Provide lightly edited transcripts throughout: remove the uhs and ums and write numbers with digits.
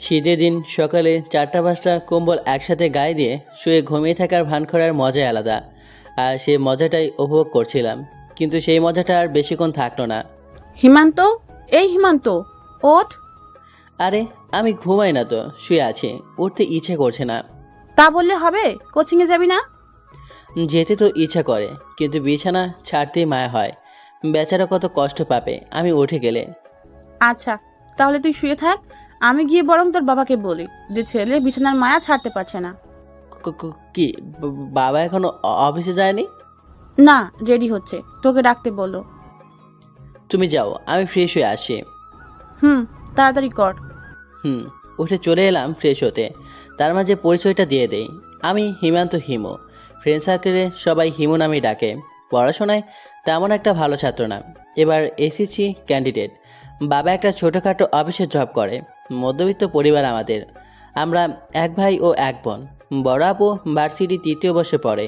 শীতের দিন সকালে 4টা-5টা কম্বল একসাথে গায়ে দিয়ে শুয়ে ঘুমিয়ে থাকার ভান করার মজাই আলাদা। আর সেই মজাটাই উপভোগ করছিলাম, কিন্তু সেই মজাটা আর বেশিক্ষণ থাকলো না। হিমান্ত, এই হিমান্ত, ওঠ। আরে আমি ঘুমাই না তো, শুয়ে আছি, উঠতে ইচ্ছে করছে না। তা বললে হবে? কোচিংয়ে যাবি না? যেতে তো ইচ্ছা করে, কিন্তু বিছানা ছাড়তেই মায়া হয়। বেচারা কত কষ্ট পাবে আমি উঠে গেলে। আচ্ছা, তাহলে তুই শুয়ে থাক। আমি গিয়ে বরং তোর বাবাকে বলি যে ছেলে বিছানার মায়া ছাড়তে পারছে না। কি বাবা এখনো অফিসে যায়নি? না, রেডি হচ্ছে, তোকে ডাকতে বলো। তুমি যাও, আমি ফ্রেশ হয়ে আসি। হুম, তাড়াতাড়ি কর। উঠে চলে এলাম ফ্রেশ হতে। তার মাঝে পরিচয়টা দিয়ে দেই, আমি হিমান্ত হিমু। ফ্রেন্ড সার্কেলে সবাই হিমু নামেই ডাকে। পড়াশোনায় তেমন একটা ভালো ছাত্র না, এবার এসএসসি ক্যান্ডিডেট। বাবা একটা ছোটোখাটো অফিসে জব করে। মধ্যবিত্ত পরিবার আমাদের। আমরা এক ভাই ও এক বোন। বড় আপু ভার্সিটি 3য় বর্ষে পড়ে।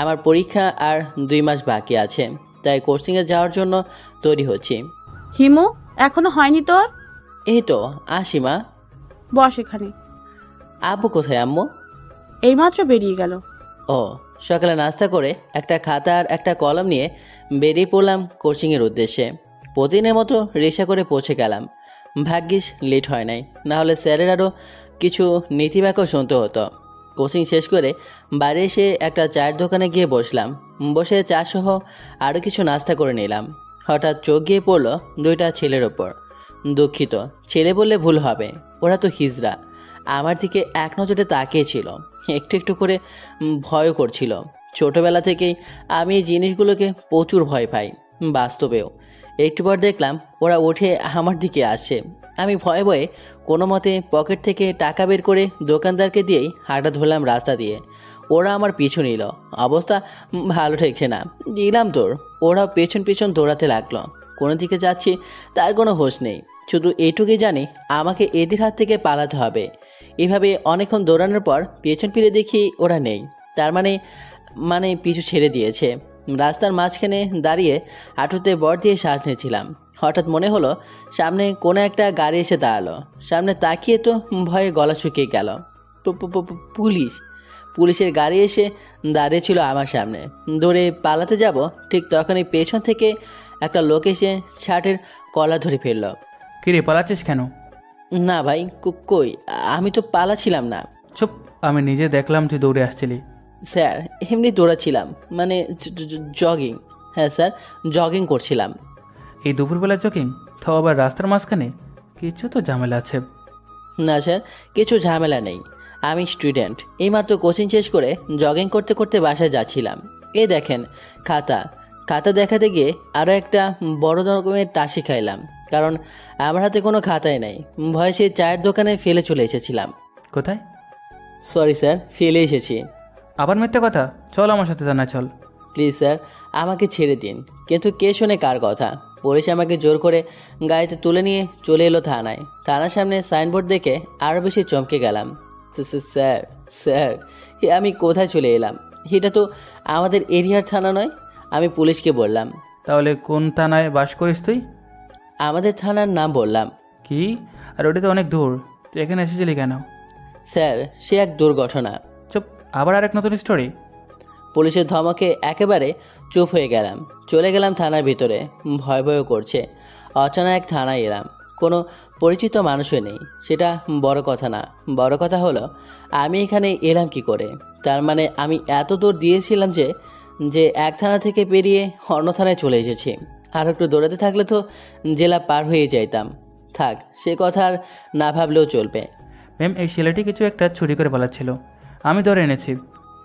আমার পরীক্ষা আর 2 মাস বাকি আছে, তাই কোচিংয়ে যাওয়ার জন্য তৈরি হচ্ছি। হিমু, এখনো হয়নি তোর? এই তো আসি মা। বস এখানে। আব্বু কোথায় আম্মু? এইমাত্র বেরিয়ে গেল। ও, সকালে নাস্তা করে একটা খাতা আর একটা কলম নিয়ে বেরিয়ে পড়লাম কোচিংয়ের উদ্দেশ্যে। প্রতিদিনের মতো রিক্সা করে পৌঁছে গেলাম। ভাগ্যিস লেট হয় নাই, নাহলে স্যারের আরও কিছু নীতিবাক্য শুনতে হতো। কোচিং শেষ করে বাড়ি এসে একটা চায়ের দোকানে গিয়ে বসলাম। বসে চা সহ আরও কিছু নাস্তা করে নিলাম। হঠাৎ চোখ গিয়ে পড়ল 2টা ছেলের ওপর। দুঃখিত, ছেলে বললে ভুল হবে, ওরা তো হিজড়া। আমার দিকে এক নজরে তাকিয়েছিল, একটু একটু করে ভয়ও করছিল। ছোটবেলা থেকেই আমি এই জিনিসগুলোকে প্রচুর ভয় পাই, বাস্তবেও। একটু পর দেখলাম ওরা উঠে আমার দিকে আসছে। আমি ভয়ে ভয়ে কোনো মতে পকেট থেকে টাকা বের করে দোকানদারকে দিয়েই হাঁটা ধরলাম রাস্তা দিয়ে। ওরা আমার পিছু নিল। অবস্থা ভালো ঠেকছে না। দিলাম তোর। ওরা পেছন পেছন দৌড়াতে লাগলো। কোনো দিকে যাচ্ছি তার কোনো হোশ নেই। শুধু এইটুকুই জানি আমাকে এদের হাত থেকে পালাতে হবে। এভাবে অনেকক্ষণ দৌড়ানোর পর পেছন ফিরে দেখি ওরা নেই। তার মানে পিছু ছেড়ে দিয়েছে। রাস্তার মাঝখানে দাঁড়িয়ে হাঁটুতে বর দিয়ে শ্বাস নিয়েছিলাম। হঠাৎ মনে হলো সামনে কোনো একটা গাড়ি এসে দাঁড়ালো। সামনে তাকিয়ে তো ভয়ে গলা শুকিয়ে গেল। পুলিশ! পুলিশের গাড়ি এসে দাঁড়িয়েছিল আমার সামনে। দৌড়ে পালাতে যাব, ঠিক তখনই পেছন থেকে একটা লোক এসে শার্টের কলার ধরে ফেলল। কিরে পালাচ্ছিস কেন? না ভাই, কই, আমি তো পালাছিলাম না। চুপ, আমি নিজে দেখলাম তুই দৌড়ে আসছিলি। স্যার, এমনি দৌড়াচ্ছিলাম, মানে জগিং। হ্যাঁ স্যার, জগিং করছিলাম। এই দুপুরবেলা জকিং, তাও আবার রাস্তার মাঝখানে? কিছু তো ঝামেলা আছে। না স্যার, কিছু ঝামেলা নেই। আমি স্টুডেন্ট, এইমাত্র কোচিং শেষ করে জগিং করতে করতে বাসায় যাচ্ছিলাম। এই দেখেন খাতা। খাতা দেখাতে গিয়ে আরও একটা বড় রকমের টাসি খাইলাম, কারণ আমার হাতে কোনো খাতাই নেই। ভয়ে সেই চায়ের দোকানে ফেলে চলে এসেছিলাম। কোথায়? সরি স্যার, ফেলে এসেছি। আবার মিথ্যে কথা, চল আমার সাথে জানা চল। প্লিজ স্যার, আমাকে ছেড়ে দিন। কিন্তু কে শোনে কার কথা? পুলিশ আমাকে জোর করে গাড়িতে তুলে নিয়ে চলে এলো থানায়। থানার সামনে সাইনবোর্ড দেখে আরও বেশি চমকে গেলাম। স্যার, স্যার, আমি কোথায় চলে এলাম? এটা তো আমাদের এরিয়ার থানা নয়। আমি পুলিশকে বললাম। তাহলে কোন থানায় বাস করিস তুই? আমাদের থানার নাম বললাম। কি? আর ওটা তো অনেক দূর, তুই এখানে এসেছিলি কেন? স্যার, সে এক দুর্ঘটনা। চুপ, আবার আরেক নতুন স্টোরি। পুলিশের ধমকে একেবারে চুপ হয়ে গেলাম। চলে গেলাম থানার ভিতরে। ভয় ভয়ও করছে। অচেনা এক থানায় এলাম, কোনো পরিচিত মানুষই নেই। সেটা বড় কথা না, বড় কথা হলো আমি এখানে এলাম কি করে। তার মানে আমি এত দূর দিয়েছিলাম যে এক থানা থেকে পেরিয়ে অন্য থানায় চলে এসেছি। আর একটু দৌড়াতে থাকলে তো জেলা পার হয়ে যাইতাম। থাক, সে কথা আর না ভাবলেও চলবে। ম্যাম, এই ছেলেটি কিছু একটা চুরি করে পালাচ্ছিল, আমি ধরে এনেছি।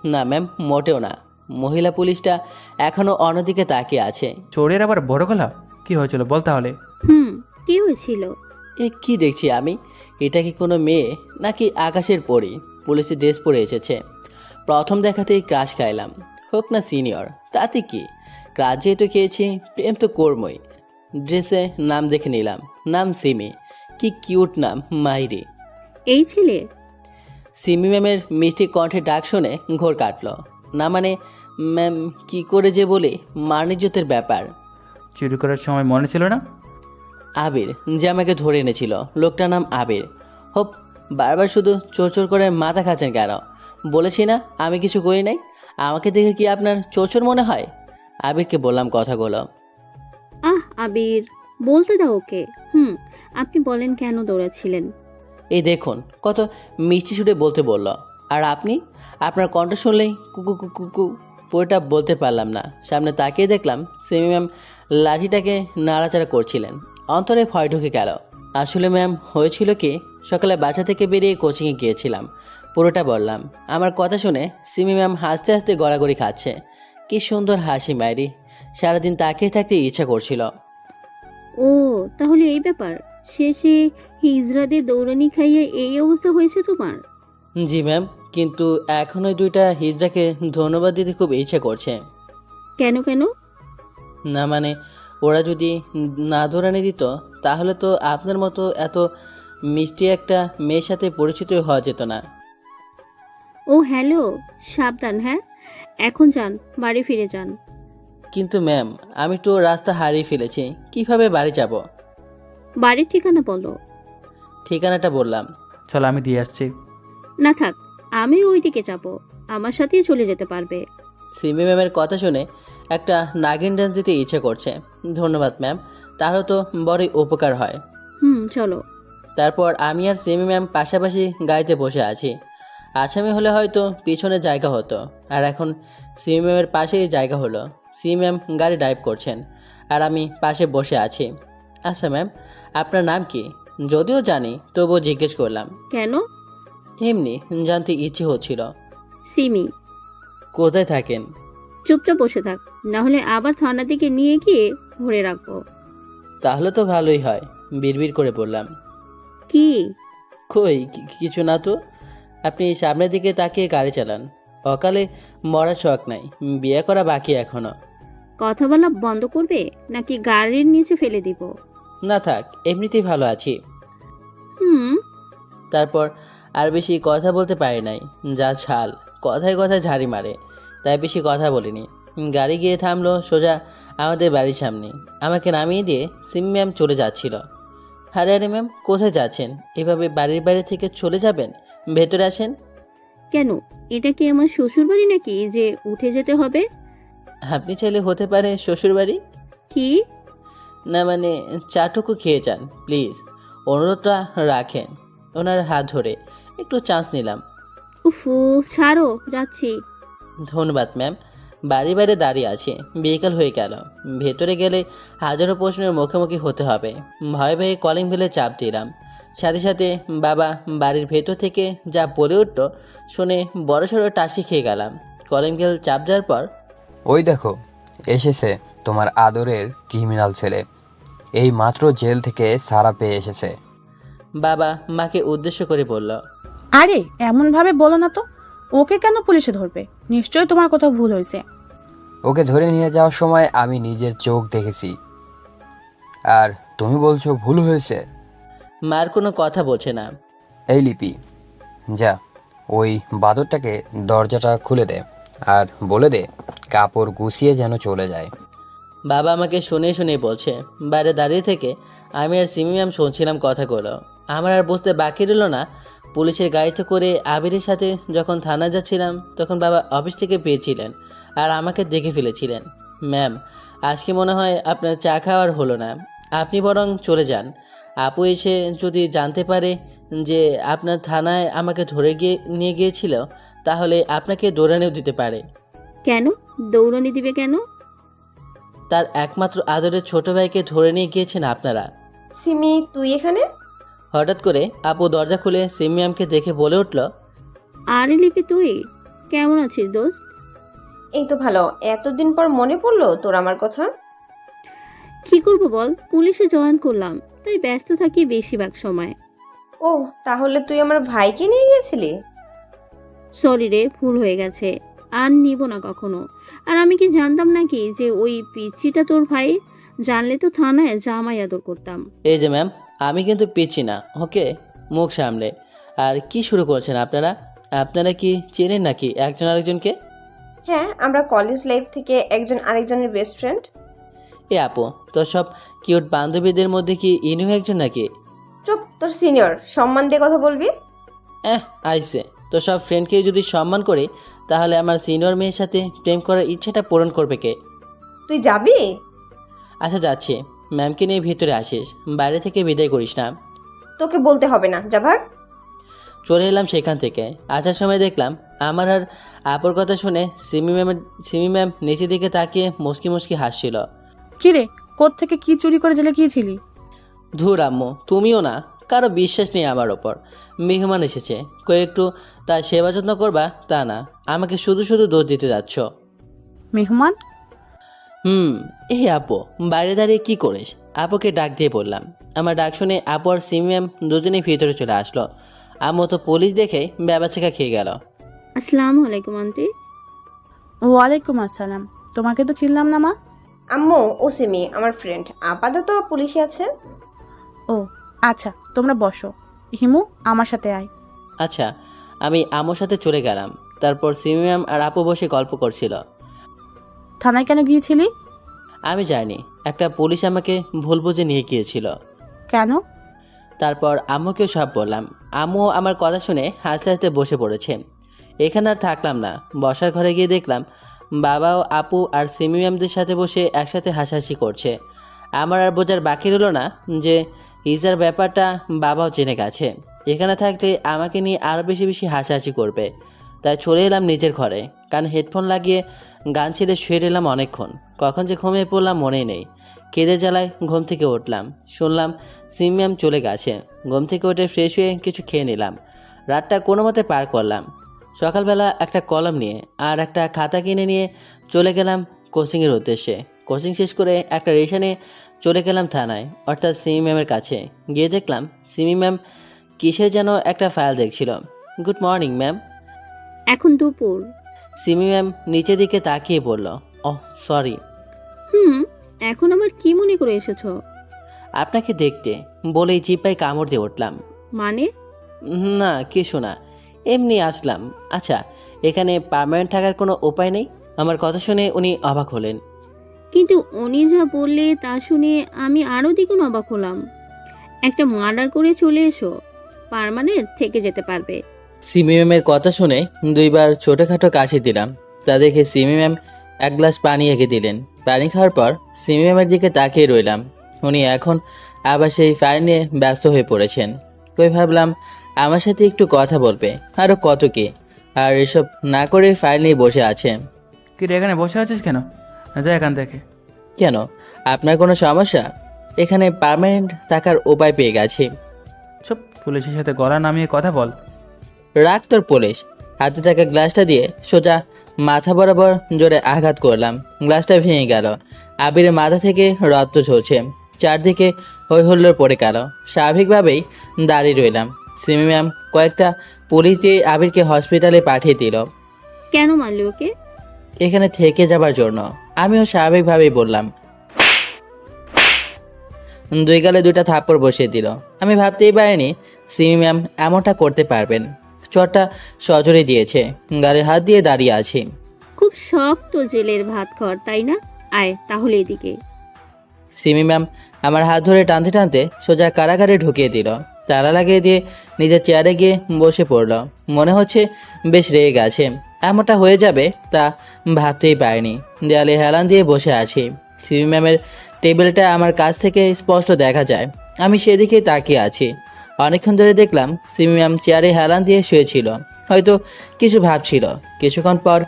না ম্যাম, মোটেও না। মহিলা পুলিশটা এখনও অন্যদিকে তাকিয়ে আছে। চোরের আবার বড় গলা? কি হয়েছিল বল তাহলে। কি হয়েছিল? এ কি দেখছি আমি? এটা কি কোনো মেয়ে নাকি আকাশের পরী? পুলিশের ড্রেস পরে এসেছে। প্রথম দেখাতেই ক্রাশ খাইলাম। হোক না সিনিয়র, তাতে কি? ক্রাশ যেহেতু খেয়েছি, প্রেম তো কর্মই। ড্রেসে নাম দেখে নিলাম, নাম সিমি। কি কিউট নাম, মাইরি। এই ছেলে? সিমি ম্যামের মিষ্টি কণ্ঠে ডাক শুনে ঘোর কাটল। না মানে ম্যাম কি করে যে বলি, মানিজ্যতের ব্যাপার। চুরি করার সময় মনে ছিল না? আবির, যে আমাকে ধরে এনেছিল, লোকটার নাম আবির। হোপ, বারবার শুধু চোর চোর করে মাথা খাচ্ছেন কেন? বলেছি না আমি কিছু করি নাই। আমাকে দেখে কি আপনার চোর চোর মনে হয়? আবিরকে বললাম কথাগুলো। আবির, বলতে দাও ওকে। আপনি বলেন কেন দৌড়াচ্ছিলেন? এই দেখুন কত মিষ্টি সুরে বলতে বলল, আর আপনি আপনার কণ্ঠ শুনলেই কুকু কুকু কুকু পুরোটা বলতে পারলাম না। সামনে তাকিয়ে দেখলাম সিমি ম্যাম লাঠিটাকে নাড়াচাড়া করছিলেন। অন্তরে ভয় ঢুকে গেল। আসলে ম্যাম হয়েছিল কি, সকালে বাসা থেকে বেরিয়ে কোচিংয়ে গিয়েছিলাম, পুরোটা বললাম। আমার কথা শুনে সিমি ম্যাম হাসতে হাসতে গড়াগড়ি খাচ্ছে। কি সুন্দর হাসি মায়েরি, সারাদিন তাকিয়ে থাকতে ইচ্ছা করছিল। ও, তাহলে এই ব্যাপার। শেষে হিজড়াদের দৌড়ানি খাইয়ে এই অবস্থা হয়েছে তোমার? জি ম্যাম, কিন্তু এখন ওই দুইটা হিজড়াকে ধন্যবাদ দিতে খুব ইচ্ছে করছে। কেন কেন? না মানে, ওরা যদি না ধরানি দিত তাহলে তো আপনার মতো এত মিষ্টি একটা মেয়ের সাথে পরিচিত হওয়া যেত না। ও হ্যালো, সাবধান হ্যাঁ। এখন যান, বাড়ি ফিরে যান। কিন্তু ম্যাম, আমি তো রাস্তা হারিয়ে ফেলেছি, কিভাবে বাড়ি যাব? বাড়ির ঠিকানা বলো। ঠিকানাটা বললাম। চল আমি দিয়ে আসছি। না থাক, আমি ওইদিকে যাব, আমার সাথেই চলে যেতে পারবে। সিমি ম্যামের কথা শুনে একটা নাগিন ডান্স দিতে ইচ্ছে করছে। ধন্যবাদ ম্যাম, তাহলে তো বড়ই উপকার হয়। চলো। তারপর আমি আর সিমি ম্যাম পাশাপাশি গাড়িতে বসে আছি। আসামি হলে হয়তো পিছনে জায়গা হতো, আর এখন সিমি ম্যামের পাশেই জায়গা হলো। সিমি ম্যাম গাড়ি ড্রাইভ করছেন আর আমি পাশে বসে আছি। আচ্ছা ম্যাম, আপনার নাম কি? যদিও জানি তবুও জিজ্ঞেস করলাম। কেন? এমনি জানতে ইচ্ছে হচ্ছিল। সিমি। কোথায় থাকেন? চুপচাপ বসে থাক, না হলে আবার থানার দিকে নিয়ে গিয়ে ভরে রাখবো। তাহলে তো ভালোই হয়, বিড়বিড় করে বললাম। কি? কই কিছু না তো। আপনি সামনের দিকে তাকিয়ে গাড়ি চালান। অকালে মরার শখ নাই, বিয়ে করা বাকি এখনো। কথা বলা বন্ধ করবে নাকি গাড়ির নিচে ফেলে দিব? না থাক, এমনিতেই ভালো আছি। হুম। তারপর আর বেশি কথা বলতে পারি নাই, যা ছাল, কথায় কথায় ঝাড়ি মারে, তাই বেশি কথা বলিনি। গাড়ি গিয়ে থামলো সোজা আমাদের বাড়ির সামনে। আমাকে নামিয়ে দিয়ে সিমি ম্যাম চলে যাচ্ছিল। আরে আরে ম্যাম, কোথায় যাচ্ছেন? এভাবে বাড়ির বাইরে থেকে চলে যাবেন? ভেতরে আসেন। কেন, এটা কি আমার শ্বশুর বাড়ি নাকি যে উঠে যেতে হবে? আপনি চাইলে হতে পারে শ্বশুরবাড়ি। কি? না মানে, চাটুকু খেয়ে যান প্লিজ, অনুরোধটা রাখেন। ওনার হাত ধরে একটু চান্স নিলাম। উফু, ছাড়ো, যাচ্ছি। ধন্যবাদ ম্যাম। বাড়ি বাইরে দাঁড়িয়ে আছে, বিকেল হয়ে গেল। ভেতরে গেলে হাজারো প্রশ্নের মুখোমুখি হতে হবে। ভয়ে ভয়ে কলিং বেলে চাপ দিলাম। সাথে সাথে বাবা বাড়ির ভেতর থেকে যা বলে উঠল শুনে বড়সড় টাসি খেয়ে গেলাম। কলিং বেল চাপ দেওয়ার পর, ওই দেখো, এসেছে তোমার আদরের ক্রিমিনাল ছেলে। এই মাত্র জেল থেকে ছাড়া পেয়ে এসেছে। বাবা মাকে উদ্দেশ্য করে বলল। আরে এমন ভাবে বলো না তো, ওকে কেন পুলিশে ধরবে? নিশ্চয়ই তোমার কোথাও ভুল হয়েছে। ওকে ধরে নিয়ে যাওয়ার সময় আমি নিজের চোখ দেখেছি, আর তুমি বলছো ভুল হয়েছে? মার কোনো কথা বলছে না। এই লিপি, যা ওই বাদরটাকে দরজাটা খুলে দে আর বলে দে কাপড় গুছিয়ে যেন চলে যায়। বাবা আমাকে শুনে শুনে বলছে। বাইরে দাঁড়িয়ে থেকে আমি আর সিমি ম্যাম শুনছিলাম কথাগুলো। আমার আর বুঝতে বাকি রইল না, পুলিশের গাড়িতে করে আবিরের সাথে যখন থানা যাচ্ছিলাম তখন বাবা অফিস থেকে পেয়েছিলেন আর আমাকে দেখে ফেলেছিলেন। ম্যাম, আজকে মনে হয় আপনার চা খাওয়ার হলো না, আপনি বরং চলে যান। আপু এসে যদি জানতে পারে যে আপনার থানায় আমাকে ধরে নিয়ে গিয়েছিল তাহলে আপনাকে দৌড়ানিও দিতে পারে। কেন দৌড়ানি দিবে কেন? তার একমাত্র আদরের ছোট ভাইকে ধরে নিয়ে গিয়েছেন আপনারা। সিমি, তুই এখানে? হঠাৎ করে আপু দরজা খুলে সিমি ম্যামকে দেখে বলে উঠল। আরে লিপি, তুই কেমন আছিস দোস্ত? এই তো ভালো। এতদিন পর মনে পড়লো তোর আমার কথা। কি করবো বল, পুলিশে জয়েন করলাম, তাই ব্যস্ত থাকি বেশিরভাগ সময়। ও, তাহলে তুই আমার ভাইকে নিয়ে গেছিলি? সরি রে, ভুল হয়ে গেছে, আর নিব না কখনো। আর আমি কি জানতাম নাকি যে ওই পিচ্চিটা তোর ভাই? জানলে তো থানায় জামাই আদর করতাম। এই যে ম্যাম, আমি কিন্তু পিছি না, ওকে? মুখ সামলে। আর কি শুরু করছেন আপনারা? আপনারা কি চেনেন নাকি একজন আরেকজনকে? হ্যাঁ, আমরা কলেজ লাইফ থেকে একজন আরেকজনের বেস্ট ফ্রেন্ড। এ আপু, তো সব কিউট বান্ধবীদের মধ্যে কি ইনিও একজন নাকি? চুপ, তোর সিনিয়র, সম্মান দিয়ে কথা বলবি। আইসে তো সব ফ্রেন্ডকে যদি সম্মান করি তাহলে আমার সিনিয়র মেয়ের সাথে প্রেম করার ইচ্ছাটা পূরণ করবে কে? তুই যাবি? আচ্ছা যাচ্ছি, ম্যামকে নিয়ে ভিতরে আসিস, বাইরে থেকে বিদায় করিস না। তোকে বলতে হবে না, যা ভাগ। চলে এলাম সেখান থেকে। আসার সময় দেখলাম আমার আর আপুর কথা শুনে সিমি ম্যাম নিচের দিকে তাকিয়ে মুচকি মুচকি হাসছিল। কিরে, কোত্থেকে কি চুরি করে জেলে গিয়েছিলি? ধুর আম্মু, তুমিও না, কারো বিশ্বাস নেই আমার ওপর। মেহমান এসেছে, একটু তার সেবা যত্ন করবা তা না, আমাকে শুধু শুধু দোষ দিতে যাচ্ছ। মেহমান? এই আপু বাইরে দাঁড়িয়ে কি করিস? আপুকে ডাক দিয়ে বললাম। আমার ডাক শুনে আপু আর সিমি ম্যাম দুজনেই ভিতরে চলে আসলো। আম্মু তো পুলিশ দেখে ব্যাবাচাকা খেয়ে গেল। আসসালামু আলাইকুম আন্টি। ওয়ালাইকুম আসসালাম। তোমাকে তো চিনলাম না মা। আম্মু, ও সিমি আমার ফ্রেন্ড, আপাতত পুলিশে আছে। ও আচ্ছা, তোমরা বসো। হিমু, আমার সাথে আয়। আচ্ছা, আমি আম্মুর সাথে চলে গেলাম। তারপর সিমি ম্যাম আর আপু বসে গল্প করছিল। থানায় কেন গিয়েছিলি? আমি যাইনি, একটা পুলিশ আমাকে ভুল বুঝে নিয়ে গিয়েছিল। কেন? তারপর আম্মুকেও সব বললাম। আম্মু আমার কথা শুনে হাসতে হাসতে বসে পড়েছে। এখানে আর থাকলাম না, বসার ঘরে গিয়ে দেখলাম বাবাও আপু আর সিমি ম্যামদের সাথে বসে একসাথে হাসাহাসি করছে। আমার আর বোঝার বাকি রইল না যে ইজার ব্যাপারটা বাবাও জেনে গেছে। এখানে থাকলে আমাকে নিয়ে আরও বেশি বেশি হাসাহাসি করবে। তাই চলে এলাম নিজের ঘরে, কান হেডফোন লাগিয়ে গান ছেড়ে শুয়ে এলাম অনেকক্ষণ। কখন যে ঘুমিয়ে পড়লাম মনেই নেই। কেঁদে জ্বালায় ঘুম থেকে উঠলাম, শুনলাম সিমি ম্যাম চলে গেছে। ঘুম থেকে উঠে ফ্রেশ হয়ে কিছু খেয়ে নিলাম। রাতটা কোনো মতে পার করলাম। সকালবেলা একটা কলম নিয়ে আর একটা খাতা কিনে নিয়ে চলে গেলাম কোচিংয়ের উদ্দেশ্যে। কোচিং শেষ করে একটা রিকশা নিয়ে চলে গেলাম থানায়, অর্থাৎ সিমি ম্যামের কাছে। গিয়ে দেখলাম সিমি ম্যাম কিসের যেন একটা ফাইল দেখছিল। Good morning ma'am. এখন দুপুর। সিমি ম্যাম নিচের দিকে তাকিয়ে বলল, ওহ সরি। এখন আমার কি মনে করে এসেছো? আপনাকে দেখতে বলেই জিপায় কামড় দিয়ে উঠলাম। মানে? না কিছু না, এমনি আসলাম। আচ্ছা, এখানে পার্মানেন্ট থাকার কোনো উপায় নেই? আমার কথা শুনে উনি অবাক হলেন। কিন্তু উনি যা বললে তা শুনে আমি আরো দ্বিগুণ অবাক হলাম। একটা মার্ডার করে চলে এসো, পার্মানেন্ট থেকে যেতে পারবে? সিমি ম্যামের কথা শুনে দুইবার ছোটোখাটো কাশি দিলাম। তা দেখে সিমি ম্যাম এক গ্লাস পানি এঁকে দিলেন। পানি খাওয়ার পর সিমি ম্যামের দিকে তাকিয়ে রইলাম। উনি এখন আবার সেই ফাইল নিয়ে ব্যস্ত হয়ে পড়েছেন। ভাবলাম আমার সাথে একটু কথা বলবে, আরও কত কি, আর এসব না করে ফাইল নিয়ে বসে আছে। কি রে, এখানে বসে আছিস কেন? যা এখান থেকে। কেন, আপনার কোনো সমস্যা? এখানে পার্মানেন্ট থাকার উপায় পেয়ে গেছি। চুপ, পুলিশের সাথে গলা নামিয়ে কথা বল। রাগ তোর পুলিশ। হাতে থাকা গ্লাসটা দিয়ে সোজা মাথা বরাবর জোরে আঘাত করলাম। গ্লাসটা ভেঙে গেল। আবিরের মাথা থেকে রক্ত ঝরছে। চারদিকে হই হল্লোড় পড়ে গেল। স্বাভাবিকভাবেই দাঁড়িয়ে রইলাম। সিমি ম্যাম কয়েকটা পুলিশ দিয়ে আবিরকে হসপিটালে পাঠিয়ে দিল। কেন মারলি ওকে? এখানে থেকে যাবার জন্য। আমিও স্বাভাবিকভাবেই বললাম। দুই গালে দুইটা থাপ্পড় বসিয়ে দিল। আমি ভাবতেই পারিনি সিমি ম্যাম এমনটা করতে পারবেন। চটটা সজোরে দিয়েছে, গালে হাত দিয়ে দাঁড়িয়ে আছি। খুব শক্ত জেলের ভাত খাওয়ার, তাই না? আয় তাহলে এদিকে। সিমি ম্যাম আমার হাত ধরে টানতে টানতে সোজা কারাগারে ঢুকিয়ে দিল। তালা লাগিয়ে দিয়ে নিজের চেয়ারে গিয়ে বসে পড়ল। মনে হচ্ছে বেশ রেগে গেছে। এমনটা হয়ে যাবে তা ভাবতেই পারিনি। দেয়ালে হেলান দিয়ে বসে আছি। সিমি ম্যামের টেবিলটা আমার কাছ থেকে স্পষ্ট দেখা যায়। আমি সেদিকেই তাকিয়ে আছি। অনেকক্ষণ ধরে দেখলাম সিমি ম্যাম চেয়ারে হেলান দিয়ে শুয়েছিল, হয়তো কিছু ভাবছিল। কিছুক্ষণ পর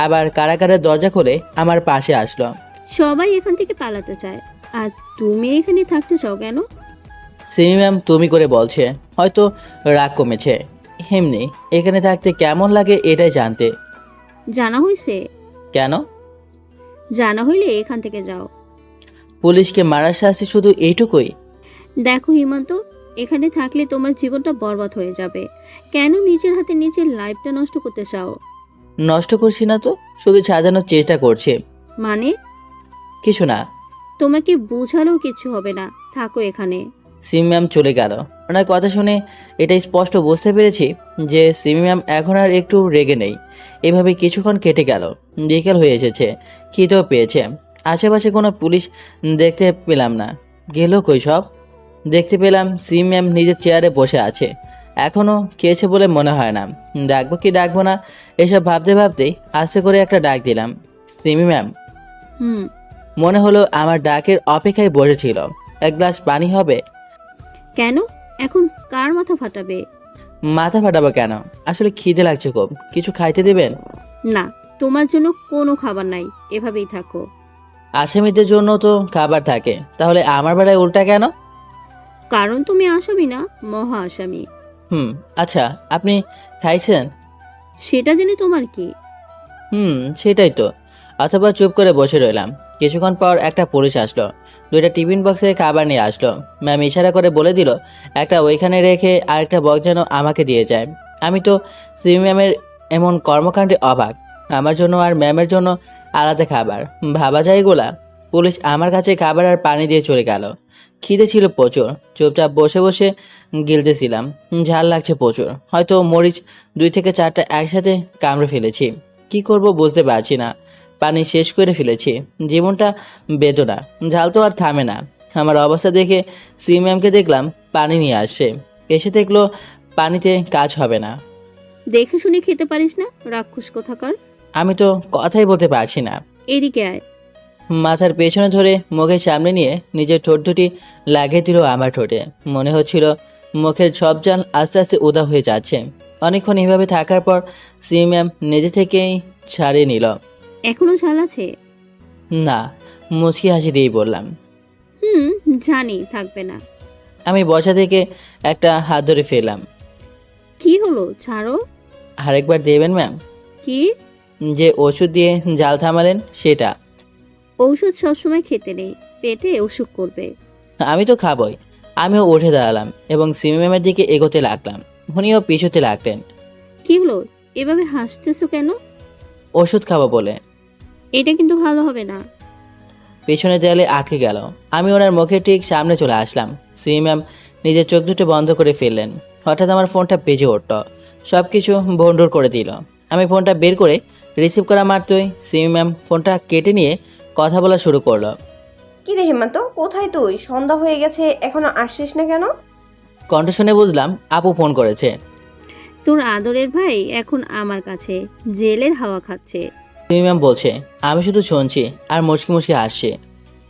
আবার কারাগারের দরজা খুলে আমার পাশে আসলো। সবাই এখান থেকে পালাতে চায়, আর তুমি এখানে থাকতে চাও কেন? সিমি ম্যাম তুমি করে বলছে, হয়তো রাগ কমেছে। এমনি এখানে থাকতে কেমন লাগে এটাই জানতে। জানা হয়েছে? কেন? জানা হইলে এখান থেকে যাও। পুলিশকে মারার শাস্তি শুধু এইটুকুই? দেখো হিমন্ত, এখানে থাকলে তোমার জীবনটা বরবাদ হয়ে যাবে। কেন নিজের হাতে নিজের লাইফটা নষ্ট করতে চাও? নষ্ট করছি না তো, শুধু সাজানোর চেষ্টা করছে। মানে? কিছু না। তোমাকে বোঝালেও কিছু হবে না, থাকো এখানে। সিমি ম্যাম চলে গেল। ওনার কথা শুনে এটাই স্পষ্ট বুঝতে পেরেছি যে সিমি ম্যাম এখন আর একটু রেগে নেই। এভাবে কিছুক্ষণ কেটে গেল। বিকেল হয়ে এসেছে, খিদেও পেয়েছে। আশেপাশে কোনো পুলিশ দেখতে পেলাম না। গেল কই সব? দেখতে পেলাম সিমি ম্যাম নিজের চেয়ারে বসে আছে। এখনও খেয়েছে বলে মনে হয় না। ডাকবো কি ডাকবো না এসব ভাবতে ভাবতেই আস্তে করে একটা ডাক দিলাম, সিমি ম্যাম। হুম। মনে হলো আমার ডাকের অপেক্ষায় বসেছিল। এক গ্লাস পানি হবে? কেন? এখন কার মাথা ফাটাবে? মাথা ফাটাবো কেন? আসলে খিদে লাগছে খুব, কিছু খাইতে দেবেন? না, তোমার জন্য কোনো খাবার নাই, এভাবেই থাকো। আসামিদের জন্য তো খাবার থাকে, তাহলে আমার বেলায় উল্টা কেন? কারণ তুমি আসামি না, মহা আসামি। আচ্ছা, আপনি খাইছেন? সেটা জেনে তোমার কি? সেটাই তো। অথবা চুপ করে বসে রইলাম। কিছুক্ষণ পর একটা পুলিশ আসলো, 2টা টিফিন বক্সে খাবার নিয়ে আসলো। ম্যাম ইশারা করে বলে দিল একটা ওইখানে রেখে আরেকটা বক্স যেন আমাকে দিয়ে যায়। আমি তো সিমি ম্যামের এমন কর্মকাণ্ডে অবাক। আমার জন্য আর ম্যামের জন্য আলাদা খাবার, ভাবা যায় এগুলা? পুলিশ আমার কাছে খাবার আর পানি দিয়ে চলে গেল। খিদে ছিল প্রচুর, চুপচাপ বসে বসে গিলতেছিলাম। ঝাল লাগছে প্রচুর, হয়তো মরিচ 2 থেকে 4টা একসাথে কামড়ে ফেলেছি। কি করব বুঝতে পারছি না। পানি শেষ করে ফেলেছি, জীবনটা বেদনা, ঝাল তো আর থামে না। আমার অবস্থা দেখে সি ম্যামকে দেখলাম পানি নিয়ে আসছে। এসে দেখলো পানিতে কাজ হবে না। দেখে শুনে খেতে পারিস না, রাক্ষস কোথাকার। আমি তো কথাই বলতে পারছি না। এদিকে আয়। মাথার পেছনে ধরে মুখের সামনে নিয়ে নিজের ঠোঁট দুটি লাগিয়ে দিল আমার ঠোঁটে। মনে হচ্ছিল মুখের সব জাল আস্তে আস্তে উদা হয়ে যাচ্ছে। অনেকক্ষণ এভাবে থাকার পর সি ম্যাম নিজে থেকেই ছাড়িয়ে নিল। এখনো ঝাল আছে? না, মুচকি হাসি দিয়েই বললাম। হুম, জানি থাকবে না। আমি বসা থেকে একটা হাত ধরে ফেললাম। কি হলো, ছাড়ো। আরেকবার দেবেন ম্যাম? কি? যে ওষুধ দিয়ে জাল থামালেন সেটা। ঔষধ সবসময় খেতে নেই, পেটে অসুখ করবে। আমি তো খাবই। আমিও উঠে দাঁড়ালাম এবং সিমি ম্যামের দিকে এগোতে লাগলাম। উনিও পিছুতে লাগলেন। কি হলো, এভাবে হাসতেছো কেন? ওষুধ খাবো বলে। এটা কিন্তু ভালো হবে না। পেছনে দেয়ালে আটকে গেল। আমি ওনার মুখের ঠিক সামনে চলে আসলাম। সিমি ম্যাম নিজের চোখ দুটো বন্ধ করে ফেললেন। হঠাৎ আমার ফোনটা বেজে উঠল, সব কিছু ভন্ডুর করে দিল। আমি ফোনটা বের করে রিসিভ করা মাত্রই সিমি ম্যাম ফোনটা কেটে নিয়ে কথা বলা শুরু করলো। কি রে হেমন্ত, কোথায় তুই? সন্ধ্যা হয়ে গেছে, এখনো আসছিস না কেন? কণ্ঠ শুনে বুঝলাম আপু ফোন করেছে। তোর আদরের ভাই এখন আমার কাছে জেলের হাওয়া খাচ্ছে। সিমি ম্যাম বলছে। আমি শুধু শুনছি আর মুচকি মুচকি হাসছি।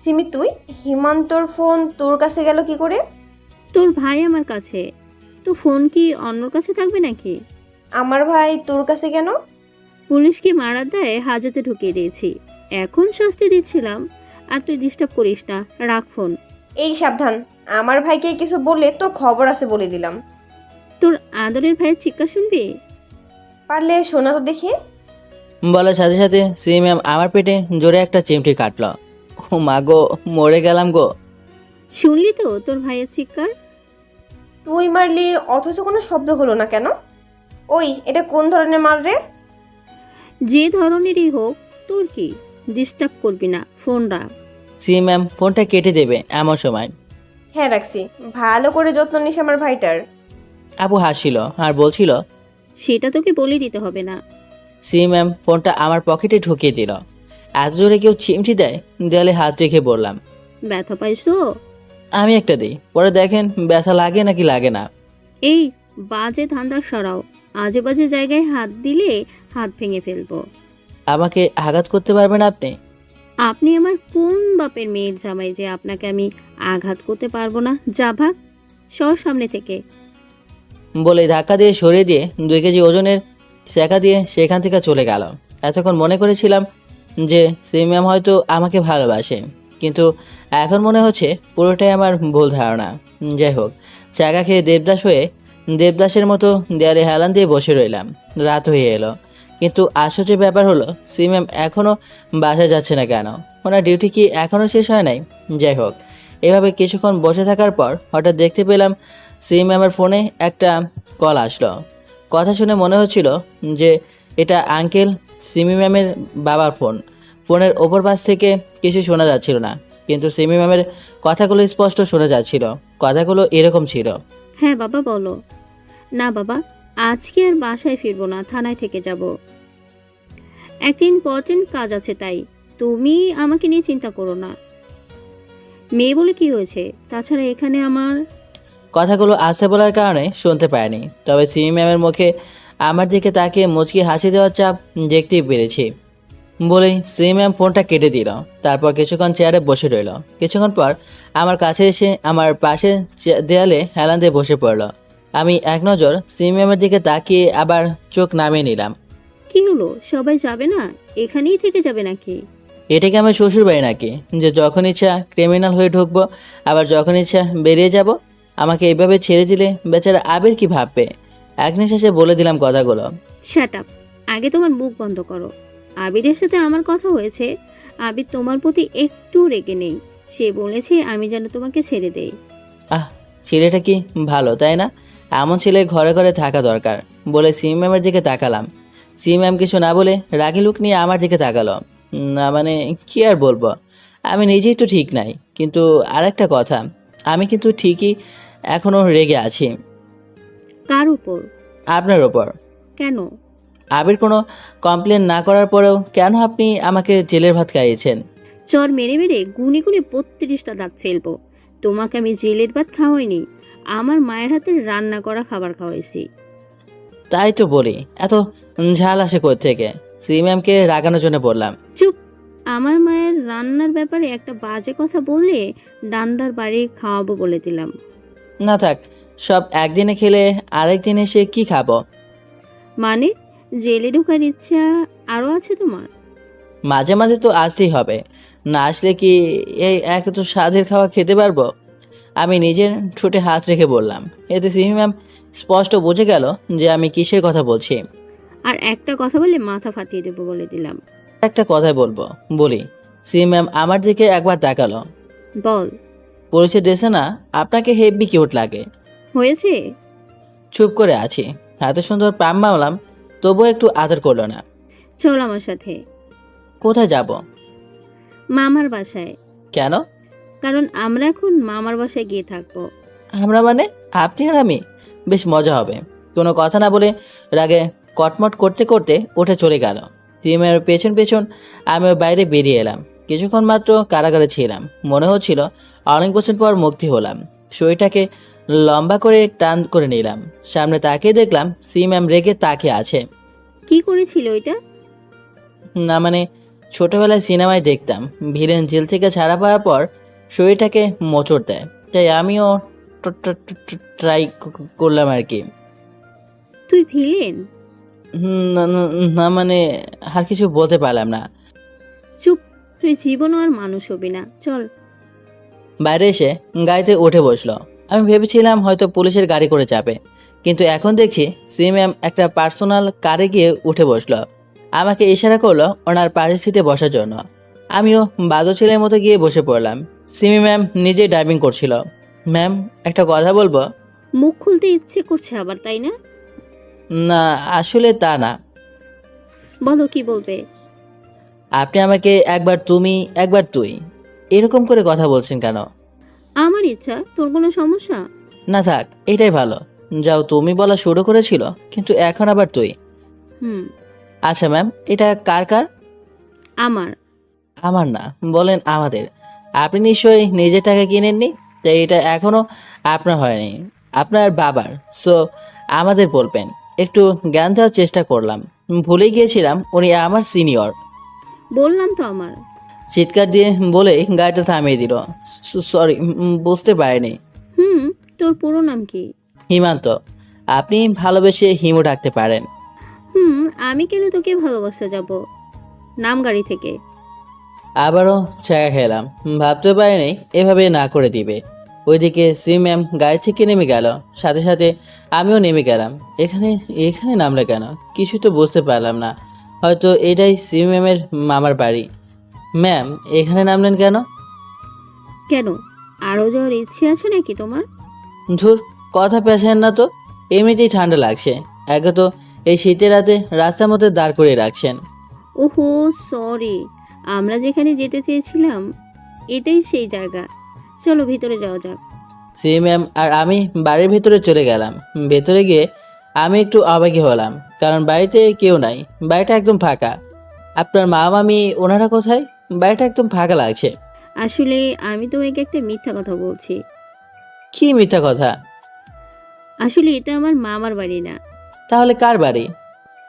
সিমি তুই, হিমান্তর ফোন তোর কাছে গেল কি করে? তোর ভাই আমার কাছে, তো ফোন কি অন্যর কাছে থাকবে নাকি? আমার ভাই তোর কাছে কেন? পুলিশকে মারার দায়ে হাজতে ঢুকিয়ে দিয়েছি, এখন শাস্তি দিচ্ছিলাম। আর তুই ডিস্টার্ব করিস না, রাখ ফোন। এই সাবধান, আমার ভাইকে কিছু বললে তোর খবর আছে বলে দিলাম। তোর আদরের ভাইয়ের চিৎকার শুনবি? পারলে শোনা তো দেখি। বলার সাথে সাথে সিমি ম্যাম আমার পেটে জোরে একটা চিমটি কাটলো। ও মা গো, মরে গেলাম গো। শুনলি তো তোর ভাইয়ের চিৎকার? তুই মারলি অথচ কোনো শব্দ হলো না কেন? ওই, এটা কোন ধরনের মার রে? যে ধরনেরই হোক, তোর কি? ডিস্টার্ব করবি না, ফোন রাখ। সিমি ম্যাম ফোনটা কেটে দেবে এমন সময় হ্যাঁ রাখছি, ভালো করে যত্ন নিস আমার ভাইটার। আপু হাসছিল আর বলছিল। সেটা তোকে বলে দিতে হবে না। সিমি ম্যাম ফোনটা আমার পকেটে ঢুকিয়ে দিল। এত জোরে কেউ চিমটি দেয়? দেয়ালে হাত রেখে বললাম। ব্যথা পাইছো? আমি একটা দিই, পরে দেখেন ব্যথা লাগে নাকি লাগে না। এই বাজে ধান্দা সরাও, আজে বাজে জায়গায় হাত দিলে হাত ভেঙে ফেলবো। আমাকে আঘাত করতে পারবেন আপনি? আপনি আমার কোন বাপের মেয়ের জামাই যে আপনাকে আমি আঘাত করতে পারবো না? যা ভাগ, সর সামনে থেকে। বলে ধাক্কা দিয়ে সরিয়ে দিয়ে 2 কেজি ওজনের শেখা দিয়ে সেখান থেকে চলে গেল। এতক্ষণ মনে করেছিলাম যে সিমি ম্যাম হয়তো আমাকে ভালোবাসে, কিন্তু এখন মনে হচ্ছে পুরোটাই আমার ভুল ধারণা। যাই হোক, চাকা খেয়ে দেবদাসের মতো দেয়ালে হেলান দিয়ে বসে রইলাম। রাত হয়ে এলো, কিন্তু আশ্চর্য ব্যাপার হলো সিমি ম্যাম এখনও বাসায় যাচ্ছে না কেন? ওনার ডিউটি কি এখনও শেষ হয় নাই? যাই হোক, এভাবে কিছুক্ষণ বসে থাকার পর হঠাৎ দেখতে পেলাম সিমি ম্যামের ফোনে একটা কল আসলো। কথা শুনে মনে হচ্ছিল যে এটা আঙ্কেল সিমি ম্যামের বাবার ফোন। ফোনের ওপর পাশ থেকে কিছু শোনা যাচ্ছিল না, কিন্তু সিমি ম্যামের কথাগুলো স্পষ্ট শোনা যাচ্ছিল। কথাগুলো এরকম ছিল। হ্যাঁ বাবা, বলো। না বাবা, আজকে আর বাসায় ফিরবো না, থানায় থেকে যাব। একটা ইম্পর্টেন্ট কাজ আছে, তাই তুমি আমাকে নিয়ে চিন্তা করো না। মেয়ে বলে কি হয়েছে? তাছাড়া এখানে আমার কথাগুলো আস্তে বলার কারণে শুনতে পায়নি, তবে সিমি ম্যামের মুখে আমার দিকে তাকিয়ে মুচকি হাসি দেওয়ার চাপ দেখতেই পেরেছি। বলেই সিমি ম্যাম ফোনটা কেটে দিল। তারপর কিছুক্ষণ চেয়ারে বসে রইল। কিছুক্ষণ পর আমার কাছে এসে আমার পাশে দেয়ালে হেলান দিয়ে বসে পড়ল। আমি এক নজর সিমি ম্যামের দিকে তাকিয়ে আবার চোখ নামিয়ে নিলাম। কি হলো, সবাই যাবে না? এখানেই থেকে যাবে নাকি? এটা কি আমার শ্বশুর বাড়ি নাকি যে যখন ইচ্ছা ক্রিমিনাল হয়ে ঢুকবো, আবার যখন ইচ্ছা বেরিয়ে যাব? আমাকে এইভাবে ছেড়ে দিলে বেচারা আবির কি ভাববে? এক নিঃশ্বাসে বলে দিলাম কথাগুলো। শ্যাট আপ, আগে তোমার মুখ বন্ধ করো। আবিরের সাথে আমার কথা হয়েছে। আবির তোমার প্রতি একটু রেগে নেই। সে বলেছে আমি যেন তোমাকে ছেড়ে দেই। আহ, ছেলেটা কি ভালো তাই না? এমন ছেলে ঘরে ঘরে থাকা দরকার। বলে সিমি ম্যামের দিকে তাকালাম। সিমি ম্যাম কিছু না বলে রাগি লুক নিয়ে আমার দিকে তাকালো। না মানে কি আর বলবো, আমি নিজেই তো ঠিক নাই। কিন্তু আরেকটা কথা, আমি কিন্তু ঠিকই এখনো রেগে আছি কার উপর? আপনার ওপর। কেন? আবির কোনো কমপ্লেন না করার পরেও কেন আপনি আমাকে জেলের ভাত খাইয়েছেন? চর মেরে মেরে গুনে গুনে 32টা দাঁত ফেলবো। তোমাকে আমি জেলের ভাত খাওয়াইনি, আমার মায়ের হাতের রান্না করা খাবার খাওয়াইছি। তাই তো বলি, এত ঝাল আসে কোত্থেকে? সিমি ম্যামকে রাগানোর জন্য বললাম। চুপ! আমার মায়ের রান্নার ব্যাপারে একটা বাজে কথা বললে ডান্ডার বাড়ি খাওয়াবো বলে দিলাম। না থাক, সব একদিনে খেলে আরেকদিন এসে কি খাবো? মানে জেলে ঢোকার ইচ্ছা আরো আছে তোমার? মাঝে মাঝে তো আসতেই হবে, না আসলে কি এই এক তো স্বাদের খাওয়া খেতে পারবো? আমি নিজের ঠোঁটে হাত রেখে বললাম। এতে সিমি ম্যাম স্পষ্ট বুঝে গেল যে আমি কিসের কথা বলছি। আর একটা কথা বলে মাথা ফাটিয়ে দেবো বলে দিলাম। একটা কথাই বলবো, বলি। সিমি ম্যাম আমার দিকে একবার তাকালো। বল। পুলিশের ড্রেসে না আপনাকে হেভি কিউট লাগে। হয়েছে? চুপ করে আছি। এত সুন্দর পাম মামলাম, তবুও একটু আদর করলো না। চল আমার সাথে। কোথায় যাব? মামার বাসায়। কেন? কারণ আমরা এখন মামার বাসায় গিয়ে থাকবো। আমরা মানে আপনি আর আমি? বেশ মজা হবে। কোনো কথা না বলে রাগে কটমট করতে করতে উঠে চলে গেল। সিমের পেছন পেছন আমিও বাইরে বেরিয়ে এলাম। কিছুক্ষণ মাত্র কারাগারে ছিলাম, মনে হচ্ছিল অনেক বছর পর মুক্তি হলাম। শরীরটাকে লম্বা করে টান করে নিলাম। সামনে তাকিয়ে দেখলাম ম্যাম রেগে তাকিয়ে আছে। কি করেছিল ওইটা? না মানে ছোটবেলায় সিনেমায় দেখতাম ভিলেন জেল থেকে ছাড়া পাওয়ার পর শরীরটাকে মোচড় দেয়, তাই আমিও ট্রাই করলাম আর কি। তুই ভিলেন? না না, না মানে আর কিছু বলতে পারলাম না। চুপ! তুই জীবনও আর মানুষ হবি না। চল। বাইরে এসে গাড়িতে উঠে বসলো। আমি ভেবেছিলাম হয়তো পুলিশের গাড়ি করে যাবে, কিন্তু এখন দেখছি ম্যাম একটা পার্সোনাল কারে গিয়ে উঠে বসলো। আমাকে ইশারা করলো ওনার পাশের সিটে বসার জন্য। আমিও বাদো ছেলের মতো গিয়ে বসে পড়লাম। সিমি ম্যাম নিজেই ড্রাইভিং করছিল। ম্যাম, একটা কথা বলবো? মুখ খুলতে ইচ্ছে করছে আবার, তাই না? না আসলে তা না। বলো কি বলবে। আপনি আমাকে একবার তুমি একবার তুই এরকম করে কথা বলছেন কেন? আমার ইচ্ছা, তোর কোনো সমস্যা? না থাক, এটাই ভালো। যাও তুমি বলা শুরু করেছিল, কিন্তু এখন আবার তুই। হুম। আচ্ছা ম্যাম, এটা কার কার? আমার। আমার না, বলেন আমাদের। আপনি নিশ্চয়ই নিজের টাকা কিনেননি, তাই এটা এখনো আপনার হয়নি, আপনার বাবার। সো আমাদের বলবেন। একটু জ্ঞান দেওয়ার চেষ্টা করলাম। ভুলে গিয়েছিলাম উনি আমার সিনিয়র। বললাম তো আমার। চিৎকার দিয়ে বলে গাড়িটা থামিয়ে দিল। সরি, বুঝতে পারিনি। হুম। তোর পুরো নাম কি? হিমান্ত। আপনি ভালোবেসে হিমু ডাকতে পারেন। হুম। আমি কেন তোকে ভালোবাসা যাব? নাম গাড়ি থেকে। আবারও চায়া খেলাম। ভাবতে পারিনি এভাবে না করে দিবে। ওইদিকে ম্যাম গাড়ি থেকে নেমে গেল, সাথে সাথে আমিও নেমে গেলাম। এখানে এখানে নামলে কেন কিছু তো বুঝতে পারলাম না। হয়তো এটাই ম্যামের মামার বাড়ি। ম্যাম, এখানে নামলেন কেন? কেন, আরো যাওয়ার ইচ্ছে আছে নাকি তোমার? ধুর, কথা পেছান না তো। এমনিতেই ঠান্ডা লাগছে। একে তো এই শীতের রাতে রাস্তার মধ্যে দাঁড় করিয়ে রাখছেন। ওহো সরি, আমরা যেখানে যেতে চেয়েছিলাম এটাই সেই জায়গা। চলো ভিতরে যাওয়া যাক। ম্যাম আর আমি বাড়ির ভেতরে চলে গেলাম। ভেতরে গিয়ে আমি একটু অবাকি হলাম, কারণ বাড়িতে কেউ নাই। বাড়িটা একদম ফাঁকা। আপনার মা মামি ওনারা কোথায়? বাড়িটা একদম ফাঁকা লাগছে। আসলে আমি তোমাকে একটা মিথ্যা কথা বলছি। কি মিথ্যা কথা? আসলে এটা আমার মামার বাড়ি না, তাহলে কার বাড়ি?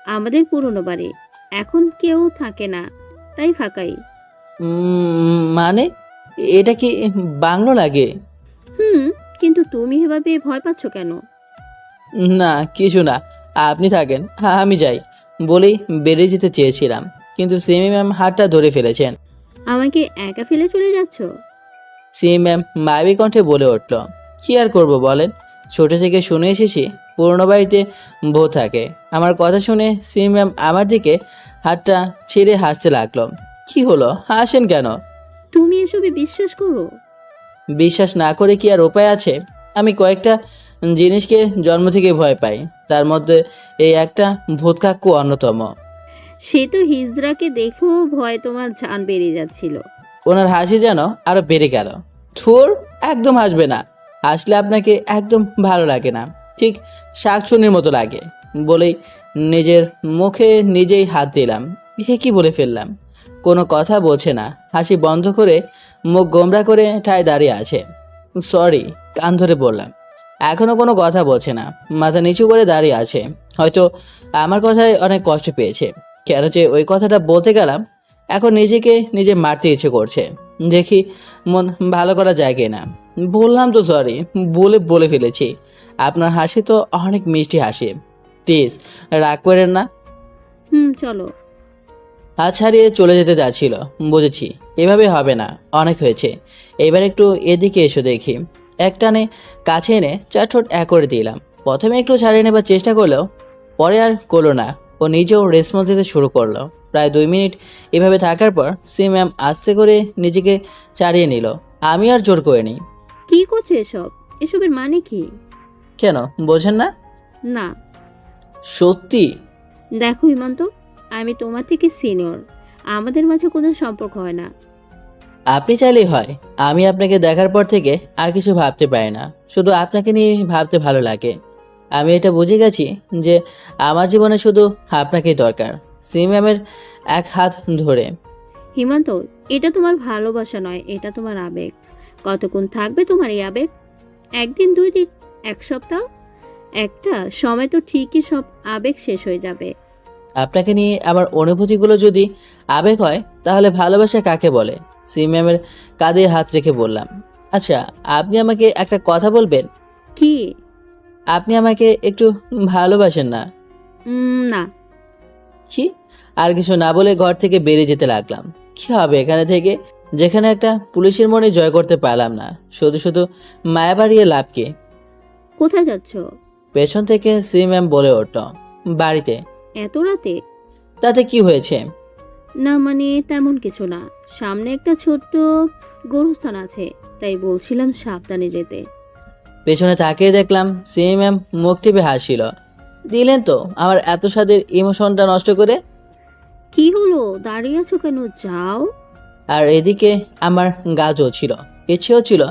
আমাদের পুরনো বাড়ি। এখন কেউ থাকে না, তাই ফাঁকাই। মানে এটা কি বাংলো লাগে? কিন্তু তুমি এভাবে ভয় পাচ্ছ কেন? না কিছু না, আপনি থাকেন, আমি যাই বলেই বেরিয়ে যেতে চেয়েছিলাম, কিন্তু সিমি ম্যাম হাতটা ধরে ফেলেছেন। আমাকে একা ফেলে চলে যাচ্ছ? সিমি ম্যাম মায়াবী কণ্ঠে বলে উঠল। কি আর করব বলেন, ছোট থেকে শুনে এসেছি পুরনো বাড়িতে বউ থাকে। আমার কথা শুনে সিমি ম্যাম আমার দিকে হাতটা ছেড়ে হাসতে লাগলো। কি হলো, হাসেন কেন? তুমি এসবে বিশ্বাস করো? বিশ্বাস না করে কি আর উপায় আছে? আমি কয়েকটা জিনিসকে জন্ম থেকে ভয় পাই, তার মধ্যে এই একটা ভূতকাক্কু অন্যতম। সে তো হিজড়াকে দেখেও ভয় তোমার জান বেরিয়ে যাচ্ছিল। ওনার হাসি যেন আরো বেড়ে গেল। থুর, একদম হাসবে না, হাসলে আপনাকে একদম ভালো লাগে না, ঠিক শাকচুনির মতো লাগে বলেই নিজের মুখে নিজেই হাত দিলাম। এ কি বলে ফেললাম, কোনো কথা বলছে না, হাসি বন্ধ করে মুখ গোমরা করে ঠায় দাঁড়িয়ে আছে। সরি, কান ধরে বললাম। এখনো কোনো কথা বলছে না, মাথা নিচু করে দাঁড়িয়ে আছে। হয়তো আমার কথায় অনেক কষ্ট পেয়েছে। কেন যে ওই কথাটা বলতে গেলাম, এখন নিজেকে নিজে মারতে ইচ্ছে করছে। দেখি মন ভালো করা যায় কিনা। বললাম তো সরি, বলে ফেলেছি। আপনার হাসি তো অনেক মিষ্টি হাসি, প্লিজ রাগ করেন না। চলো। হাত ছাড়িয়ে চলে যেতে যাচ্ছিল। বুঝেছি, এভাবে হবে না, অনেক হয়েছে, এবার একটু এদিকে এসো দেখি। একটানে কাছে এনে 4 ঠোঁট এক করে দিলাম। প্রথমে একটু ছাড়িয়ে নেবার চেষ্টা করলেও পরে আর করলো না, ও নিজেও রেসপন্স দিতে শুরু করলো। প্রায় 2 মিনিট এভাবে থাকার পর সি ম্যাম আস্তে করে নিজেকে ছাড়িয়ে নিল। আমি আর জোর করে নিই। কি করছো এসব? এসবের মানে কি? কেন বোঝেন না? না। সত্যি? দেখো হিমন্ত, আমি তোমার থেকে সিনিয়র, আমাদের মাঝে কোনো সম্পর্ক হয় না। আপনি চাইলেই হয়। আমি আপনাকে দেখার পর থেকে আর কিছু ভাবতে পারি না, শুধু আপনাকে নিয়ে ভাবতে ভালো লাগে। আমি এটা বুঝে গেছি যে আমার জীবনে শুধু আপনাকেই দরকার। সি ম্যামের এক হাত ধরে। হিমন্ত, এটা তোমার ভালোবাসা নয়, এটা তোমার আবেগ। কতক্ষণ থাকবে তোমার এই আবেগ? 1 দিন, 2 দিন, 1 সপ্তাহ? একটা সময় তো ঠিকই সব আবেগ শেষ হয়ে যাবে। আপনাকে নিয়ে আমার অনুভূতিগুলো যদি আবেগ হয়, তাহলে ভালোবাসা কাকে বলে? সি ম্যামের কাঁধে হাত রেখে বললাম। আচ্ছা, আপনি আমাকে একটা কথা বলবেন? কি? আপনি আমাকে একটু ভালোবাসেন না? না। কি? আর কিছু না বলে ঘর থেকে বেরিয়ে যেতে লাগলাম। কি হবে এখানে থেকে, যেখানে একটা পুলিশের মনে জয় করতে পারলাম না? শুধু শুধু মায়া বাড়িয়ে লাভ কি? কোথায় যাচ্ছ? পেছন থেকে সি ম্যাম বলে উঠল, বাড়িতে। এত রাতে? তাতে কি হয়েছে? না মানে তেমন কিছু না, সামনে একটা ছোট্ট গোরস্থান আছে, তাই বলছিলাম সাবধানে যেতে। পেছনে তাকিয়ে দেখলাম সি ম্যাম মুখ টিপে হাসিল। দিলেন তো আমার এত স্বাদের ইমোশনটা নষ্ট করে। কি হলো, দাঁড়িয়ে আছো কেন? যাও। আর এদিকে আমার গা জ্বলছিল, ইচ্ছেও ছিল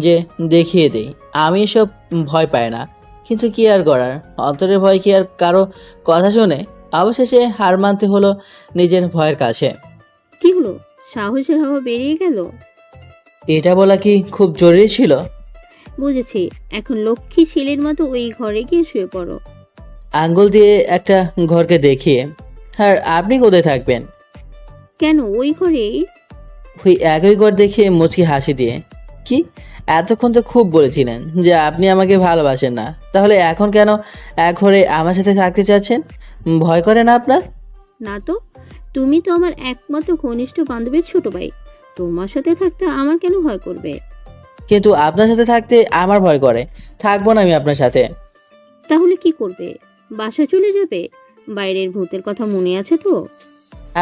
যে দেখিয়ে দেই আমি এসব ভয় পাই না, কিন্তু কি আর করার, অন্তরের ভয় কি আর কারো কথা শুনে? অবশেষে হার মানতে হলো নিজের ভয়ের কাছে। কি হলো, সাহসের হাওয়া বেরিয়ে গেল? এটা বলা কি খুব জরুরি ছিল? বুঝেছি, এখন লক্ষ্মী ছেলের মতো ওই ঘরে গিয়ে শুয়ে পড়ো। আঙ্গুল দিয়ে একটা ঘরকে দেখিয়ে। আর আপনি কোথায় থাকবেন? কেন, ওই ঘরেই। ওই একই ঘর দেখিয়ে মুচকি হাসি দিয়ে। কি, এতক্ষণ তো খুব বলেছিলেন যে আপনি আমাকে ভালোবাসেন না, তাহলে এখন কেন এক ঘরে আমার সাথে থাকতে চাচ্ছেন? ভয় করে না আপনার? না তো, তুমি তো আমার একমাত্র ঘনিষ্ঠ বান্ধবীর ছোট ভাই, তোমার সাথে থাকতে আমার কেন ভয় করবে? কিন্তু আপনার সাথে থাকতে আমার ভয় করে, থাকবো না আমি আপনার সাথে। তাহলে কি করবে? বাসা চলে যাবে? বাইরের ভূতের কথা মনে আছে তো?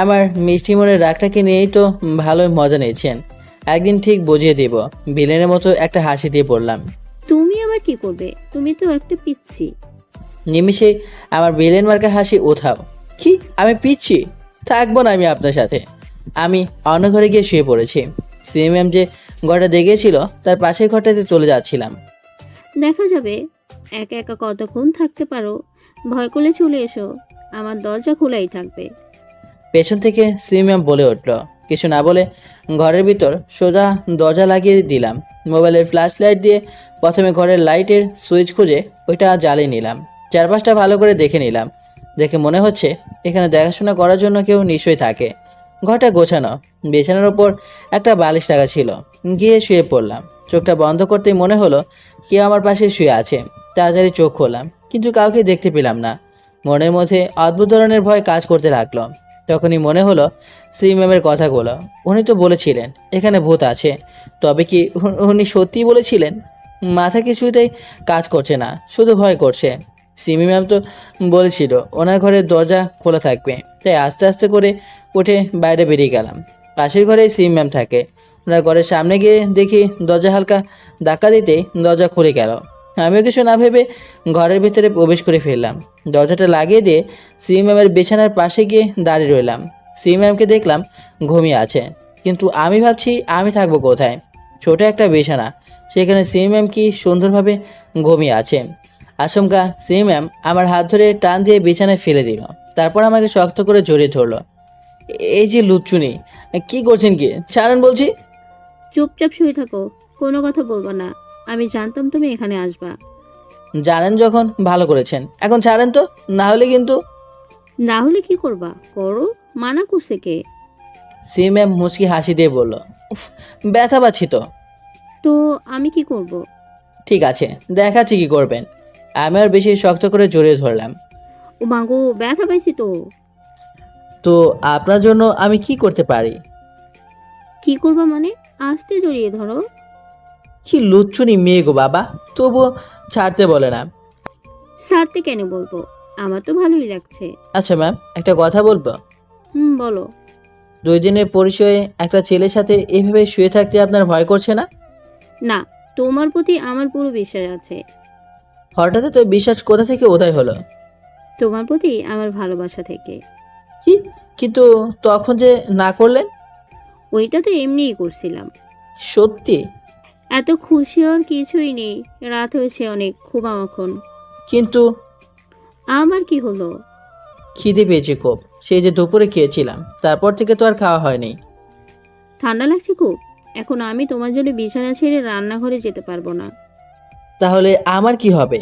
আমার মিষ্টি মনের রাগটাকে নিয়েই তো ভালোই মজা নিয়েছেন, একদিন ঠিক বুঝিয়ে দিব। বিলেনের মতো একটা হাসি দিয়ে পড়লাম। তুমি আবার কি করবে? তুমি তো একটা পিচ্ছি। নিমিষে আমার বিলেন মার্কা হাসি উঠাও। কি, আমি পিচ্ছি? থাকবো না আমি আপনার সাথে। আমি অন্য ঘরে গিয়ে শুয়ে পড়েছি। সিএমএম যে ঘরটা দেখেছিল তার পাশের ঘরটাতে চলে যাচ্ছিলাম। দেখা যাবে, একা একা কতক্ষণ থাকতে পারো। ভয় করলে চলে এসো, আমার দরজা খোলাই থাকবে। পেছন থেকে সিএমএম বলে উঠল। কিছু না বলে ঘরের ভিতর সোজা দরজা লাগিয়ে দিলাম। মোবাইলের ফ্ল্যাশ লাইট দিয়ে প্রথমে ঘরের লাইটের সুইচ খুঁজে ওইটা জ্বালিয়ে নিলাম। চারপাশটা ভালো করে দেখে নিলাম। দেখে মনে হচ্ছে এখানে দেখাশোনা করার জন্য কেউ নিশ্চয়ই থাকে। ঘরটা গোছানো, বিছানার ওপর একটা বালিশ রাখা ছিল। গিয়ে শুয়ে পড়লাম। চোখটা বন্ধ করতেই মনে হলো কেউ আমার পাশে শুয়ে আছে। তাড়াতাড়ি চোখ খুললাম, কিন্তু কাউকে দেখতে পেলাম না। মনের মধ্যে অদ্ভুত ধরনের ভয় কাজ করতে লাগলো। তখনই মনে হলো ম্যামের কথাগুলো। উনি তো বলেছিলেন এখানে ভূত আছে। তবে কি উনি সত্যিই বলেছিলেন? মাথা কিছুতেই কাজ করছে না, শুধু ভয় করছে। ম্যাম তো বলেছিল ওনার ঘরের দরজা খোলা থাকবে, তাই আস্তে আস্তে করে উঠে বাইরে বেরিয়ে গেলাম। পাশের ঘরে ম্যাম থাকে। ওনার ঘরের সামনে গিয়ে দেখি দরজা হালকা ধাক্কা দিতেই দরজা খুলে গেল। আমিও কিছু না ভেবে ঘরের ভিতরে প্রবেশ করে ফেললাম। দরজাটা লাগিয়ে দিয়ে ম্যামের বিছানার পাশে গিয়ে দাঁড়িয়ে রইলাম। ম্যামকে দেখলাম ঘুমিয়ে আছে, কিন্তু আমি ভাবছি আমি থাকবো কোথায়? ছোট একটা বিছানা, সেখানে ম্যাম কি সুন্দরভাবে ঘুমিয়ে আছে। আচমকা ম্যাম আমার হাত ধরে টান দিয়ে বিছানায় ফেলে দিল। তারপর আমাকে শক্ত করে জড়িয়ে ধরলো। এই যে লুচ্চুনি, কি করছেন কি? ছাড়েন বলছি। চুপচাপ শুয়ে থাকো, কোনো কথা বলবো না। আমি জানতাম তুমি এখানে আসবা। জানেন যখন ভালো করেছেন, এখন ছাড়েন তো, না হলে কিন্তু। না হলে কি করবা? করো, মানা করছে কে? ম্যাম মুচকি হাসি দিয়ে বলল, উফ, ব্যথা পাচ্ছি তো। তো আমি কি করব? ঠিক আছে, দেখাচ্ছি কি করবেন। আমি আর বেশি শক্ত করে জড়িয়ে ধরলাম। ও মাগো, ব্যথা পাইছি তো। তো আপনার জন্য আমি কি করতে পারি? কি করবা মানে? আস্তে জড়িয়ে ধরো। কি লুচ্চুনি মেয়ে গো বাবা, তবুও ছাড়তে বলে না। ছাড়তে কেন বলবো? আমার তো ভালোই লাগছে। আচ্ছা ম্যাম, একটা কথা বলবো। বলো। 2 দিনের পরিচয়ে একটা ছেলের সাথে এভাবে শুয়ে থাকতে আপনার ভয় করছে না? না, তোমার প্রতি আমার পুরো বিশ্বাস আছে। হঠাৎ তো বিশ্বাস কোথা থেকে উদয় হলো? তোমার প্রতি আমার ভালোবাসা থেকে। কি? কিন্তু তখন যে না করলেন? ওইটা তো এমনিই করছিলাম। সত্যি? এত খুশি হওয়ার কিছুই নেই। রাত হয়েছে অনেক, ঘুমাও এখন। কিন্তু আমার কি হলো? খিদে পেয়েছে খুব, সেই যে দুপুরে খেয়েছিলাম, তারপর থেকে তো আর খাওয়া হয়নি। ঠান্ডা লাগছে খুব। এখন আমি তোমার জন্য বিছানা ছেড়ে রান্নাঘরে যেতে পারবো না। তাহলে আমার কি হবে?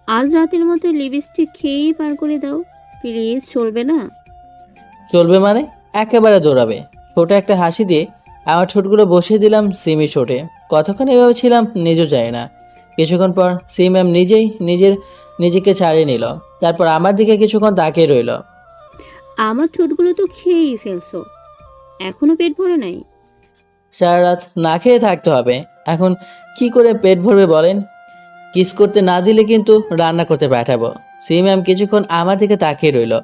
আজ রাতের মতো লিপস্টিক খেয়েই পার করে দাও প্লিজ, চলবে না? চলবে মানে? একেবারে জোরাবে। ছোট একটা হাসি দিয়ে আমার ঠোঁটগুলো বসিয়ে দিলাম সিমির ঠোঁটে। কতক্ষণ এভাবে ছিলাম নিজেও যায় না। কিছুক্ষণ পর ম্যাম নিজেকে ছাড়িয়ে নিল। তারপর আমার দিকে কিছুক্ষণ তাকিয়ে রইল। আমার ঠোঁটগুলো তো খেয়েই ফেলছো, এখনো পেট ভরে নাই? সারা রাত না খেয়ে থাকতে হবে, এখন কি করে পেট ভরবে বলেন? কিস করতে না দিলে কিন্তু রান্না করতে পাঠাবো। ম্যাম কিছুক্ষণ আমার দিকে তাকিয়ে রইল।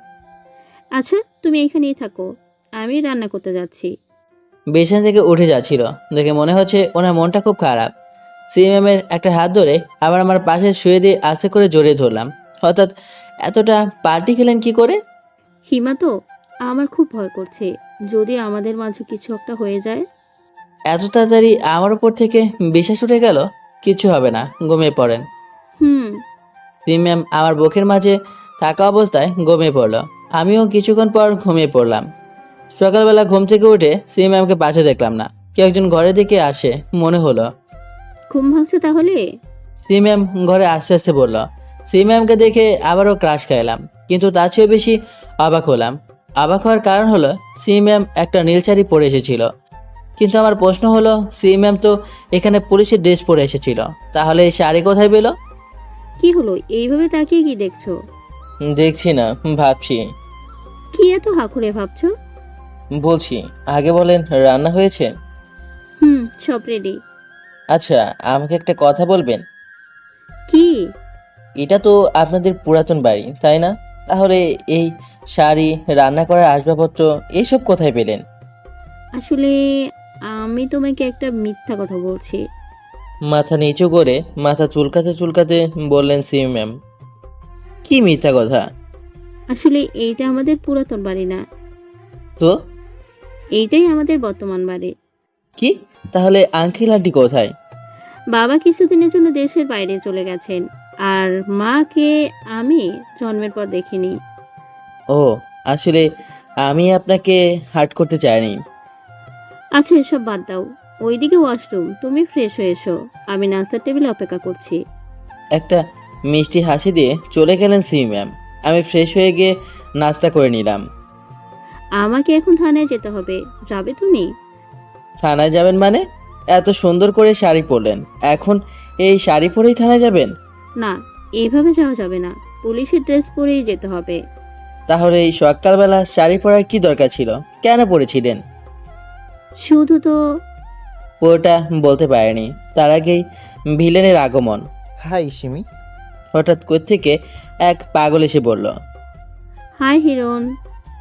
আচ্ছা, তুমি এখানেই থাকো, আমি রান্না করতে যাচ্ছি। বিছানা থেকে উঠে যাচ্ছিল দেখে মনে হচ্ছে ওনার মনটা খুব খারাপ। ম্যামের একটা হাত ধরে আবার আমার পাশে শুয়ে দিয়ে আস্তে করে জড়িয়ে ধরলাম। হঠাৎ এতটা পার্টি খেলেন কি করে? হিমা, তো আমার খুব ভয় করছে, যদি আমাদের মাঝে কিছু একটা হয়ে যায়। এত তাড়াতাড়ি আমার উপর থেকে বিশ্বাস উঠে গেল? কিছু হবে না, ঘুমিয়ে পড়েন। হুম। ম্যাম আমার বুকের মাঝে থাকা অবস্থায় ঘুমিয়ে পড়লো। আমিও কিছুক্ষণ পর ঘুমিয়ে পড়লাম। সকালবেলা ঘুম থেকে উঠে ম্যামকে পাশে দেখলাম না। কেউ একজন ঘরের দিকে আসে মনে হলো। ঘুম ভাঙছে তাহলে? ম্যাম ঘরে আস্তে আস্তে বলল। ম্যামকে দেখে আবারও ক্রাশ খাইলাম, কিন্তু তার চেয়ে বেশি অবাক হলাম। অবাক হওয়ার কারণ হলো ম্যাম একটা নীল শাড়ি পরে এসেছিল। কিন্তু আমার প্রশ্ন হলো ম্যাম তো এখানে পুলিশের ড্রেস পরে এসেছিল, তাহলে এই শাড়ি কোথায় পেল? কি হলো, এইভাবে তাকিয়ে কি দেখছো? দেখছি না, ভাবছি। কি এত হাঁকুড়ে ভাবছো? বলছি, আগে বলেন রান্না হয়েছে? সব রেডি। আচ্ছা, আমাকে একটা কথা বলবেন। কি? এটা তো আপনাদের পুরাতন বাড়ি, তাই না? তাহলে এই শাড়ি, রান্না করার আসবাবপত্র এসব কোথায় পেলেন? আসলে আমি তোমাকে একটা মিথ্যা কথা বলছি। মাথা নিচু করে মাথা চুলকাতে চুলকাতে বললেন ম্যাম। কি মিথ্যা কথা? আসলে এইটা আমাদের পুরাতন বাড়ি না, তো এইটাই আমাদের বর্তমান বাড়ি। কি? তাহলে আঙ্কেল আন্টি কোথায়? বাবা কিছুদিনের জন্য দেশের বাইরে চলে গেছেন, আর মাকে আমি জন্মের পর দেখিনি। ও, আসলে আমি আপনাকে হার্ট করতে চাইনি। আচ্ছা, এসব বাদ দাও। ওইদিকে ওয়াশরুম, তুমি ফ্রেশ হয়ে এসো, আমি নাস্তার টেবিলে অপেক্ষা করছি। একটা মিষ্টি হাসি দিয়ে চলে গেলেন সিমি ম্যাম। আমি ফ্রেশ হয়ে গিয়ে নাস্তা করে নিলাম। আমাকে এখন থানায় যেতে হবে, যাবে তুমি? থানায় যাবেন মানে? এত সুন্দর করে শাড়ি পরলেন, এখন এই শাড়ি পরেই থানায় যাবেন? না, এইভাবে যাওয়া যাবে না, পুলিশের ড্রেস পরেই যেতে হবে। তাহলে এই সকালবেলা শাড়ি পরার কি দরকার ছিল? কেন পরেছিলেন? শুধু তো পুরোটা বলতে পারেনি, তার আগেই ভিলেনের আগমন। হাই সিমি। হঠাৎ কোত্থেকে এক পাগল এসে বলল। হাই হিরণ।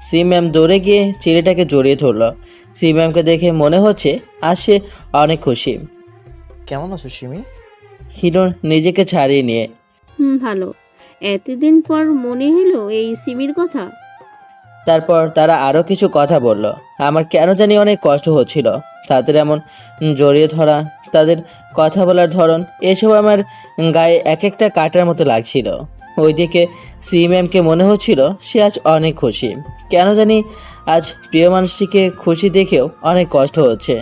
সি ম্যাম দৌড়ে গিয়ে ছেলেটাকে জড়িয়ে ধরল। সি ম্যামকে দেখে মনে হচ্ছে আজ সে অনেক খুশি। কেমন আছো সিমি? হিরণ নিজেকে ছাড়িয়ে নিয়ে। ভালো। এতদিন পর মনে হলো এই সিমির কথা। তারপর তারা আরও কিছু কথা বলল। আমার কেন জানি অনেক কষ্ট হচ্ছিল তাদের এমন জড়িয়ে ধরা, তাদের কথা বলার ধরন, এসব আমার গায়ে এক একটা কাটার মতো লাগছিল। ওইদিকে সি ম্যামকে মনে হচ্ছিল সে আজ অনেক খুশি। কেন জানি আজ প্রিয় মানুষটিকে খুশি দেখেও অনেক কষ্ট হচ্ছে।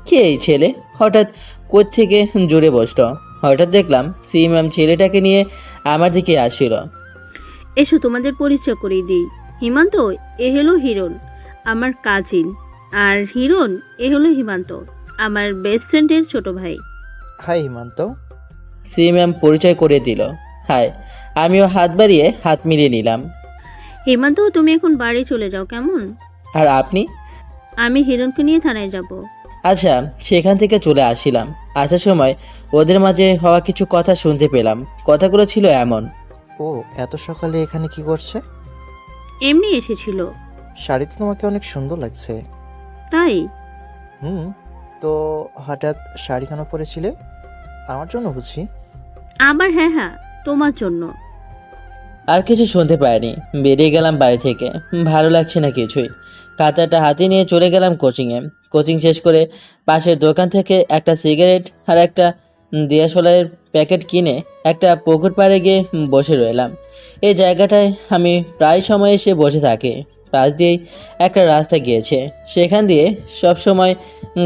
কে এই ছেলে? হঠাৎ কোত্থেকে জুড়ে বসলো। হঠাৎ দেখলাম সি ম্যাম ছেলেটাকে নিয়ে আমার দিকে আসছিল। এসো তোমাদের পরিচয় করিয়ে দিই। হিমান্ত, এ হলো হিরণ, আমার কাজিন। আর হিরণ, এ হলো হিমান্ত, আমার বেস্ট ফ্রেন্ডের ছোট ভাই। হাই হিমান্ত। সি ম্যাম পরিচয় করে দিল। হাই। আমিও হাত বাড়িয়ে হাত মিলিয়ে নিলাম। হিমান্ত, তুমি এখন বাড়ি চলে যাও, কেমন? আর আপনি? আমি হিরণকে নিয়ে থানায় যাব। আচ্ছা, সেখান থেকে চলে আসছিলাম। আসার সময় ওদের মাঝে হওয়া কিছু কথা শুনতে পেলাম। কথাগুলো ছিল এমন। ও এত সকালে এখানে কি করছে? এমনি এসেছিল। শাড়িতে তোমাকে অনেক সুন্দর লাগছে। তাই? তো হঠাৎ শাড়ি কেন পরেছিলে? আমার জন্য বুঝি? আবার হ্যাঁ হ্যাঁ, তোমার জন্য। আর কিছু শুনতে পাইনি। বেরিয়ে গেলাম বাড়ি থেকে। ভালো লাগছে না কিছুই। খাতাটা হাতে নিয়ে চলে গেলাম কোচিংয়ে। কোচিং শেষ করে পাশের দোকান থেকে একটা সিগারেট আর একটা দিয়াশলাইয়ের প্যাকেট কিনে একটা পুকুর পাড়ে গিয়ে বসে রইলাম। এই জায়গাটায় আমি প্রায় সময় এসে বসে থাকি। পাশ দিয়েই একটা রাস্তা গিয়েছে, সেখান দিয়ে সব সময়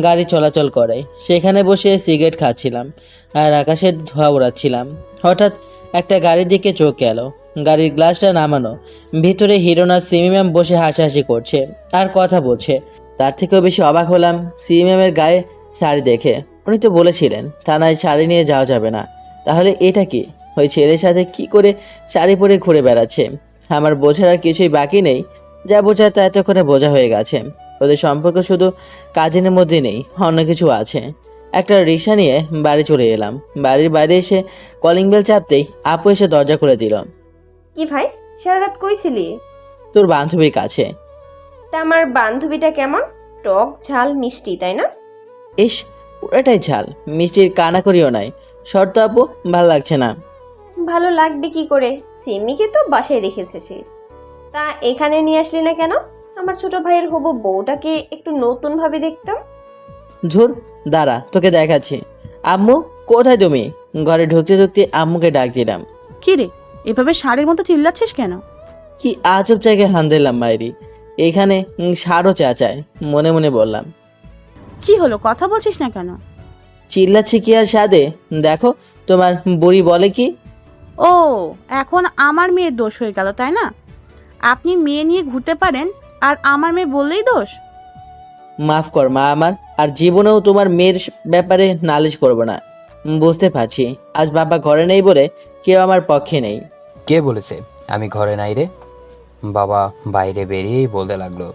গাড়ি চলাচল করে। সেখানে বসে সিগারেট খাচ্ছিলাম আর আকাশের ধোঁয়া ওড়াচ্ছিলাম। হঠাৎ একটা গাড়ির দিকে চোখ গেল। গাড়ির গ্লাসটা নামানো, ভিতরে হিরণ আর সিমি ম্যাম বসে হাসাহাসি করছে আর কথা বলছে। তার থেকেও বেশি অবাক হলাম সিমি ম্যামের গায়ে শাড়ি দেখে। উনি তো বলেছিলেন থানায় শাড়ি নিয়ে যাওয়া যাবে না, তাহলে এটা কি? ওই ছেলের সাথে কি করে শাড়ি পরে ঘুরে বেড়াচ্ছে? আমার বোঝার আর কিছুই বাকি নেই। যা বোঝার তা এতক্ষণে বোঝা হয়ে গেছে। ওদের সম্পর্ক শুধু কাজিনের মধ্যে নেই, অন্য কিছু আছে। একটা রিক্সা নিয়ে বাড়ি চলে এলাম। বাড়ির বাইরে এসে কলিং বেল চাপতেই আপু এসে দরজা খুলে দিল। কি ভাই, সারা রাত কই ছিলি? তোর বান্ধবীর কাছে। তা আমার বান্ধবীটা কেমন? টক ঝাল মিষ্টি, তাই না? ইস, পুরোটাই ঝাল, মিষ্টির কানাকড়িও নাই। শর্ত আপু, ভাল লাগছে না। ভালো লাগবে কি করে? সিমিকে তো বাসায় রেখেছিস। তা এখানে নিয়ে আসলি না কেন? আমার ছোট ভাইয়ের হবু বউটাকে একটু নতুন ভাবে দেখতাম। ধুর, দাঁড়া তোকে দেখাচ্ছি। আম্মু কোথায় তুমি? ঘরে ঢুকতে ঢুকতে আম্মুকে ডাক দিলাম। কি রে, এভাবে ষাঁড়ের মতো চিল্লাচ্ছিস কেন? কি আজব জায়গায় হান দিলাম মায়েরি। এখানে সারও চেঁচায়। মনে মনে বললাম, কি হলো, কথা বলছিস না কেন? চিল্লাচ্ছি কি আর সাদে? দেখো তোমার বুড়ি বলে কি। ও, এখন আমার মেয়ের দোষ হয়ে গেল, তাই না? আপনি মেয়ে নিয়ে ঘুরতে পারেন আর আমার মেয়ে বললেই দোষ? মাফ কর মা আমার, আর জীবনেও তোমার মেয়ের ব্যাপারে নালিশ করব না। বুঝতে পারছি আজ বাবা ঘরে নেই বলে কেউ আমার পক্ষে নেই। কে বলেছে আমি ঘরে নাই রে? বাবা বাইরে বেরিয়েই বলতে লাগলো।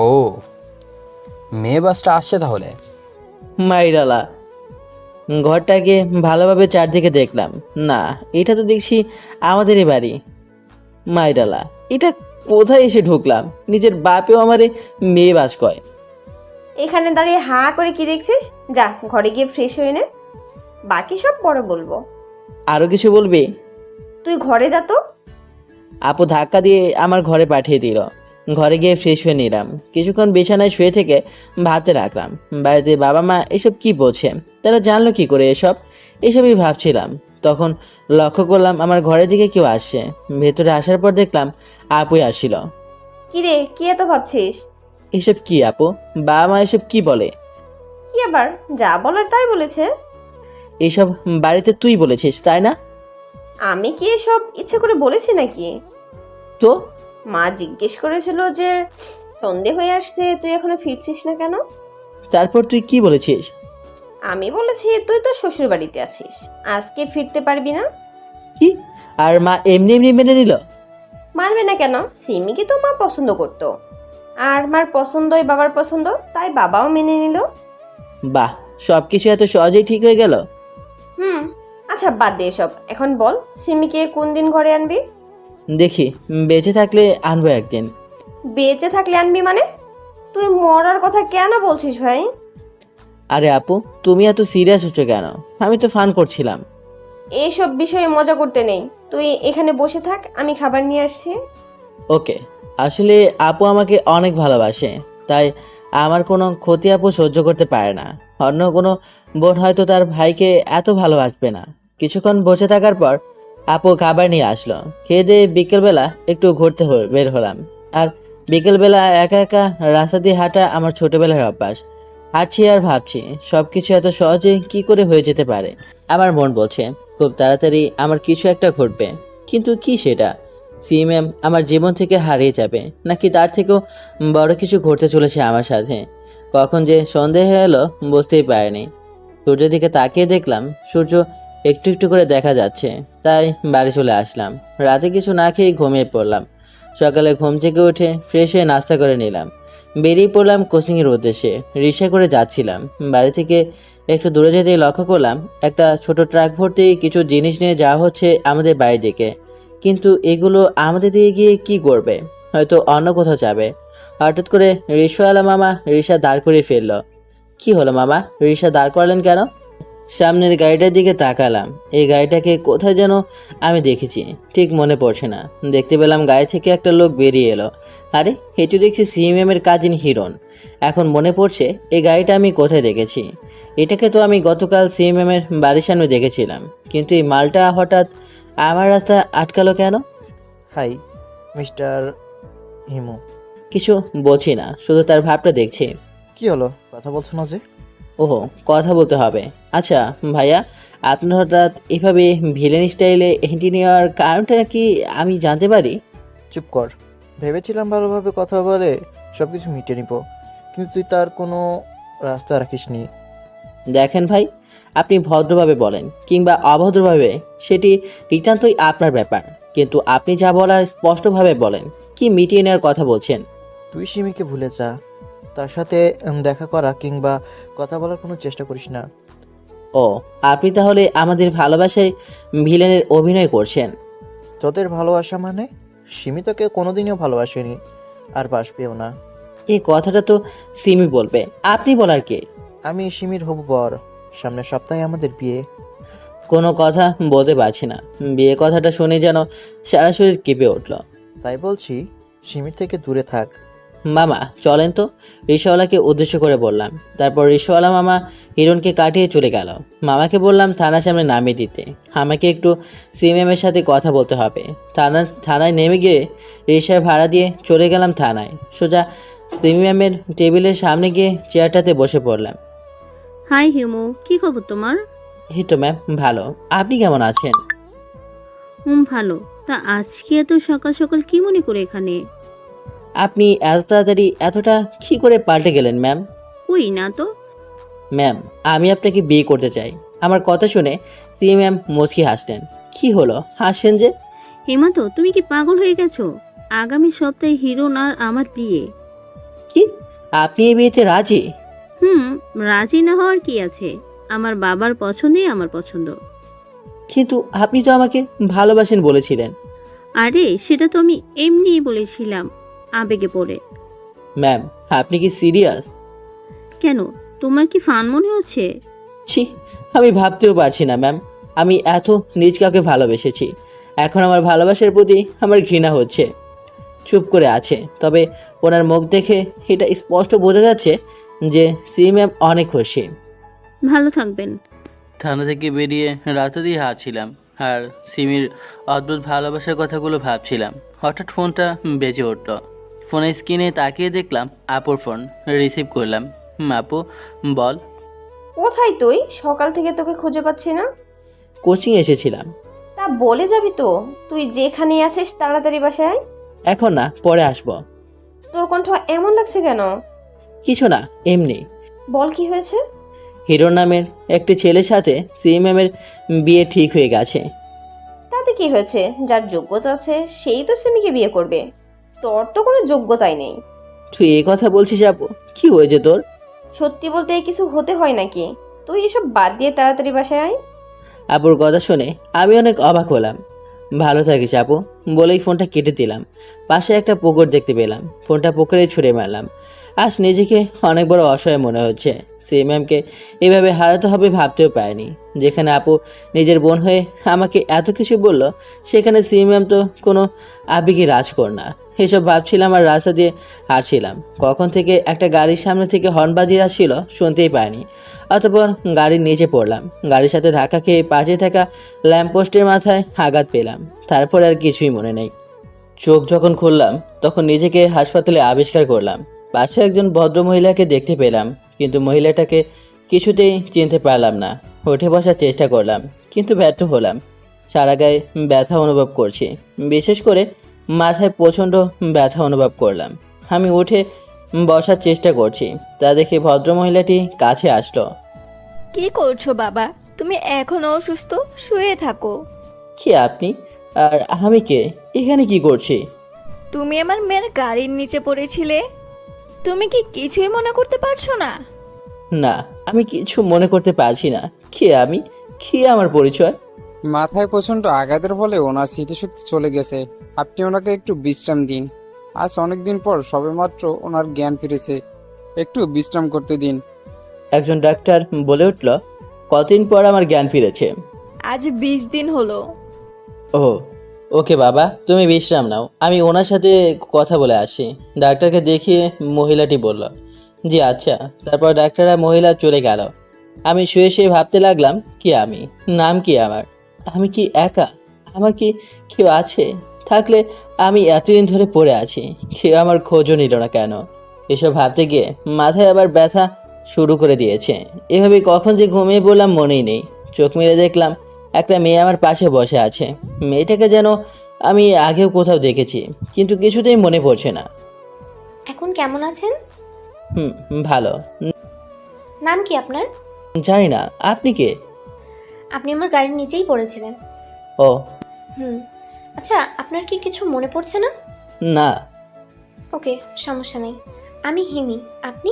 ও, মেয়ে বাসটা আসছে তাহলে। মাইরালা। ঘরটাকে ভালোভাবে চারদিকে দেখলাম। না, এটা তো দেখছি আমাদেরই বাড়ি। মাইরালা, এটা কোথায় এসে ঢুকলাম? নিজের বাপেও আমারে মেয়ে বাস কয়। এখানে দাঁড়িয়ে হাঁ করে কি দেখছিস? যা ঘরে গিয়ে ফ্রেশ হয়ে নে, বাকি সব পরে বলবো। আরো কিছু বলবি? তুই ঘরে যা তো। আপু ধাক্কা দিয়ে আমার ঘরে পাঠিয়ে দিল। ঘরে গিয়ে ফ্রেশ হয়ে নিলাম। কিছুক্ষণ বিছানায় শুয়ে থেকে ভাতে রাখলাম। বাড়িতে বাবা মা এসব কি বোঝে? তারা জানলো কি করে এসবই ভাবছিলাম। তখন লক্ষ্য করলাম আমার ঘরের দিকে কেউ আসছে। ভেতরে আসার পর দেখলাম আপুই আসছিল। কিরে, কি এত ভাবছিস? এসব কি আপু? বাবা মা এসব কি বলে? কি কি আবার যা বলার তাই বলেছে? এইসব বাড়িতে তুই বলেছিস তাই না? আমি কি এসব ইচ্ছে করে বলেছি নাকি? তো মা জিজ্ঞেস করেছিল যে সন্ধে হয়ে আসছে, তুই এখনো ফিরছিস না কেন? তারপর তুই কি বলেছিস? আমি বলেছি তুই তো শ্বশুর বাড়িতে আছিস, আজকে ফিরতে পারবি না। কি? আর মা এমনি এমনি মেনে নিল? মানবে না কেন? সিমিকে তো মা পছন্দ করতো, আর মার পছন্দই বাবার পছন্দ, তাই বাবাও মেনে নিল। বাহ, সবকিছু এত সহজেই ঠিক হয়ে গেল। হুম। আচ্ছা বাদ দে এসব, এখন বল সিমিকে কোন দিন ঘরে আনবি? দেখি, বেঁচে থাকলে আনবো একদিন। বেঁচে থাকলে আনবি মানে? তুই মরার কথা কেন বলছিস ভাই? আরে আপু, তুমি এত সিরিয়াস হচ্ছ কেন? আমি তো ফান করছিলাম। এইসব বিষয়ে মজা করতে নেই, তুই এখানে বসে থাক, আমি খাবার নিয়ে আসছি। ওকে, আসলে আপু আমাকে অনেক ভালোবাসে, তাই আমার কোনো ক্ষতি আপু সহ্য করতে পারে না। অন্য কোনো বোন হয়তো তার ভাইকে এত ভালোবাসবে না। কিছুক্ষণ বসে থাকার পর আপু খাবার নিয়ে আসলো। খেয়ে দিয়ে বিকেলবেলা একটু ঘুরতে বের হলাম। আর বিকেলবেলা একা একা রাস্তা দিয়ে হাঁটা আমার ছোটবেলার অভ্যাস। হাঁটছি আর ভাবছি সব কিছু এত সহজে কি করে হয়ে যেতে পারে। আমার মন বলছে খুব তাড়াতাড়ি আমার কিছু একটা ঘটবে, কিন্তু কি সেটা? সিএমএম আমার জীবন থেকে হারিয়ে যাবে, নাকি তার থেকেও বড় কিছু ঘটতে চলেছে আমার সাথে? কখন যে সন্দেহ এলো বুঝতেই পারিনি। সূর্যের দিকে তাকিয়ে দেখলাম সূর্য একটু একটু করে দেখা যাচ্ছে, তাই বাড়ি চলে আসলাম। রাতে কিছু না খেয়ে ঘুমিয়ে পড়লাম। সকালে ঘুম থেকে উঠে ফ্রেশ হয়ে নাস্তা করে নিলাম। বেরিয়ে পড়লাম কোচিংয়ের উদ্দেশ্যে। রিক্সা করে যাচ্ছিলাম। বাড়ি থেকে একটু দূরে যেতেই লক্ষ্য করলাম একটা ছোট ট্রাক ভর্তি কিছু জিনিস নিয়ে যাওয়া হচ্ছে আমাদের বাড়ির দিকে। কিন্তু এগুলো আমাদের দিয়ে গিয়ে কি করবে? হয়তো অন্য কোথাও যাবে। হঠাৎ করে রিক্সাওয়ালা মামা রিক্সা দাঁড় করিয়ে ফেললো। কি হলো মামা, রিক্সা দাঁড় করালেন কেন? সামনের গাড়িটার দিকে তাকালাম। এই গাড়িটাকে কোথায় যেন আমি দেখেছি, ঠিক মনে পড়ছে না। দেখতে পেলাম গাড়ি থেকে একটা লোক বেরিয়ে এলো। আরে, হেঁটে দেখছি সিএমএম এর কাজিন হিরণ। এখন মনে পড়ছে এই গাড়িটা আমি কোথায় দেখেছি। এটাকে তো আমি গতকাল সিএমএম এর বাড়ির সামনে দেখেছিলাম, কিন্তু এই মালটা হঠাৎ আমার রাস্তা আটকালো কেন? High mister Himu. কিছু বলছি না, শুধু তার ভাবটা দেখছি। কি হলো, কথা বলছো না যে? ওহো, কথা বলতে হবে। আচ্ছা ভাইয়া, আপনার হঠাৎ এভাবে ভিলেন স্টাইলে হেঁটে নেওয়ার কারণটা কি আমি জানতে পারি? চুপ কর। ভেবেছিলাম ভালোভাবে কথা বলে সব কিছু মিটে নিব, কিন্তু তুই তার কোনো রাস্তা রাখিসনি। দেখেন ভাই, আপনি ভদ্রভাবে বলেন কিংবা অভদ্রভাবে সেটি নিতান্তই আপনার ব্যাপার, কিন্তু আপনি যা বলার স্পষ্টভাবে বলেন। কি মিটিয়ে নেওয়ার কথা বলছেন? তুই সিমিকে ভুলে যা, তার সাথে দেখা করা কিংবা কথা বলার কোনো চেষ্টা করিস না। ও, আপনি তাহলে আমাদের ভালোবাসায় ভিলেনের অভিনয় করছেন? তোদের ভালোবাসা মানে? সিমি তোকে কোনোদিনও ভালোবাসেনি, আর বাসবেও না। এই কথাটা তো সিমি বলবে, আপনি বলার কে? আমি সিমির হবু বর, সামনের সপ্তাহে আমাদের বিয়ে। কোনো কথা বলতে পারছি না। বিয়ে কথাটা শুনে যেন সারা শরীর কেঁপে উঠল। তাই বলছি সিমির থেকে দূরে থাক। মামা চলেন তো, রিক্সাওয়ালাকে উদ্দেশ্য করে বললাম। তারপর রিক্সাওয়ালা মামা হিরণকে কাটিয়ে চলে গেল। মামাকে বললাম থানার সামনে নামিয়ে দিতে, আমাকে একটু সিএমএম এর সাথে কথা বলতে হবে। থানায় নেমে গিয়ে রিক্সায় ভাড়া দিয়ে চলে গেলাম থানায়। সোজা সিএমএম এর টেবিলের সামনে গিয়ে চেয়ারটাতে বসে পড়লাম। হাই হিমু, কি খবর তোমার? এই তো ম্যাম, ভালো। আপনি কেমন আছেন? ভালো। তা আজকে এত সকাল সকাল কি মনে করে এখানে? আপনি এত তাড়াতাড়ি এতটা কি করে পাল্টে গেলেন ম্যাম? ওই না তো। ম্যাম, আমি আপনাকে বিয়ে করতে চাই। আমার কথা শুনে সিএমএম মুচকি হাসলেন। কি হলো, হাসছেন যে? হেমান্ত, তুমি কি পাগল হয়ে গেছো? আগামী সপ্তাহে হিরণ আর আমার বিয়ে। কি, আপনি এই বিয়েতে রাজি? রাজি না হওয়ার কি আছে? আমার বাবার পছন্দই আমার পছন্দ। কিন্তু আপনি তো আমাকে ভালোবাসেন বলেছিলেন। আরে সেটা তো আমি এমনিই বলেছিলাম, আবেগে পড়ে। ম্যাম, আপনি কি সিরিয়াস? কেন, তোমার কি ফান মনে হচ্ছে? ছি, আমি ভাবতেও পারছি না ম্যাম। আমি এত নিজ কাউকে ভালোবেসেছি, এখন আমার ভালোবাসার প্রতি আমার ঘৃণা হচ্ছে। চুপ করে আছে, তবে ওনার মুখ দেখে এটা স্পষ্ট বোঝা যাচ্ছে যে সিএমএম অনেক খুশি। ভালো থাকবেন। থানা থেকে বেরিয়ে রাস্তা দিয়ে হাঁটছিলাম আর সিমির অদ্ভুত ভালোবাসার কথাগুলো ভাবছিলাম। হঠাৎ ফোনটা বেজে উঠল। ফোনের স্ক্রিনে তাকিয়ে দেখলাম আপুর ফোন। রিসিভ করলাম। আপু, বল। কোথায় তুই? সকাল থেকে তোকে খুঁজে পাচ্ছি না। কোচিং এসেছিলাম। তা বলে যাবি তো, তুই যেখানেই আসিস তাড়াতাড়ি বাসায় আয়। এখন না, পরে আসবো। তোর কণ্ঠ এমন লাগছে কেন? কিছু না, এমনি। বল কি হয়েছে? হিরোর নামের একটি ছেলের সাথে সিএমএমের বিয়ে ঠিক হয়ে গেছে। তাতে কি হয়েছে? যার যোগ্যতা আছে সেই তো সিমিকে বিয়ে করবে। তোর তো কোনো যোগ্যতাই নেই। তুই এই কথা বলছিস আপু? কি হয়েছে তোর? সত্যি বলতে কিছু হতে হয় নাকি? তুই এসব বাদ দিয়ে তাড়াতাড়ি বাসায় আয়। আপুর কথা শুনে আমি অনেক অবাক হলাম। ভালো থাকিস আপু বলেই ফোনটা কেটে দিলাম। পাশে একটা পুকুর দেখতে পেলাম, ফোনটা পুকুরে ছুঁড়ে মারলাম। আজ নিজেকে অনেক বড় অসহায় মনে হচ্ছে। সিএমএমকে এভাবে হারাতে হবে ভাবতেও পারিনি। যেখানে আপু নিজের বোন হয়ে আমাকে এত কিছু বলল, সেখানে সিএমএম তো কোনো আবেগী রাজকর না। এসব ভাবছিলাম আর রাস্তা দিয়ে হাঁটছিলাম। কখন থেকে একটা গাড়ির সামনে থেকে হর্ন বাজিয়ে আসছিল শুনতেই পাইনি। অতঃপর গাড়ির নিচে পড়লাম। গাড়ির সাথে ধাক্কা খেয়ে পাশে থাকা ল্যাম্পপোস্টের মাথায় আঘাত পেলাম। তারপর আর কিছুই মনে নেই। চোখ যখন খুললাম তখন নিজেকে হাসপাতালে আবিষ্কার করলাম। পাশে একজন ভদ্রমহিলাকে দেখতে পেলাম, কিন্তু মহিলাটাকে কিছুতেই চিনতে পারলাম না। উঠে বসার চেষ্টা করলাম, কিন্তু ব্যর্থ হলাম। সারা গায়ে ব্যথা অনুভব করছি, বিশেষ করে মাথায় প্রচণ্ড ব্যথা অনুভব করলাম। আমি উঠে বসার চেষ্টা করছি, তা দেখে ভদ্রমহিলাটি কাছে আসলো। কি করছো বাবা? তুমি এখনো অসুস্থ? শুয়ে থাকো। কে আপনি? আর আমি কে? এখানে কি করছি? তুমি আমার মেয়ের গাড়ির নিচে পড়েছিলে। তুমি কি কিছুই মনে করতে পারছো না? না, আমি কিছু মনে করতে পারছি না। কে আমি? কি আমার পরিচয়? মাথায় প্রচন্ড আঘাতের ফলে ওনার স্মৃতিশক্তি চলে গেছে। আপনি ওনাকে একটু বিশ্রাম দিন। আজ অনেকদিন পর সবেমাত্র ওনার জ্ঞান ফিরেছে, একটু বিশ্রাম করতে দিন। একজন ডাক্তার বলে উঠল। কতদিন পর আমার জ্ঞান ফিরেছে? আজ 20 দিন হলো। ও, ওকে বাবা, তুমি বিশ্রাম নাও, আমি ওনার সাথে কথা বলে আসি। ডাক্তারকে দেখিয়ে মহিলাটি বলল, জি আচ্ছা। তারপর ডাক্তার আর মহিলা চলে গেল। আমি শুয়ে শুয়ে ভাবতে লাগলাম, কি আমি? নাম কি আমার? আমি কি একা? আমার কি কেউ আছে? থাকলে আমি এতদিন ধরে পড়ে আছি, কেউ আমার খোঁজও নিল না কেন? এসব ভাবতে গিয়ে মাথায় আবার ব্যথা শুরু করে দিয়েছে। এভাবে কখন যে ঘুমিয়ে পড়লাম মনেই নেই। চোখ মেলে দেখলাম একটা মেয়ে আমার পাশে বসে আছে। মেয়েটাকে যেন আমি আগেও কোথাও দেখেছি, কিন্তু কিছুতেই মনে পড়ছে না। এখন কেমন আছেন? ভালো। নাম কি আপনার? জানি না, আপনি কে? আপনি আমার গাড়ির নিচেই পড়েছিলেন। ও হুম আচ্ছা, আপনার কি কিছু মনে পড়ছে না? না। ওকে, সমস্যা নেই। আমি হিমি, আপনি?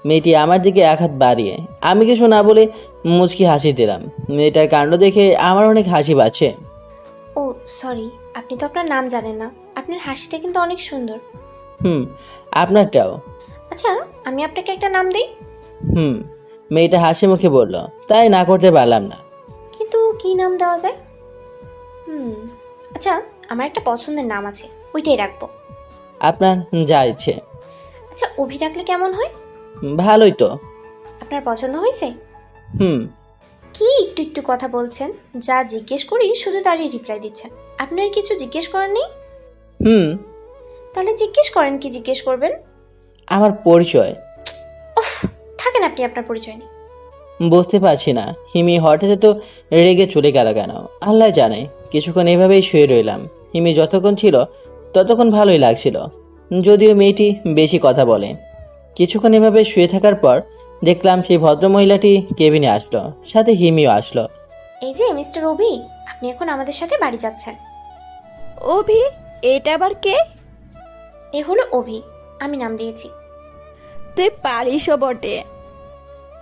মেয়েটি আমার দিকে এক হাত বাড়িয়ে, আমি কিছু না বলে মুচকি হাসি দিলাম। মেয়েটার কাণ্ড দেখে আমার অনেক হাসি পাচ্ছে। ও সরি, আপনি তো আপনার নাম জানেন না। আপনার হাসিটা কিন্তু অনেক সুন্দর। আপনারটাও। আচ্ছা, আমি আপনাকে একটা নাম দিই। মেয়েটা হাসি মুখে বলল, তাই না করতে পারলাম না। কিন্তু কি নাম দেওয়া যায়? আচ্ছা, আমার একটা পছন্দের নাম আছে, ওইটাই রাখবো। আপনার যা ইচ্ছে। আচ্ছা, অভি রাখলে কেমন হয়? ভালোই তো। আপনার পছন্দ হয়েছে? হুম কি একটু একটু কথা বলছেন? যা জিজ্ঞেস করি শুধু তারই রিপ্লাই দিচ্ছেন। আপনার কিছু জিজ্ঞেস করার নেই? হুম তাহলে জিজ্ঞেস করেন, কি জিজ্ঞেস করবেন? আমার পরিচয়। উফ, থাকেন আপনি আপনার পরিচয় নেই। বুঝতে পারছি না হিমি হঠাৎ তো রেগে চলে গেল কেন, আল্লাহ জানে। কিছুক্ষণ এভাবেই শুয়ে রইলাম। হিমি যতক্ষণ ছিল ততক্ষণ ভালোই লাগছিল, যদিও মেয়েটি বেশি কথা বলে। কিছুক্ষণ এভাবে শুয়ে থাকার পর দেখলাম সেই ভদ্রমহিলাটি কেবিনে আসলো, সাথে হিমিও আসলো। এই যে মিস্টার অভি, আপনি এখন আমাদের সাথে বাড়ি যাচ্ছেন। অভি, এটা আবার কে? এ হলো অভি, আমি নাম দিয়েছি। তুই পারিসও বটে।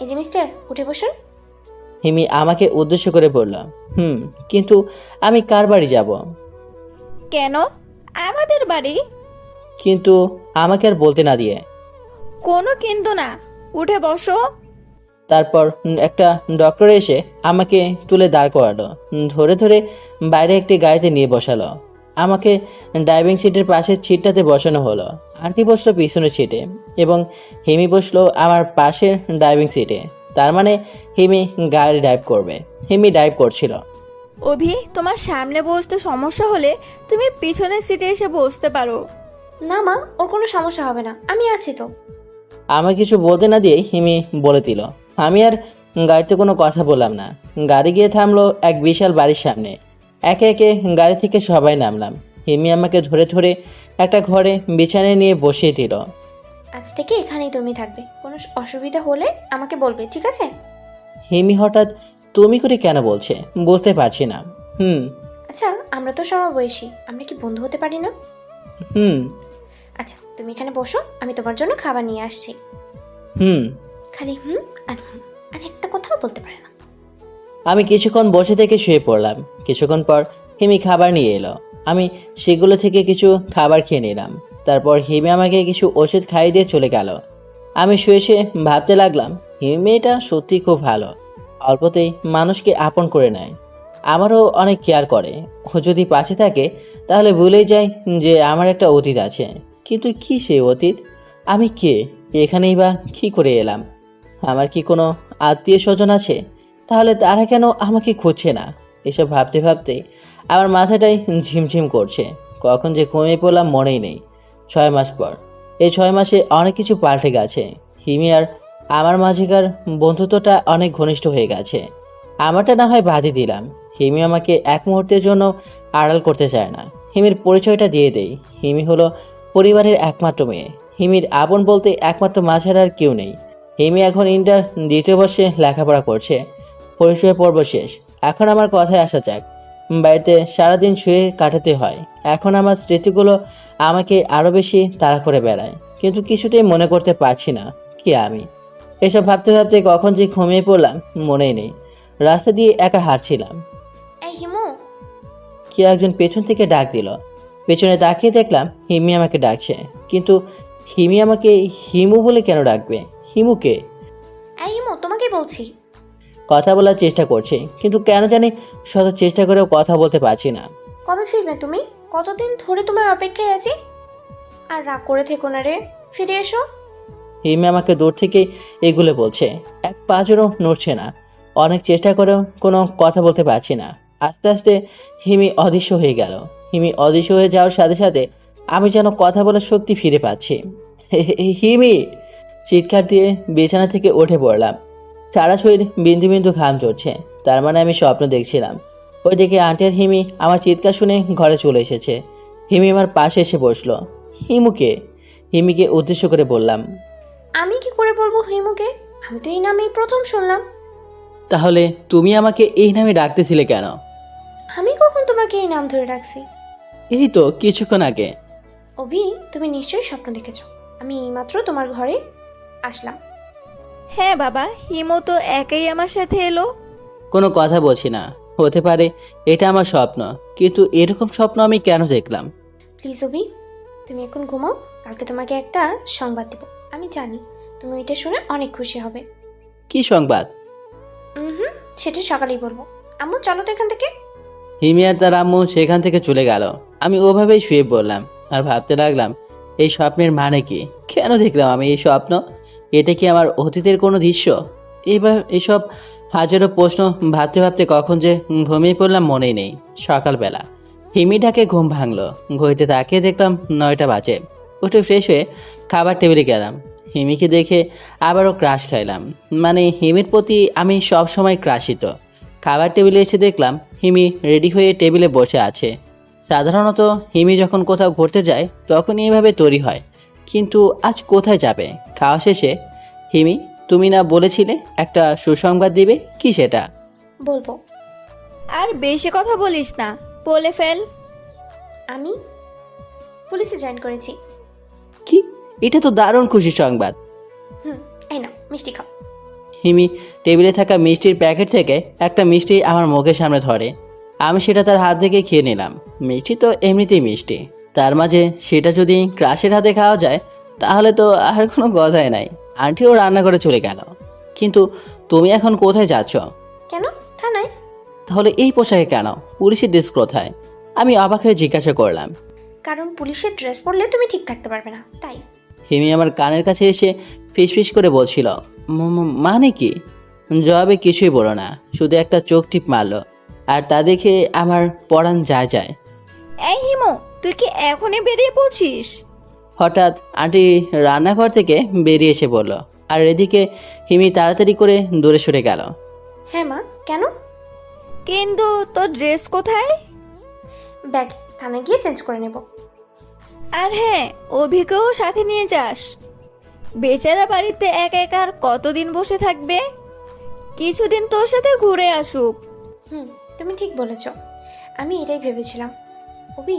এই যে মিস্টার, উঠে বসুন। হিমি আমাকে উদ্দেশ্য করে বলল, কিন্তু আমি কার বাড়ি যাব? কেন? আমাদের বাড়ি। কিন্তু আমাকে আর বলতে না দিয়ে। কোনো কিন্তু না, উঠে বসো। তারপর একটা ডক্টর এসে আমাকে তুলে দাঁড় করালো, ধরে ধরে বাইরে একটি গাড়িতে নিয়ে বসালো। আমাকে ড্রাইভিং সিটের পাশের সিটটাতে বসানো হলো। আন্টি বসলো পিছনের সিটে এবং হিমি বসলো আমার পাশের ড্রাইভিং সিটে। তার মানে হিমি গাড়ি ড্রাইভ করবে। হিমি ড্রাইভ করছিল। অভি, তোমার সামনে বসতে সমস্যা হলে তুমি পিছনের সিটে এসে বসতে পারো। না মা, ওর কোনো সমস্যা হবে না, আমি আছি তো। আমাকে কিছু বলতে না দিয়ে হিমি বলে দিল, আমি আর গাড়িতে কোনো কথা বললাম না। গাড়ি গিয়ে থামলো এক বিশাল বাড়ির সামনে। একে একে গাড়ি থেকে সবাই নামলাম। হিমি আমাকে ধরে ধরে একটা ঘরে বিছানায় নিয়ে বসিয়ে দিল। আজ থেকে এখানেই তুমি থাকবে, কোনো অসুবিধা হলে আমাকে বলবে, ঠিক আছে? হিমি হঠাৎ তুমি করে কেন বলছে বুঝতে পারছি না। আচ্ছা, আমরা তো সমবয়সী, আমরা কি বন্ধু হতে পারি না? হুম আচ্ছা, তুমি এখানে বসো, আমি তোমার জন্য খাবার নিয়ে আসছি। হুম খালি হুম, আর একটা কথাও বলতে পারে না। আমি কিছুক্ষণ বসে থেকে শুয়ে পড়লাম। কিছুক্ষণ পর হিমি খাবার নিয়ে এলো। আমি সেগুলো থেকে কিছু খাবার খেয়ে নিলাম। তারপর হিমি আমাকে কিছু ওষুধ খাইয়ে দিয়ে চলে গেল। আমি শুয়ে শুয়ে ভাবতে লাগলাম, হিমি মেয়েটা সত্যি খুব ভালো। অল্পতেই মানুষকে আপন করে নেয়, আমারও অনেক কেয়ার করে। ও যদি পাশে থাকে তাহলে ভুলেই যায় যে আমার একটা অতীত আছে। কিন্তু কি সেই অতীত? আমি কে? এখানেই বা কী করে এলাম? আমার কি কোনো আত্মীয় স্বজন আছে? তাহলে তারা কেন আমাকে খুঁজছে না? এসব ভাবতে ভাবতে আমার মাথাটাই ঝিমঝিম করছে। কখন যে ঘুমিয়ে পড়লাম মনেই নেই। 6 মাস পর। এই 6 মাসে অনেক কিছু পাল্টে গেছে। হিমি আর আমার মাঝেকার বন্ধুত্বটা অনেক ঘনিষ্ঠ হয়ে গেছে। আমারটা না হয় বাদই দিলাম, হিমি আমাকে এক মুহূর্তের জন্য আড়াল করতে চায় না। হিমির পরিচয়টা দিয়ে দেই। হিমি হলো পরিবারের একমাত্র মেয়ে। হিমির আপন বলতে একমাত্র মা ছাড়া আর কেউ নেই। হিমি এখন ইন্টার 2য় বর্ষে লেখাপড়া করছে। পরিচয় পর্ব শেষ। এখন আমার কথায় আসা যাক। বাড়িতে সারাদিন শুয়ে কাটাতে হয়। এখন আমার স্মৃতিগুলো আমাকে আরও বেশি তাড়া করে বেড়ায়, কিন্তু কিছুতেই মনে করতে পারছি না কে আমি। এসব ভাবতে ভাবতে কখন যে ঘুমিয়ে পড়লাম মনেই নেই। রাস্তা দিয়ে একা হাঁটছিলাম। এই হিমু, কেউ একজন পেছন থেকে ডাক দিল। পেছনে তাকিয়ে দেখলাম হিমি আমাকে ডাকছে। কিন্তু হিমি আমাকে হিমু বলে কেন ডাকবে? হিমুকে এই হিমু, তোমাকে বলছি। কথা বলার চেষ্টা করছে, কিন্তু কেন জানি শত চেষ্টা করেও কথা বলতে পারছি না। কবে ফিরবে তুমি? কতদিন ধরে তোমার অপেক্ষায় আছি। আর রাগ করে থেকো না রে, ফিরে এসো। হিমি আমাকে দূর থেকে এগুলো বলছে। এক পাঁচেরও নড়ছে না। অনেক চেষ্টা করেও কোনো কথা বলতে পারছি না। আস্তে আস্তে হিমি অদৃশ্য হয়ে গেল। হিমি অদৃশ্য হয়ে যাওয়ার সাথে সাথে আমি যেন কথা বলার শক্তি ফিরে পাচ্ছি। হিমি! চিৎকার দিয়ে বিছানা থেকে উঠে পড়লাম। সারা শরীর বিন্দু বিন্দু ঘাম ঝরছে। তার মানে আমি স্বপ্ন দেখছিলাম। ওইদিকে আন্টি আর হিমি আমার চিৎকার শুনে ঘরে চলে এসেছে। হিমি আমার পাশে এসে বসলো। হিমুকে? হিমিকে উদ্দেশ্য করে বললাম। আমি কি করে বলবো হিমুকে? আমি তো এই নামেই প্রথম শুনলাম। তাহলে তুমি আমাকে এই নামে ডাকতেছিলে কেন? আমি কখন তোমাকে এই নাম ধরে রাখছি? এই তো কিছুক্ষণ আগে। অভি, তুমি নিশ্চয়ই স্বপ্ন দেখেছো। আমি এইমাত্র তোমার ঘরে আসলাম। হ্যাঁ বাবা, হিমু তো একাই আমার সাথে এলো। কোনো কথা বলছি না। হতে পারে এটা আমার স্বপ্ন, কিন্তু এরকম স্বপ্ন আমি কেন দেখলাম? প্লিজ অভি, তুমি এখন ঘুমাও। কালকে তোমাকে একটা সংবাদ দেব। আমি জানি তুমি ওইটা শুনে অনেক খুশি হবে। কি সংবাদ? সেটা সকালেই বলবো। আম্মু চলো তো এখান থেকে। হিমি আর তার আম্মু সেখান থেকে চলে গেল। আমি ওভাবেই শুয়ে পড়লাম আর ভাবতে লাগলাম, এই স্বপ্নের মানে কি? কেন দেখলাম আমি এই স্বপ্ন? এটা কি আমার অতীতের কোনো দৃশ্য? এবার এসব হাজারো প্রশ্ন ভাবতে ভাবতে কখন যে ঘুমিয়ে পড়লাম মনেই নেই। সকালবেলা হিমি ডাকে ঘুম ভাঙলো। ঘড়িতে তাকিয়ে দেখলাম 9টা বাজে। উঠে ফ্রেশ হয়ে খাবার টেবিলে গেলাম। হিমিকে দেখে আবারও ক্রাশ খাইলাম। মানে হিমির প্রতি আমি সব সময় ক্রাশিত। খাবার টেবিলে এসে দেখলাম হিমি রেডি হয়ে টেবিলে বসে আছে। সাধারণত হিমি যখন কোথাও ঘুরতে যায় তখনই এভাবে তৈরি হয়, কিন্তু আজ কোথায় যাবে? খাওয়া শেষে, হিমি তুমি না বলেছিলে একটা সুসংবাদ দিবে? কি সেটা? বলবো। আর বেশি কথা বলিস না, বলে ফেল। আমি পুলিশে জয়েন করেছি। কি? এটা তো দারুণ খুশি সংবাদ। এই না, মিষ্টি খাও। হিমি টেবিলে থাকা মিষ্টির প্যাকেট থেকে একটা মিষ্টি আমার মুখের সামনে ধরে। আমি সেটা তার হাত থেকে খেয়ে নিলাম। মিষ্টি তো এমনিতেই মিষ্টি, তার মাঝে সেটা যদি ক্রাশের হাতে খাওয়া যায় তাহলে তো আর কোনো কথাই নাই। আন্টিও রান্না করে চলে গেল। কিন্তু তুমি এখন কোথায় যাচ্ছ? কেন? থানায়। তাহলে এই পোশাকে কেন? পুলিশের ড্রেস কোথায়? আমি অবাক হয়ে জিজ্ঞাসা করলাম। কারণ পুলিশের ড্রেস পরলে তুমি ঠিক থাকতে পারবে না, তাই। হিমি আমার কানের কাছে এসে ফিসফিস করে বলছিল, মানে কি? জবাবে কিছুই বলো না, শুধু একটা চোখ টিপ মারলো। আর তা দেখে আমার পরাণ যায় যায়। এই হিমু, তুই কি এখনই বেরিয়ে পড়ছিস? হঠাৎ আন্টি রান্নাঘর থেকে বেরিয়ে এসে বলল, আর এদিকে হিমি তাড়াতাড়ি করে দূরে সরে গেল। হ্যাঁ মা, কেন? কিন্তু তোর ড্রেস কোথায়? ব্যাগ থানা গিয়ে চেঞ্জ করে নেব। আর হ্যাঁ, অভিকেও সাথে নিয়ে যাস। বেচারা বাড়িতে একা একা আর কতদিন বসে থাকবে? কিছুদিন তোর সাথে ঘুরে আসুক। তুমি ঠিক বলেছ, আমি এটাই ভেবেছিলাম। অভি,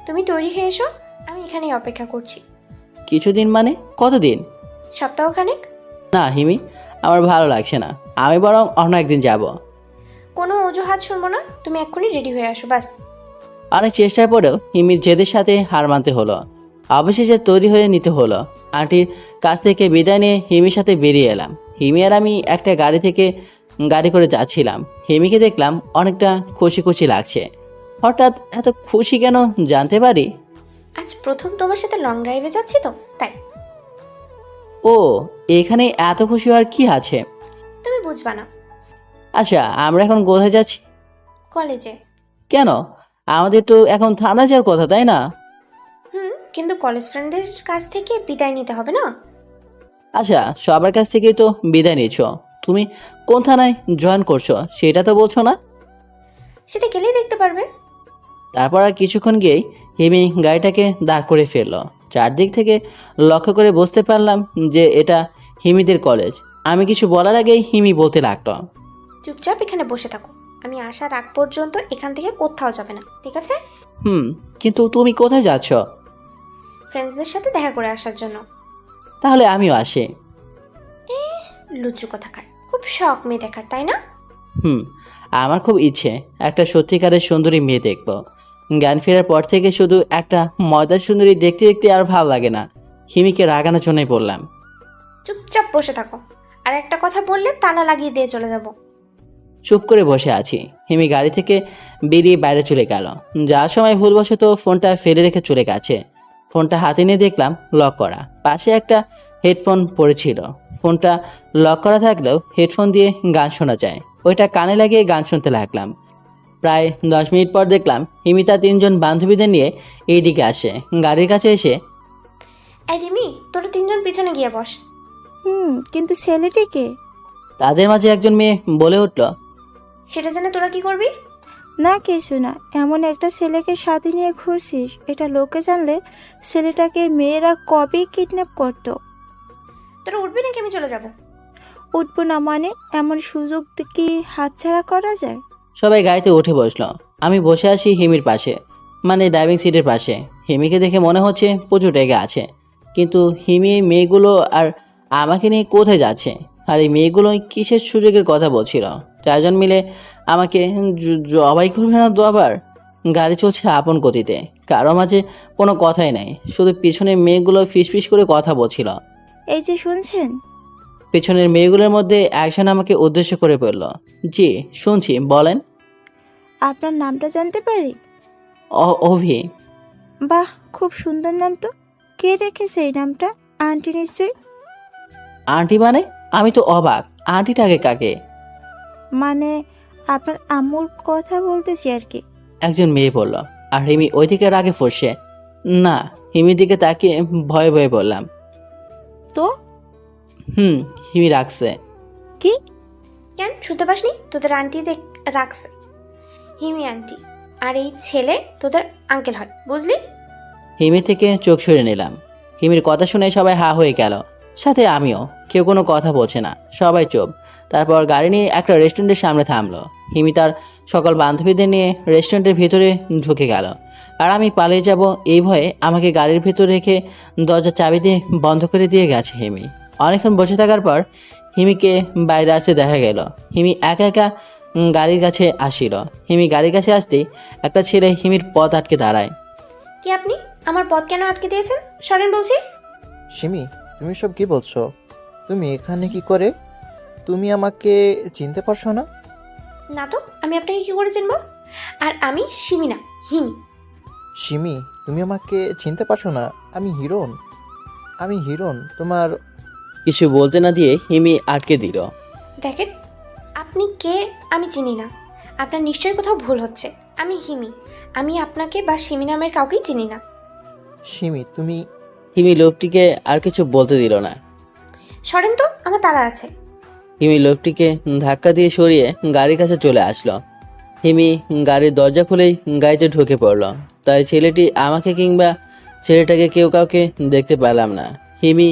তুমি তৈরি হয়ে এসো, আমি এখানেই অপেক্ষা করছি। কিছুদিন মানে কতদিন? সপ্তাহখানেক। না হিমি, আমার ভালো লাগছে না, আমি বরং অন্য একদিন যাব। কোনো অজুহাত শুনবো না, তুমি এক্ষুনি রেডি হয়ে আসো বাস। অনেক চেষ্টার পরেও হিমির জেদের সাথে হার মানতে হলো। অবশেষে তৈরি হয়ে নিতে হলো। আন্টির কাছ থেকে বিদায় নিয়ে হিমির সাথে বেরিয়ে এলাম। হিমি আর আমি একটা গাড়ি করে যাচ্ছিলাম। হিমিকে দেখলাম অনেকটা খুশি খুশি লাগছে। হঠাৎ এত খুশি কেন জানতে পারি? আজ প্রথম তোমার সাথে লং ড্রাইভে যাচ্ছি তো, তাই। ও, এখানে এত খুশি হওয়ার কি আছে? তুমি বুঝবা না। আচ্ছা, আমরা এখন কোথায় যাচ্ছি? কলেজে। কেন? আমাদের তো এখন থানা যাওয়ার কথা, তাই না? কিন্তু কলেজ ফ্রেন্ডদের কাছ থেকে বিদায় নিতে হবে না? আচ্ছা, সবার কাছ থেকেই তো বিদায় নিচ্ছ, তুমি কোন থানায় জয়েন করছো সেটা তো বলছো না। সেটা গেলেই দেখতে পারবে। তারপর আর কিছুক্ষণ গিয়েই হিমি গাড়িটাকে দাঁড় করে ফেললো। চারদিক থেকে লক্ষ্য করে বুঝতে পারলাম যে এটা হিমিদের কলেজ। আমি কিছু বলার আগেই হিমি বলতে লাগলো, চুপচাপ এখানে বসে থাকো, আমি আসার আগ পর্যন্ত এখান থেকে কোথাও যাবে না, ঠিক আছে? কিন্তু তুমি কোথায় যাচ্ছ? ফ্রেন্ডসদের সাথে দেখা করে আসার জন্য। তাহলে আমিও আসি। লুচু কথাকার, খুব শখ মেয়ে দেখার, তাই না? আমার খুব ইচ্ছে একটা সত্যিকারের সুন্দরী মেয়ে দেখবো। জ্ঞান ফেরার পর থেকে শুধু একটা ময়দার সুন্দরী দেখতে দেখতে আর ভালো লাগে না। হিমিকে রাগানোর জন্যই বললাম, চুপচাপ বসে থাকো, আর একটা কথা বললে তালা লাগিয়ে দিয়ে চলে যাব। চুপ করে বসে আছি। হিমি গাড়ি থেকে বেরিয়ে বাইরে চলে গেল। যাওয়ার সময় ভুলবশত ফোনটা ফেলে রেখে চলে গেছে। ফোনটা হাতে নিয়ে দেখলাম লক করা, পাশে একটা হেডফোন পড়েছিল। ফোনটা লক করা থাকলেও হেডফোন দিয়ে গান শোনা যায়। ওইটা কানে লাগিয়ে গান শুনতে লাগলাম। প্রায় 10 মিনিট পর দেখলাম হিমি তার 3 জন বান্ধবীদের নিয়ে এইদিকে আসে। গাড়ির কাছে এসে, এই রিমি, তোরা 3 জন পিছনে গিয়ে বস। কিন্তু ছেলেটিকে? তাদের মাঝে একজন মেয়ে বলে উঠল, সেটা জেনে তোরা কি করবি? না কিছু না, এমন একটা ছেলেকে সাথে নিয়ে ঘুরছিস, এটা লোকে জানলে ছেলেটাকে মেয়েরা কবে কিডন্যাপ করতো। তোরা উঠবি নাকি আমি চলে যাব? উঠবো না মানে? এমন সুযোগ কি হাতছাড়া করা যায়? সবাই গাড়িতে উঠে বসলো। আমি বসে আছি হিমির পাশে, মানে ড্রাইভিং সিটের পাশে। হিমিকে দেখে মনে হচ্ছে প্রচুর রেগে আছে। কিন্তু হিমি এই মেয়েগুলো আর আমাকে নিয়ে কোথায় যাচ্ছে? আর এই মেয়েগুলো কিসের সুযোগের কথা বলছিল? 4 জন মিলে আমাকে জবাই করবে না তো আবার? গাড়ি চলছে আপন গতিতে, কারো মাঝে কোনো কথাই নাই, শুধু পিছনে মেয়েগুলো ফিসফিস করে কথা বলছিল। এই যে শুনছেন? পিছনের মেয়েগুলোর মধ্যে একজন আমাকে উদ্দেশ্য করে বলল, জি শুনছি, বলেন। আপনার নামটা জানতে পারি? অভি। বাহ, খুব সুন্দর নাম তো। কে রেখেছে এই নামটা? আন্টি নিশ্চয়ই। আন্টি মানে? আমি তো অবাক, আন্টিটাকে কাকে? মানে আপনার আম্মুর কথা বলতেছি আর কি। একজন মেয়ে বলল। আর হিমি ওইদিকে রাগে ফসছে। না, হিমির দিকে তাকিয়ে ভয়ে ভয়ে বললাম, তো? হিমি রাখছে। কি? কেন শুনতে পাসনি? তোদের আন্টি রাখছে, হিমি আন্টি। আর এই ছেলে তোদের আঙ্কেল হয়, বুঝলি? হিমি থেকে চোখ সরিয়ে নিলাম। হিমির কথা শুনে সবাই হা হয়ে গেল, সাথে আমিও। কেউ কোনো কথা বলছে না, সবাই চুপ। তারপর গাড়ি নিয়ে একটা রেস্টুরেন্টের সামনে থামলো। হিমি তার সকল বান্ধবীদের নিয়ে রেস্টুরেন্টের ভিতরে ঢুকে গেল। আর আমি পালিয়ে যাব এই ভয়ে আমাকে গাড়ির ভিতর রেখে দরজার চাবি দিয়ে বন্ধ করে দিয়ে গেছে হিমি। অনেকক্ষণ বসে থাকার পর হিমিকে বাইরে আসতে দেখা গেল। হিমি একা একা গাড়ির কাছে আসিল। হিমি গাড়ির কাছে আসতেই একটা ছেলে হিমির পথ আটকে দাঁড়ায়। কি আপনি আমার পথ কেন আটকে দিয়েছেন? সরেন বলছি। সিমি, তুমি সব কি বলছো? তুমি এখানে কি করে? তুমি আমাকে চিনতে পারছো না? না তো, আমি আপনাকে কি করে চিনব? আর আমি সিমি না, হিমি। সিমি, তুমি আমাকে চিনতে পারছো না? আমি হিরণ তোমার। কিছু বলতে না দিয়ে হিমি আটকে দিল। দেখেন, আপনি কে আমি চিনি না। আপনার নিশ্চয়ই কোথাও ভুল হচ্ছে। আমি হিমি, আমি আপনাকে বা সিমি নামের কাউকেই চিনি না। সিমি তুমি। হিমি লোকটিকে আর কিছু বলতে দিল না। সরেন তো, আমার তাড়া আছে। হিমি লোকটিকে ধাক্কা দিয়ে সরিয়ে গাড়ির কাছে চলে আসলো। হিমি গাড়ির দরজা খুলেই গাড়িতে ঢুকে পড়লো। তাই ছেলেটি আমাকে কিংবা ছেলেটাকে কেউ কাউকে দেখতে পেলাম না। হিমি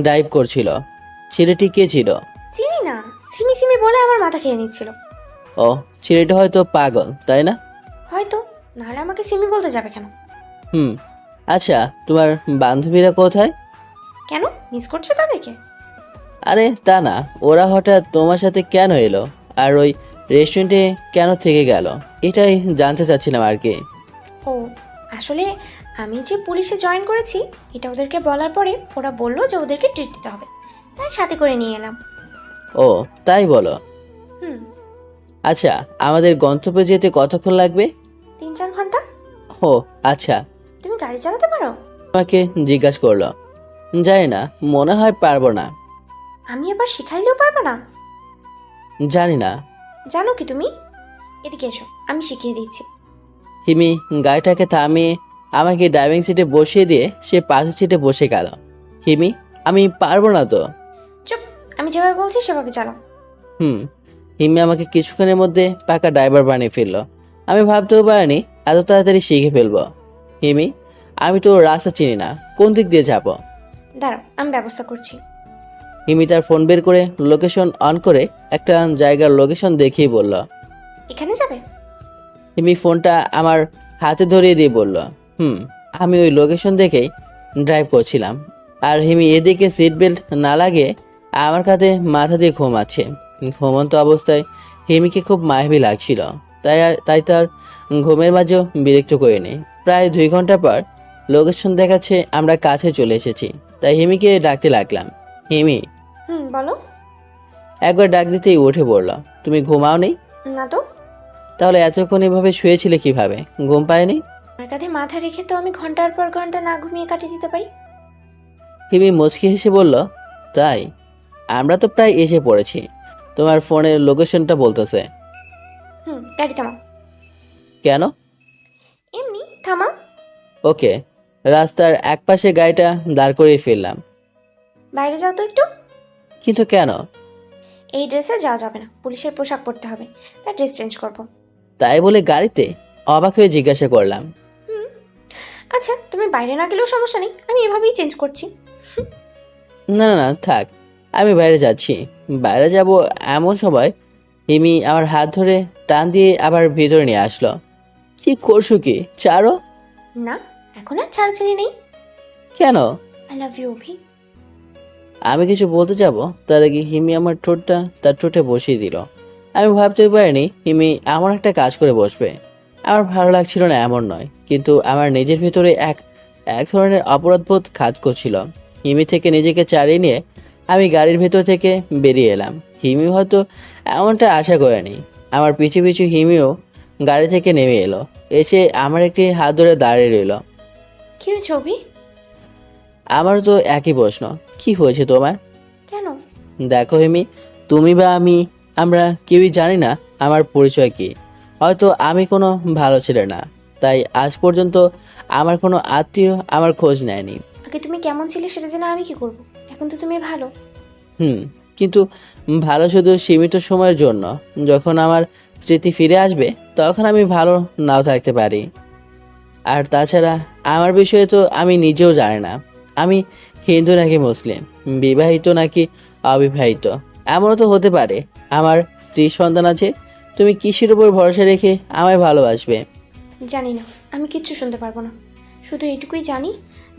ড্রাইভ করছিল। ছেলেটি কে ছিল? চিনি না, সিমি সিমি বলে আমার মাথা খেয়ে নিচ্ছিল। ও, ছেলেটা হয়তো পাগল, তাই না? হয়তো, নাহলে আমাকে সিমি বলতে যাবে কেন? হুম। আচ্ছা, তোমার বান্ধবীরা কোথায়? কেন, মিস করছো তাদেরকে? আরে তা না, ওরা হঠাৎ তোমার সাথে কেন এলো আর ওই রেস্টুরেন্টে কেন থেকে গেল, এটাই জানতে চাচ্ছিলাম আর কি। ও, আসলে আমি যে পুলিশে জয়েন করেছি এটা ওদেরকে বলার পরে ওরা বললো যে ওদেরকে ট্রিট দিতে হবে, তাই সাথে করে নিয়ে এলাম। ও, তাই বলো। হুম। আচ্ছা, আমাদের গন্তব্যে যেতে কতক্ষণ লাগবে? 3-4 ঘন্টা। ও আচ্ছা। তুমি গাড়ি চালাতে পারো? আমাকে জিজ্ঞাসা করলো। জানি না, মনে হয় পারবো না। আমি আবার শিখাইলেও পারবে না? জানি না। জানো কি তুমি? এদিকে এসো, আমি শিখিয়ে দিচ্ছি। হিমি গাড়িটাকে থামিয়ে আমাকে ড্রাইভিং সিটে বসিয়ে দিয়ে সে পাশের সিটে বসে গেল। হিমি, আমি পারবো না তো। চুপ, আমি যেভাবে বলছি সেভাবে চালাও। হিমি আমাকে কিছুক্ষণের মধ্যে পাকা ড্রাইভার বানিয়ে ফেললো। আমি ভাবতেও পারিনি এত তাড়াতাড়ি শিখে ফেলবো। হিমি, আমি তো রাস্তা চিনি না, কোন দিক দিয়ে যাব? দাঁড়াও, আমি ব্যবস্থা করছি। হিমি তার ফোন বের করে লোকেশন অন করে একটা জায়গার লোকেশন দেখিয়ে বলল। এখানে যাবে? হিমি ফোনটা আমার হাতে ধরিয়ে দিয়ে বলল, আমি ওই লোকেশন দেখেই ড্রাইভ করছিলাম। আর হিমি এদিকে সিট বেল্ট না লাগিয়ে আমার কাঁধে মাথা দিয়ে ঘুমাচ্ছে। ঘুমন্ত অবস্থায় হিমিকে খুব মায়াবী লাগছিল। তাই তার ঘুমের মাঝেও বিরক্ত করিনি। প্রায় 2 ঘন্টা পর লোকেশন দেখাচ্ছে আমরা কাছে চলে এসেছি। তাই হিমিকে ডাকতে লাগলাম। হিমি। বলো। একবার ডাক দিতেই উঠে পড়ল। তুমি ঘুমাওনি? না তো। তাহলে এতক্ষণ এভাবে শুয়েছিলে কিভাবে? ঘুম পায়নি? আমার কাঁধে মাথা রেখে তো আমি ঘন্টার পর ঘন্টা না ঘুমিয়ে কাটিয়ে দিতে পারি। হিমি মুচকি হেসে বলল, তাই? আমরা তো প্রায় এসে পড়েছি। তোমার ফোনের লোকেশনটা বলতেছে। গাড়ি থামাও। কেন? এমনি থামা। ওকে। রাস্তার একপাশে গাড়িটা দাঁড় করিয়ে ফেললাম। বাইরে যাও তো একটু। কিন্তু কেন? এই ড্রেসে যাওয়া যাবে না, পুলিশের পোশাক পরতে হবে, তাই ড্রেস চেঞ্জ করবো। তাই বলে গাড়িতে? অবাক হয়ে জিজ্ঞাসা করলাম। আচ্ছা, তুমি বাইরে না গেলেও সমস্যা নেই, আমি এভাবেই চেঞ্জ করছি। না না না, থাক, আমি বাইরে যাচ্ছি। বাইরে যাব এমন সময় হিমি আমার হাত ধরে টান দিয়ে আবার ভেতরে নিয়ে আসলো। কি করছো কি? ছাড়ো। না, এখন আর ছাড়াছাড়ি নেই। কেন? আই লাভ ইউ অভি। আমি কিছু বলতে যাব তার আগে হিমি আমার ঠোঁটটা তার ঠোঁটে বসিয়ে দিল। আমি ভাবতে পারিনি হিমি এমন একটা কাজ করে বসবে। আমার ভালো লাগছিল না এমন নয়, কিন্তু আমার নিজের ভিতরে এক ধরনের অপরাধবোধ কাজ করছিল। হিমি থেকে নিজেকে ছাড়িয়ে নিয়ে আমি গাড়ির ভেতর থেকে বেরিয়ে এলাম। হিমি হয়তো এমনটা আশা করেনি। আমার পিছু পিছু হিমিও গাড়ি থেকে নেমে এলো। এসে আমার একটি হাত ধরে দাঁড়িয়ে রইল। কি হয়েছে অভি? আমারও তো একই প্রশ্ন, কি হয়েছে তোমার? কেন? দেখো হিমি, তুমি বা আমরা কেউই জানি না আমার পরিচয় কি। হয়তো আমি কোনো ভালো ছেলে না, তাই আজ পর্যন্ত আমার কোনো আত্মীয় আমার খোঁজ নেয়নি। আগে তুমি কেমন ছিলে সেটা জেনে আমি কি করব? এখন তো তুমি ভালো। কিন্তু ভালো শুধু সীমিত সময়ের জন্য। যখন আমার স্মৃতি ফিরে আসবে তখন আমি ভালো নাও থাকতে পারি। আর তাছাড়া আমার বিষয়ে তো আমি নিজেও জানি না। আমি হিন্দু নাকি মুসলিম, বিবাহিত নাকি অবিবাহিত। এমনও তো হতে পারে আমার স্ত্রী সন্তান আছে। তুমি কিসের উপর ভরসা রেখে আমায় ভালোবাসবে? জানি না, আমি কিচ্ছু শুনতে পারবো না। শুধু এইটুকুই জানি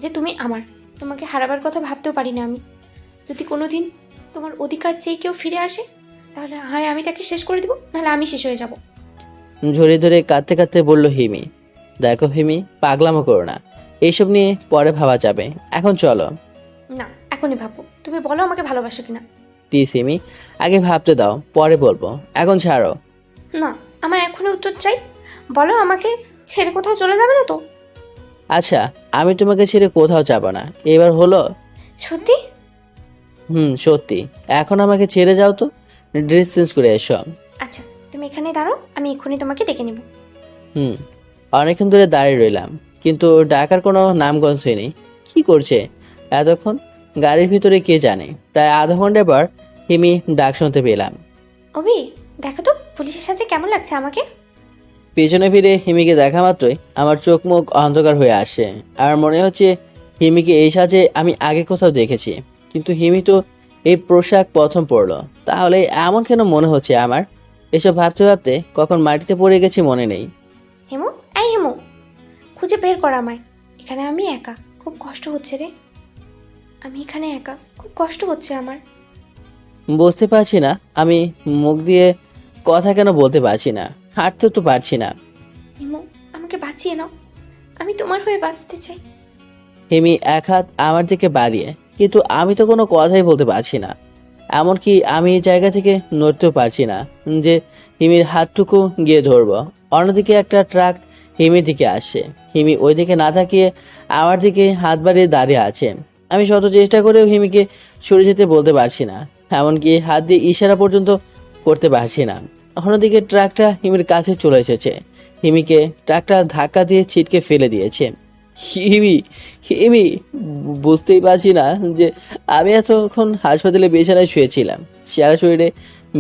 যে তুমি আমার। তোমাকে হারাবার কথা ভাবতেও পারি না আমি। যদি কোনোদিন তোমার অধিকার চেয়ে কেউ ফিরে আসে তাহলে হয় আমি তাকে শেষ করে দিব, নাহলে আমি শেষ হয়ে যাব। ঝরে ধরে কাঁদতে কাঁদতে বলল হিমি। দেখো হিমি, পাগলামো করো না, এইসব নিয়ে পরে ভাবা যাবে। এখন চলো। না, এখনই ভাববো। তুমি বলো আমাকে ভালোবাসো কিনা। প্লিজ হিমি, আগে ভাবতে দাও, পরে বলবো। এখন ছাড়ো। না, আমার এখনই উত্তর চাই। বলো, আমাকে ছেড়ে কোথাও চলে যাবে না তো? আচ্ছা, আমি তোমাকে ছেড়ে কোথাও যাব না। এবার হলো? সত্যি? সত্যি। এখন আমাকে ছেড়ে যাও তো, ড্রেস চেঞ্জ করে এসো। আচ্ছা, তুমি এখানে দাঁড়াও, আমি এক্ষুনি তোমাকে ডেকে নেব। অনেকক্ষণ ধরে দাঁড়িয়ে রইলাম, কিন্তু ডাকার কোনো নামগন্ধ নেই। কি করছে এতক্ষণ? গাড়ির ভিতরে কে জানে। প্রায় আধা ঘন্টা পর হিমি ডাক শুনতে পেলাম। অভি, দেখো তো পুলিশের সাজে কেমন লাগছে আমাকে। পেছনে ফিরে হিমিকে দেখা মাত্রই আমার চোখ মুখ অন্ধকার হয়ে আসে। আর মনে হচ্ছে হিমিকে এই সাজে আমি আগে কোথাও দেখেছি, কিন্তু হিমি তো এই পোশাক প্রথম পরলো। তাহলে এমন কেন মনে হচ্ছে আমার? এসব ভাবতে ভাবতে কখন মাটিতে পড়ে গেছি মনে নেই। হেমো, এই হেমো, খুঁজে বের কর আমায়। এখানে আমি একা, খুব কষ্ট হচ্ছে রে। আমি এখানে একা, খুব কষ্ট হচ্ছে আমার। বুঝতে পারছি না আমি মুখ দিয়ে কথা কেন বলতে পারছি না, হাঁটতে তো পারছি না। হেমো, আমাকে বাঁচিয়ে নাও, আমি তোমার হয়ে বাঁচতে চাই। হিমি এক হাত আমার দিকে বাড়িয়ে, কিন্তু আমি তো কোনো কথাই বলতে পারছি না। এমনকি আমি এই জায়গা থেকে নড়তেও পারছি না যে হিমির হাতটুকু গিয়ে ধরবো। অন্যদিকে একটা ট্রাক হিমির দিকে আসছে। হিমি ওই দিকে না তাকিয়ে আমার দিকে হাত বাড়িয়ে দাঁড়িয়ে আছে। আমি শত চেষ্টা করেও হিমিকে সরে যেতে বলতে পারছি না, এমনকি হাত দিয়ে ইশারা পর্যন্ত করতে পারছি না। অন্যদিকে ট্রাকটা হিমির কাছে চলে এসেছে। হিমিকে ট্রাকটা ধাক্কা দিয়ে ছিটকে ফেলে দিয়েছে। হিমি, হিমি, বুঝতেই পারছি না যে আমি এতক্ষণ হাসপাতালে বিছানায় শুয়েছিলাম। সারা শরীরে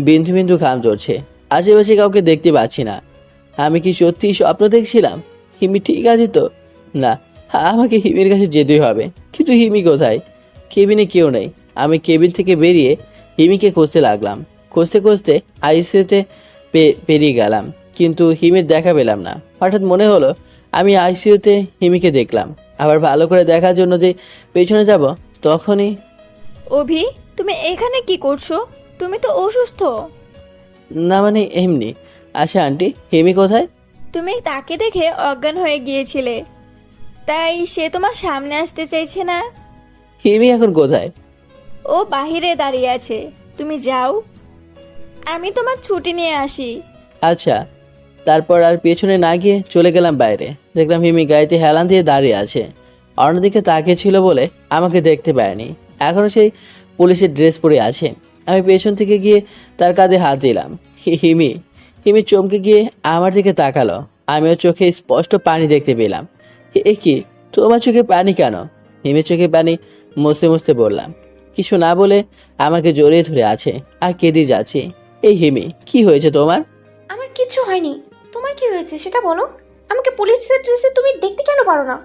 বিন্দু বিন্দু ঘাম ঝরছে। আশেপাশে কাউকে দেখতে পাচ্ছি না। আমি কি সত্যি স্বপ্ন দেখছিলাম? হিমি ঠিক আছে তো? না, আমাকে হিমির কাছে যেতেই হবে। কিন্তু হিমি কোথায়? কেবিনে কেউ নেই। আমি কেবিন থেকে বেরিয়ে হিমিকে খুঁজতে লাগলাম। খুঁজতে খুঁজতে আইসিইউতে পেরিয়ে গেলাম, কিন্তু হিমির দেখা পেলাম না। হঠাৎ মনে হলো আমি আইসিইউতে হিমিকে দেখলাম। আবার ভালো করে দেখার জন্য যে পেছনে যাব, তখনই অভি, তুমি এখানে কি করছো? তুমি তো অসুস্থ। না মানে এমনি। আচ্ছা আন্টি, হিমি কোথায়? তুমি তাকে দেখে অজ্ঞান হয়ে গিয়েছিলে, তাই সে তোমার সামনে আসতে চাইছে না। হিমি এখন কোথায়? ও বাহিরে দাঁড়িয়ে আছে, তুমি যাও, আমি তোমার ছুটি নিয়ে আসি। আচ্ছা। তারপর আর পেছনে না গিয়ে চলে গেলাম বাইরে। দেখলাম হিমি গাড়িতে হেলান দিয়ে দাঁড়িয়ে আছে। অন্যদিকে তাকিয়ে ছিল বলে আমাকে দেখতে পায়নি। এখনও সেই পুলিশের ড্রেস পরে আছে। আমি পেছন থেকে গিয়ে তার কাঁধে হাত দিলাম। হিমি হিমি চমকে গিয়ে আমার দিকে তাকালো। আমিও চোখে স্পষ্ট পানি দেখতে পেলাম। এ কি, তোমার চোখে পানি কেন? হিমির চোখে পানি মুছতে মুছতে বললাম। কিছু না বলে আমাকে জড়িয়ে ধরে আছে আর কেঁদে যাচ্ছে। এই হিমি, কি হয়েছে তোমার? আমার কিচ্ছু হয়নি, তোমার কি হয়েছে সেটা বলো। আমাকে পুলিশের ড্রেসে তুমি দেখতে কেন পারো না?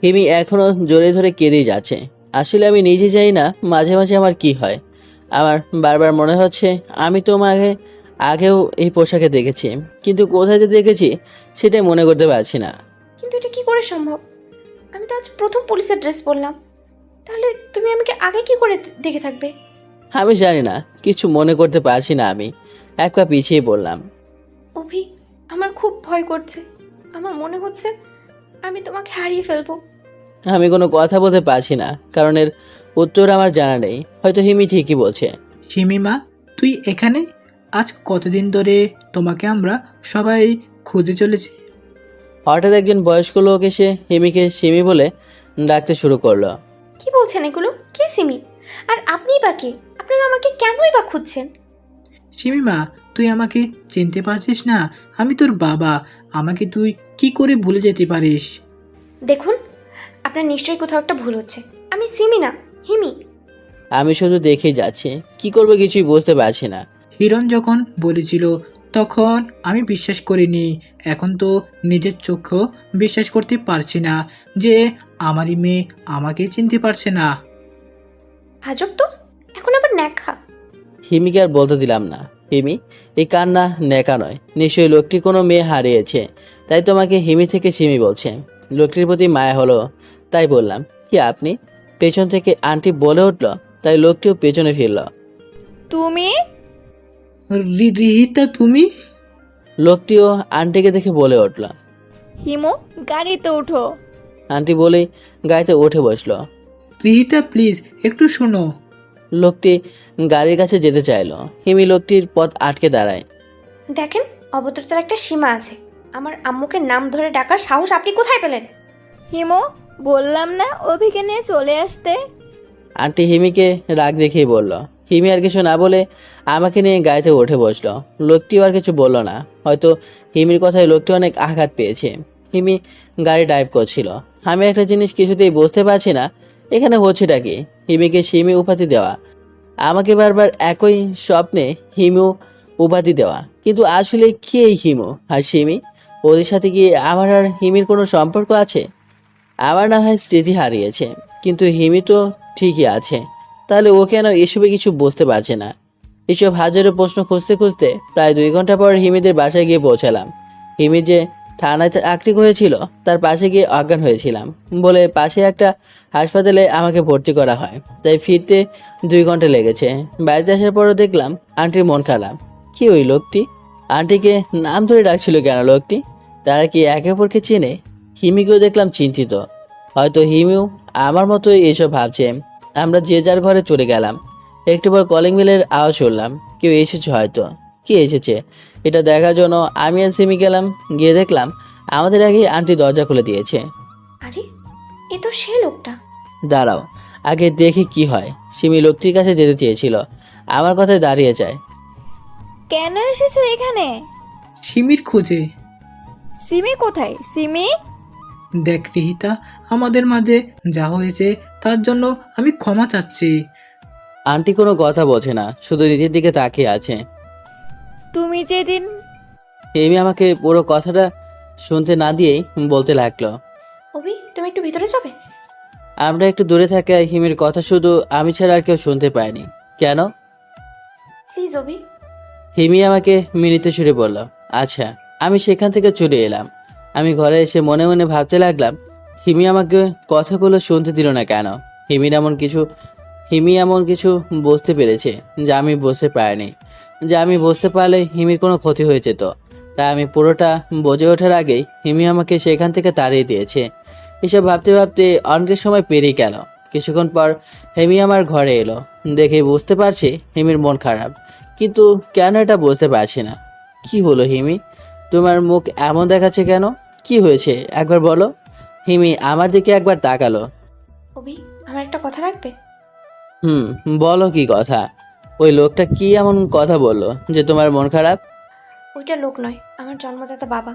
হিমি এখনো জোরে ধরে কেঁদেই যাচ্ছে। আসলে আমি নিজে জানি না মাঝে মাঝে আমার কি হয়। আমার বারবার মনে হচ্ছে আমি তোমাকে আগেও এই পোশাকে দেখেছি, কিন্তু কোথায় যে দেখেছি সেটাই মনে করতে পারছি না। কিন্তু এটা কি করে সম্ভব? আমি তো আজ প্রথম পুলিশের ড্রেস পরলাম। তাহলে তুমি আমাকে আগে কি করে দেখে থাকবে? আমি জানি না, কিছু মনে করতে পারছি না। আমি এক পা পিছিয়ে বললাম। অভি, আমার খুব ভয় করছে। আমার মনে হচ্ছে আমি তোমাকে হারিয়ে ফেলবো। আমি কোনো কথা বলতে পারছি না, কারণ এর উত্তর আমার জানা নেই। হয়তো হিমি ঠিকই বলছে। সিমিমা, তুই এখানে? আজ কতদিন ধরে তোমাকে আমরা সবাই খুঁজে চলেছি। হঠাৎ একজন বয়স্ক লোক এসে হিমিকে সিমি বলে ডাকতে শুরু করলো। কি বলছেন এগুলো? কে সিমি? আর আপনিই বা কে? আপনারা আমাকে কেনই বা খুঁজছেন? সিমিমা, তুই আমাকে চিনতে পারছিস না? আমি তোর বাবা। আমাকে তুই কি করে ভুলে যেতে পারিস? দেখুন, আপনার নিশ্চয়ই কোথাও একটা ভুল হচ্ছে। আমি সিমি না, হিমি। আমি শুধু দেখেই যাচ্ছি, কি করবো কিছুই বুঝতে পারছি না। হিরণ যখন বলেছিল তখন আমি বিশ্বাস করিনি। এখন তো নিজের চোখেও বিশ্বাস করতে পারছি না যে আমারই মেয়ে আমাকে চিনতে পারছে না। আজব তো, এখন আবার ন্যাকা। হিমিকে আর বলতে দিলাম না। হিমি, এই কান্না নেকা নয়। নিশ্চয়ই লোকটি কোনো মেয়ে হারিয়েছে, তাই তোমাকে হিমি থেকে সিমি বলছে। লোকটির প্রতি মায়া হলো, তাই বললাম। কি আপনি? পেছন থেকে আন্টি বলে উঠল, তাই লোকটিও পেছনে ফিরল। তুমি? রিহিতা, তুমি? লোকটিও আন্টিকে দেখে বলে উঠল। হিমু, গাড়িতে উঠো। আন্টি বলেই গাড়িতে উঠে বসলো। রিহিতা, প্লিজ একটু শোনো। লোকটি গাড়ির কাছে যেতে চাইলো। হিমি লোকটির পথ আটকে দাঁড়ায়। দেখেন, অভদ্রতার একটা সীমা আছে। আমার আম্মুকে নাম ধরে ডাকার সাহস আপনি কোথায় পেলেন? হিমু, বললাম না অভিকে নিয়ে চলে আসতে। আন্টি হিমিকে রাগ দেখিয়ে বলল। হিমি আর কিছু না বলে আমাকে নিয়ে গাড়িতে উঠে বসলো। লোকটিও আর কিছু বলল না। হয়তো হিমির কথায় লোকটি অনেক আঘাত পেয়েছে। হিমি গাড়ি ড্রাইভ করছিল। আমি একটা জিনিস কিছুতেই বুঝতে পারছি না, এখানে হচ্ছেটা কি? হিমিকে সিমি উপাধি দেওয়া, আমাকে বারবার একই স্বপ্নে হিমু উপাধি দেওয়া, কিন্তু আসলে কি এই হিমু আর সিমি? ওদের সাথে কি আমার আর হিমির কোনো সম্পর্ক আছে? আমার না হয় স্মৃতি হারিয়েছে, কিন্তু হিমি তো ঠিকই আছে। তাহলে ও কেন এসবে কিছু বুঝতে পারছে না? এসব হাজারো প্রশ্ন খুঁজতে খুঁজতে প্রায় 2 ঘন্টা পর হিমিদের বাসায় গিয়ে পৌঁছালাম। হিমি যে থানায় আক্রিক হয়েছিল তার পাশে গিয়ে অজ্ঞান হয়েছিলাম বলে পাশে একটা হাসপাতালে আমাকে ভর্তি করা হয়, তাই ফিরতে 2 ঘন্টা লেগেছে। বাড়িতে আসার পরও দেখলাম আন্টির মন খারাপ। কি ওই লোকটি? আন্টিকে নাম ধরে ডাকছিল কেন লোকটি? তারা কি একে অপরকে চেনে? হিমিকেও দেখলাম চিন্তিত। হয়তো হিমিও আমার মতোই এসব ভাবছে। আমরা যে যার ঘরে চলে গেলাম। একটু পর কলিং বেলের আওয়াজ শুনলাম। কেউ এসেছে হয়তো। কে এসেছে এটা দেখার জন্য আমি আর সিমি গেলাম। গিয়ে দেখলাম আমাদের আগে আন্টি দরজা খুলে দিয়েছে। আরে এ তো সে লোকটা। দাঁড়াও, আগে দেখি কি হয়। সিমি লোকটির কাছে যেতে চেয়েছিল, আমার কথায় দাঁড়িয়ে যায়। কেন এসেছো এখানে? সিমির খোঁজে। সিমি কোথায়? সিমি? দেখ রিহিতা, আমাদের মাঝে যা হয়েছে তার জন্য আমি ক্ষমা চাচ্ছি। আন্টি কোনো কথা বোঝে না, শুধু নিজের দিকে তাকিয়ে আছে। তুমি যেদিন সিমি আমাকে পুরো কথাটা শুনতে না দিয়েই বলতে লাগলো। অভি, তুমি একটু ভিতরে যাবে? আমরা একটু দূরে থাকায় হিমির কথা শুধু আমি ছাড়া আর কেউ শুনতে পায়নি। কেন? প্লিজ অভি। হিমি আমাকে মিনিত সুরে বলল। আচ্ছা। আমি সেখান থেকে চলে এলাম। আমি ঘরে এসে মনে মনে ভাবতে লাগলাম, হিমি আমাকে কথাগুলো শুনতে দিল না কেন? হিমি এমন কিছু বুঝতে পেরেছে যা আমি বুঝতে পারিনি। যা আমি বুঝতে পারলে হিমির কোনো ক্ষতি হয়ে যেত। তাই আমি পুরোটা বুঝে ওঠার আগেই হিমি আমাকে সেখান থেকে তাড়িয়ে দিয়েছে। এসব ভাবতে ভাবতে অনেকের সময় পেরিয়ে গেল। কিছুক্ষণ পর হিমি আমার ঘরে এলো। দেখে বুঝতে পারছি হিমির মন খারাপ, কিন্তু কেন এটা বুঝতে পারছি না। কি হলো হিমি? তোমার মুখ এমন দেখাচ্ছে কেন? কি হয়েছে একবার বলো। হিমি আমার দিকে একবার তাকালো। অভি, আমার একটা কথা রাখবে? বলো কি কথা? ওই লোকটা কি এমন কথা বললো যে তোমার মন খারাপ? ওইটা লোক নয়, আমার জন্মদাতা বাবা।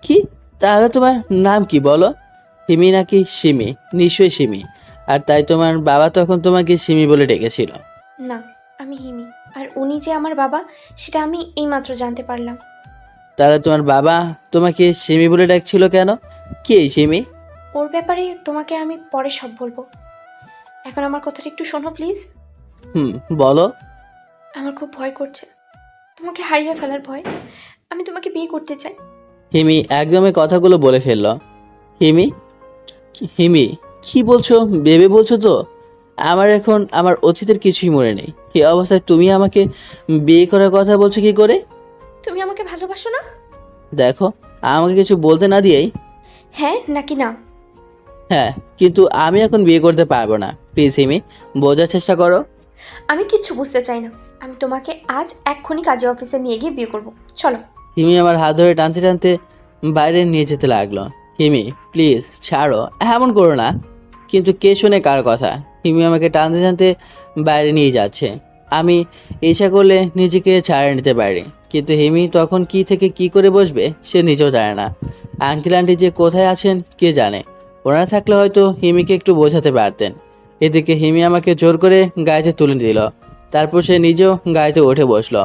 কি? তাহলে তোমার নাম কি বলো? হিমি নাকি সিমি? নিশ্চয়ই সিমি। আর তাই তোমার বাবা তখন তোমাকে সিমি বলে ডেকেছিল। না, আমি হিমি। আর উনি যে আমার বাবা সেটা আমি এইমাত্র জানতে পারলাম। তাহলে তোমার বাবা তোমাকে সিমি বলে ডাকছিল কেন? কি এই সিমি? ওর ব্যাপারে তোমাকে আমি পরে সব বলবো। এখন আমার কথাটা একটু শোনো প্লিজ। বলো। আমার খুব ভয় করছে, তোমাকে হারিয়ে ফেলার ভয়। আমি তোমাকে বিয়ে করতে চাই। হিমি একদমই কথাগুলো বলে ফেললো। হিমি? হিমি কি বলছো? ভেবে বলছো তো? আমার এখন আমার অতীতের কিছুই মনে নেই। এই অবস্থায় তুমি আমাকে বিয়ে করার কথা বলছো কি করে? তুমি আমাকে ভালোবাসো না? দেখো, আমাকে কিছু বলতে না দিয়েই হ্যাঁ নাকি না? হ্যাঁ, কিন্তু আমি এখন বিয়ে করতে পারবো না। প্লিজ হিমি, বোঝার চেষ্টা করো। আমি কিচ্ছু বুঝতে চাই না। আমি তোমাকে আজ এক্ষুনি কাজী অফিসে নিয়ে গিয়ে বিয়ে করব। চলো। হিমি আমার হাত ধরে টানতে টানতে বাইরে নিয়ে যেতে লাগলো। হিমি প্লিজ ছাড়ো, এমন করো না। কিন্তু কে শুনে কার কথা? হিমি আমাকে টানতে টানতে বাইরে নিয়ে যাচ্ছে। আমি ইচ্ছা করলে নিজেকে ছাড়িয়ে নিতে পারি, কিন্তু হিমি তখন কি থেকে কি করে বসবে সে নিজেও জানে না। আঙ্কেল আন্টি যে কোথায় আছেন কে জানে। ওনারা থাকলে হয়তো হিমিকে একটু বোঝাতে পারতেন। এদিকে হিমি আমাকে জোর করে গাড়িতে তুলে দিল। তারপর সে নিজেও গাড়িতে উঠে বসলো।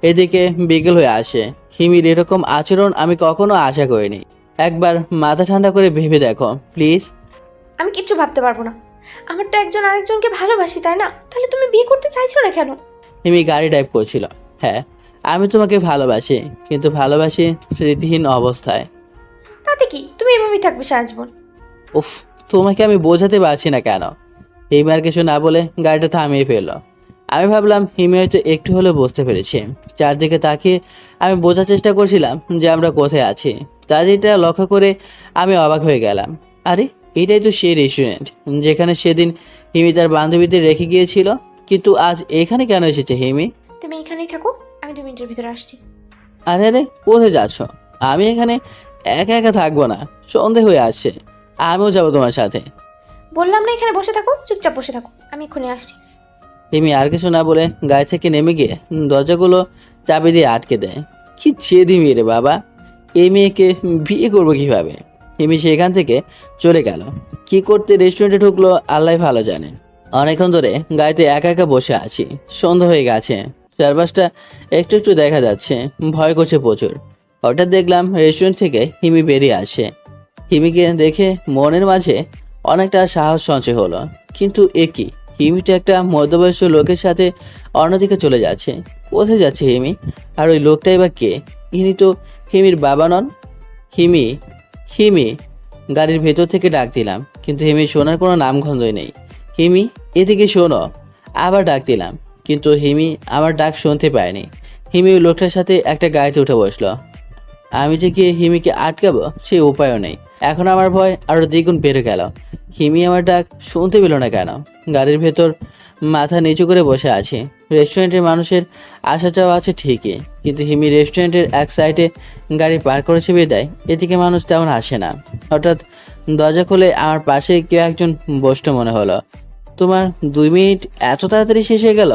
এদিকে বিকেল হয়ে আসে। হিমির এরকম আচরণ আমি কখনো আশা করিনি। একবার মাথা ঠান্ডা করে ভেবে দেখো প্লিজ। আমি কিচ্ছু ভাবতে পারবো না। আমার তো একজন আরেকজনকে ভালোবাসি, তাই না? তাহলে তুমি বিয়ে করতে চাইছো না কেন? হিমি গাড়ি ড্রাইভ করছিল। হ্যাঁ, আমি তোমাকে ভালোবাসি, কিন্তু ভালোবাসি স্মৃতিহীন অবস্থায়। তাতে কি, তুমি এভাবেই থাকবে সারা জীবন। উফ, তোমাকে আমি বোঝাতে পারছি না কেন। হিমি আর কিছু না বলে গাড়িটা থামিয়ে ফেললো। আমি ভাবলাম হিমি হয়তো একটু হলেও বুঝতে পেরেছে। চারদিকে তাকিয়ে আমি বোঝার চেষ্টা করছিলাম যে আমরা কোথায় আছি। চারদিকটা লক্ষ্য করে আমি অবাক হয়ে গেলাম। আরে, এটাই তো সেই রেস্টুরেন্ট যেখানে সেদিন হিমি তার বান্ধবীদের রেখে গিয়েছিল। কিন্তু আজ এখানে কেন এসেছে হিমি? তুমি এখানেই থাকো, আমি 2 মিনিটের ভিতরে আসছি। আরে আরে, কোথায় যাচ্ছ? আমি এখানে একা একা থাকবো না, সন্ধে হয়ে আসছে। আমিও যাবো তোমার সাথে। বললাম না এখানে বসে থাকো, চুপচাপ বসে থাকো, আমি এক্ষুনি আসছি। হিমি আর কিছু না বলে গাড়ি থেকে নেমে গিয়ে দরজাগুলো চাবি দিয়ে আটকে দেয়। কি জেদি মেয়ে রে বাবা! এই মেয়েকে বিয়ে করবো কিভাবে? হিমি সেখান থেকে চলে গেল। কি করতে রেস্টুরেন্টে ঢুকলো আল্লাহ ভালো জানেন। অনেকক্ষণ ধরে গাড়িতে একা একা বসে আছি। সন্ধ্যা হয়ে গেছে, চারপাশটা একটু একটু দেখা যাচ্ছে, ভয় করছে প্রচুর। হঠাৎ দেখলাম রেস্টুরেন্ট থেকে হিমি বেরিয়ে আসে। হিমিকে দেখে মনের মাঝে অনেকটা সাহস সঞ্চয় হলো, কিন্তু এ কি, হিমিটা একটা মধ্যবয়স্ক লোকের সাথে অন্যদিকে চলে যাচ্ছে। কোথায় যাচ্ছে হিমি? আর ওই লোকটাই বা কে? ইনি তো হিমির বাবা নন। হিমি, হিমি। গাড়ির ভেতর থেকে ডাক দিলাম, কিন্তু হিমি শোনার কোনো নামগন্ধই নেই। হিমি, এদিকে শোনো। আবার ডাক দিলাম, কিন্তু হিমি আমার ডাক শুনতে পায়নি। হিমি ওই লোকটার সাথে একটা গাড়িতে উঠে বসলো। আমি যে গিয়ে হিমিকে আটকাবো সেই উপায়ও নেই। এখন আমার ভয় আরো দ্বিগুণ বেড়ে গেল। হিমি আমার ডাক শুনতে পেল না কেন? গাড়ির ভেতর মাথা নিচু করে বসে আছি। রেস্টুরেন্টের মানুষের আসা যাওয়া আছে ঠিকই, কিন্তু হিমি রেস্টুরেন্টের এক সাইডে গাড়ি পার করেছে বিদায় এদিকে মানুষ তেমন আসে না। হঠাৎ দরজা খুলে আমার পাশে কেউ একজন বসতো মনে হলো। তোমার 2 মিনিট এত তাড়াতাড়ি শেষ হয়ে গেল?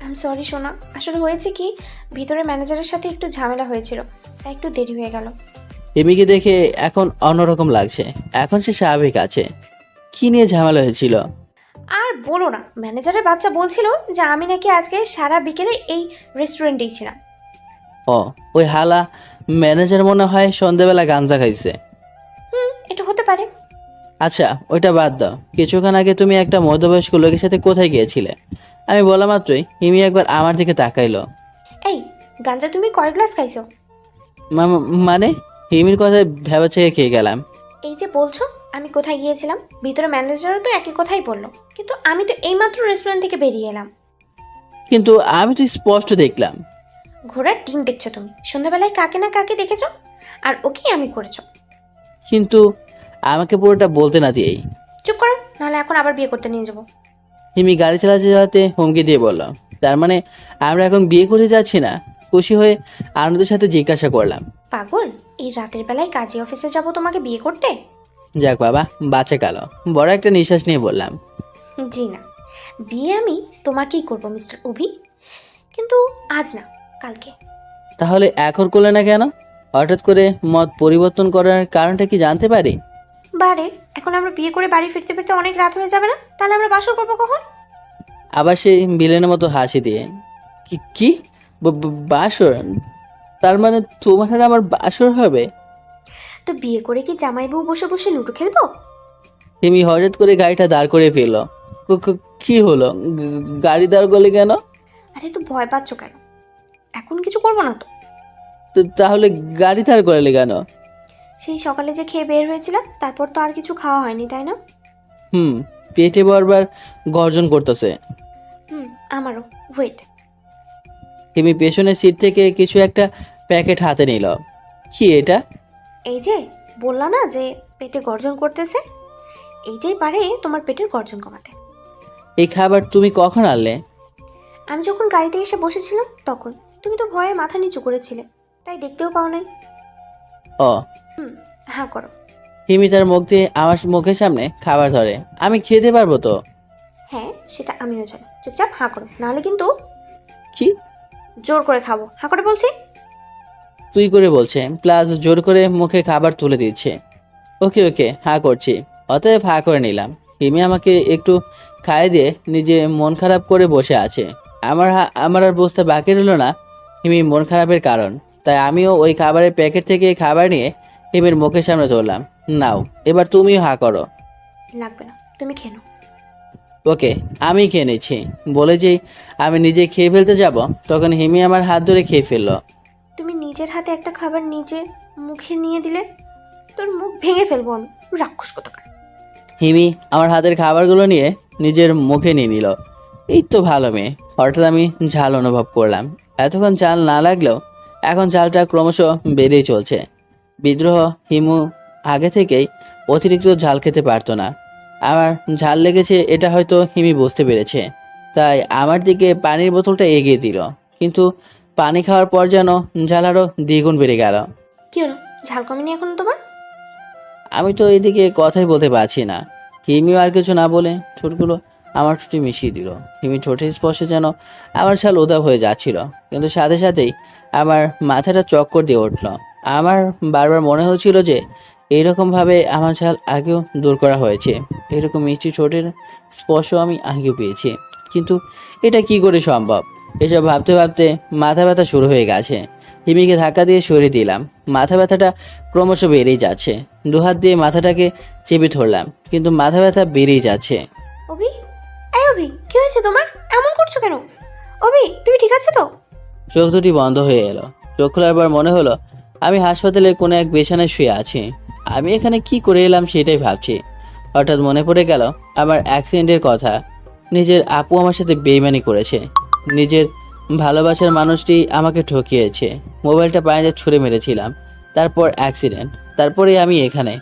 আই এম সরি সোনা, আসলে হয়েছে কি, ভিতরে ম্যানেজারের সাথে একটু ঝামেলা হয়েছিল, তাই একটু দেরি হয়ে গেল। হিমিকে দেখে এখন অন্যরকম লাগছে। এখন সে স্বাভাবিক আছে। কি নিয়ে ঝামেলা হয়েছিল? আর বলো না, ম্যানেজারের বাচ্চা বলছিল যে আমি নাকি আজকে সারা বিকেলে এই রেস্টুরেন্টেই ছিলাম। ও, ওই হালা ম্যানেজার মনে হয় সন্ধ্যাবেলা গাঞ্জা খাইছে। এটা হতে পারে। আচ্ছা, ওইটা বাদ দাও। কিছুক্ষণ আগে তুমি একটা মধ্যবয়স্ক লোকের সাথে কোথায় গিয়েছিলে? আমি বলা মাত্রই হিমি একবার আমার দিকে তাকাইলো। এই, গাঞ্জা তুমি কয় গ্লাস খাইছো? মানে? হিমির কথায় ভেবা চেয়ে খেয়ে গেলাম। এই যে বলছো আমি কোথায় গিয়েছিলাম, ভিতরে ম্যানেজারও তো একই কথাই বললো, কিন্তু আমি তো এইমাত্র রেস্টুরেন্ট থেকে বেরিয়ে এলাম। কিন্তু আমি তো স্পষ্ট দেখলাম। ঘোড়ার ডিম দেখছো তুমি, সন্ধ্যাবেলায় কাকে না কাকে দেখেছো, আর ওকেই আমি করেছো। কিন্তু আমাকে পুরোটা বলতে না দিয়েই চুপ করো, নাহলে এখন আবার বিয়ে করতে নিয়ে যাবো। হিমি গাড়ি চালাতে চালাতে হুমকি দিয়ে বলল, তার মানে আমরা এখন বিয়ে করতে যাচ্ছি না? খুশি হয়ে আনন্দের সাথে জিজ্ঞাসা করলাম, পাগল, এই রাতের বেলায় কাজী অফিসে যাব তোমাকে বিয়ে করতে? যাক বাবা, বাচ্চা গেল। বড় একটা নিঃশ্বাস নিয়ে বললাম, জি না, বিয়ে আমি তোমাকেই করব মিস্টার অভি, কিন্তু আজ না, কালকে। তাহলে এখন করলে না কেন? হঠাৎ করে মত পরিবর্তন করার কারণটা কি জানতে পারি? বারে, এখন আমরা বিয়ে করে বাড়ি ফিরতে ফিরতে অনেক রাত হয়ে যাবে না? তাহলে আমরা বাসর করবো কখন? আবার সেই বিলেনের মতো হাসি দিয়ে, কি কি বাসর? তার মানে তোমার আর আমার বাসর হবে? তো বিয়ে করে কি জামাই বউ বসে বসে লুডো খেলবো? হিমি হঠাৎ করে গাড়িটা দাঁড় করে ফেলল। কি হলো? গাড়ি দাঁড় করলে কেন? আরে তো ভয় পাচ্ছ কেন? এখন কিছু করবো না তো। তাহলে গাড়ি দাঁড় করালে কেন? সেই সকালে যে খেয়ে বের হয়েছিলাম, তারপর তো আর কিছু খাওয়া হয়নি, তাই না? পেটে বারবার গর্জন করতেছে। আমারও। ওয়েট। হিমি পেছনের সিট থেকে কিছু একটা প্যাকেট হাতে নিল। কি এটা? এই যে বললাম না যে পেটে গর্জন করতেছে, এইটাই পারে তোমার পেটের গর্জন কমাতে। এই খাবার তুমি কখন আনলে? আমি যখন গাড়িতে এসে বসেছিলাম তখন। তুমি তো ভয়ে মাথা নিচু করেছিলে, তাই দেখতেও পাও নাই। ও, হ্যাঁ করো। হিমি তার মুখ দিয়ে আমার মুখের সামনে খাবার ধরে। আমি খেতে পারবো তো? হ্যাঁ, সেটা আমিও জানি। চুপচাপ হাঁ করো, নাহলে কিন্তু কি? জোর করে খাবো। হাঁ করে বলছি। তুই করে বলছে, প্লাস জোর করে মুখে খাবার তুলে দিচ্ছে। ওকে ওকে, হাঁ করছি। অতএব হাঁ করে নিলাম। হিমি আমাকে একটু খাইয়ে দিয়ে নিজে মন খারাপ করে বসে আছে। আমার আর বুঝতে বাকি রইল না হিমি মন খারাপের কারণ। তাই আমিও ওই খাবারের প্যাকেট থেকে খাবার নিয়ে হিমির মুখের সামনে ধরলাম। নাও, এবার তুমিও হাঁ করো। লাগবে না, তুমি খেয়ে নাও। ওকে, আমি খেয়ে নিচ্ছি। বলে যেই আমি নিজে খেয়ে ফেলতে যাব, তখন হিমি আমার হাত ধরে খেয়ে ফেললো। তুমি নিজের হাতে একটা খাবার নিজে মুখে নিয়ে দিলে, তোর মুখ ভেঙে ফেলবো আমি, রাক্ষস কোথাকার। হিমি আমার হাতের খাবারগুলো নিয়ে নিজের মুখে নিয়ে নিল। এই তো ভালো মেয়ে। হঠাৎ আমি ঝাল অনুভব করলাম। এতক্ষণ ঝাল না লাগলেও এখন ঝালটা ক্রমশ বেড়েই চলছে। বিদ্রোহ হিমু আগে থেকেই অতিরিক্ত ঝাল খেতে পারতো না। আমার ঝাল লেগেছে এটা হয়তো হিমি বুঝতে পেরেছে, তাই আমার দিকে পানির বোতলটা এগিয়ে দিল। কিন্তু পানি খাওয়ার পর যেন ঝাল আরও দ্বিগুণ বেড়ে গেল। কি হলো, ঝাল কমেনি এখন তোমার? আমি তো এদিকে কথাই বলতে পারছি না। হিমিও আর কিছু না বলে ঠোঁটগুলো আমার ঠোঁটে মিশিয়ে দিল। হিমি ঠোঁটের স্পর্শে যেন আমার ছাল উধাও হয়ে যাচ্ছিল, কিন্তু সাথে সাথেই আমার মাথাটা চক্কর দিয়ে উঠল। আমার বারবার মনে হচ্ছিল যে এইরকমভাবে আমার ঝাল আগেও দূর করা হয়েছে, এরকম মিষ্টি ঠোঁটের স্পর্শ আমি আগেও পেয়েছি, কিন্তু এটা কি করে সম্ভব? এসব ভাবতে ভাবতে মাথা ব্যথা শুরু হয়ে গেছে। হিমিকে ধাক্কা দিয়ে সরিয়ে দিলাম। মাথা ব্যথাটা ক্রমশ বেড়েই যাচ্ছে। দুহাত দিয়ে মাথাটাকে চেপে ধরলাম, কিন্তু মাথা ব্যথা বেড়েই যাচ্ছে। অভি, এই অভি, কি হয়েছে তোমার? এমন করছো কেন? অভি, তুমি ঠিক আছো তো? চোখ দুটি বন্ধ হয়ে এলো। চোখ খোলার পর মনে হলো আমি হাসপাতালে কোনো এক বিছানায় শুয়ে আছি। আমি এখানে কি করে এলাম সেটাই ভাবছি। হঠাৎ মনে পড়ে গেল আমার অ্যাক্সিডেন্টের কথা। নিজের আপু আমার সাথে বেইমানি করেছে, নিজের ভালোবাসার মানুষটি আমাকে ঠকিয়েছে। মোবাইলটা পানিতে ছুঁড়ে মেরেছিলাম, তারপর অ্যাক্সিডেন্ট, তারপরে আমি এখানে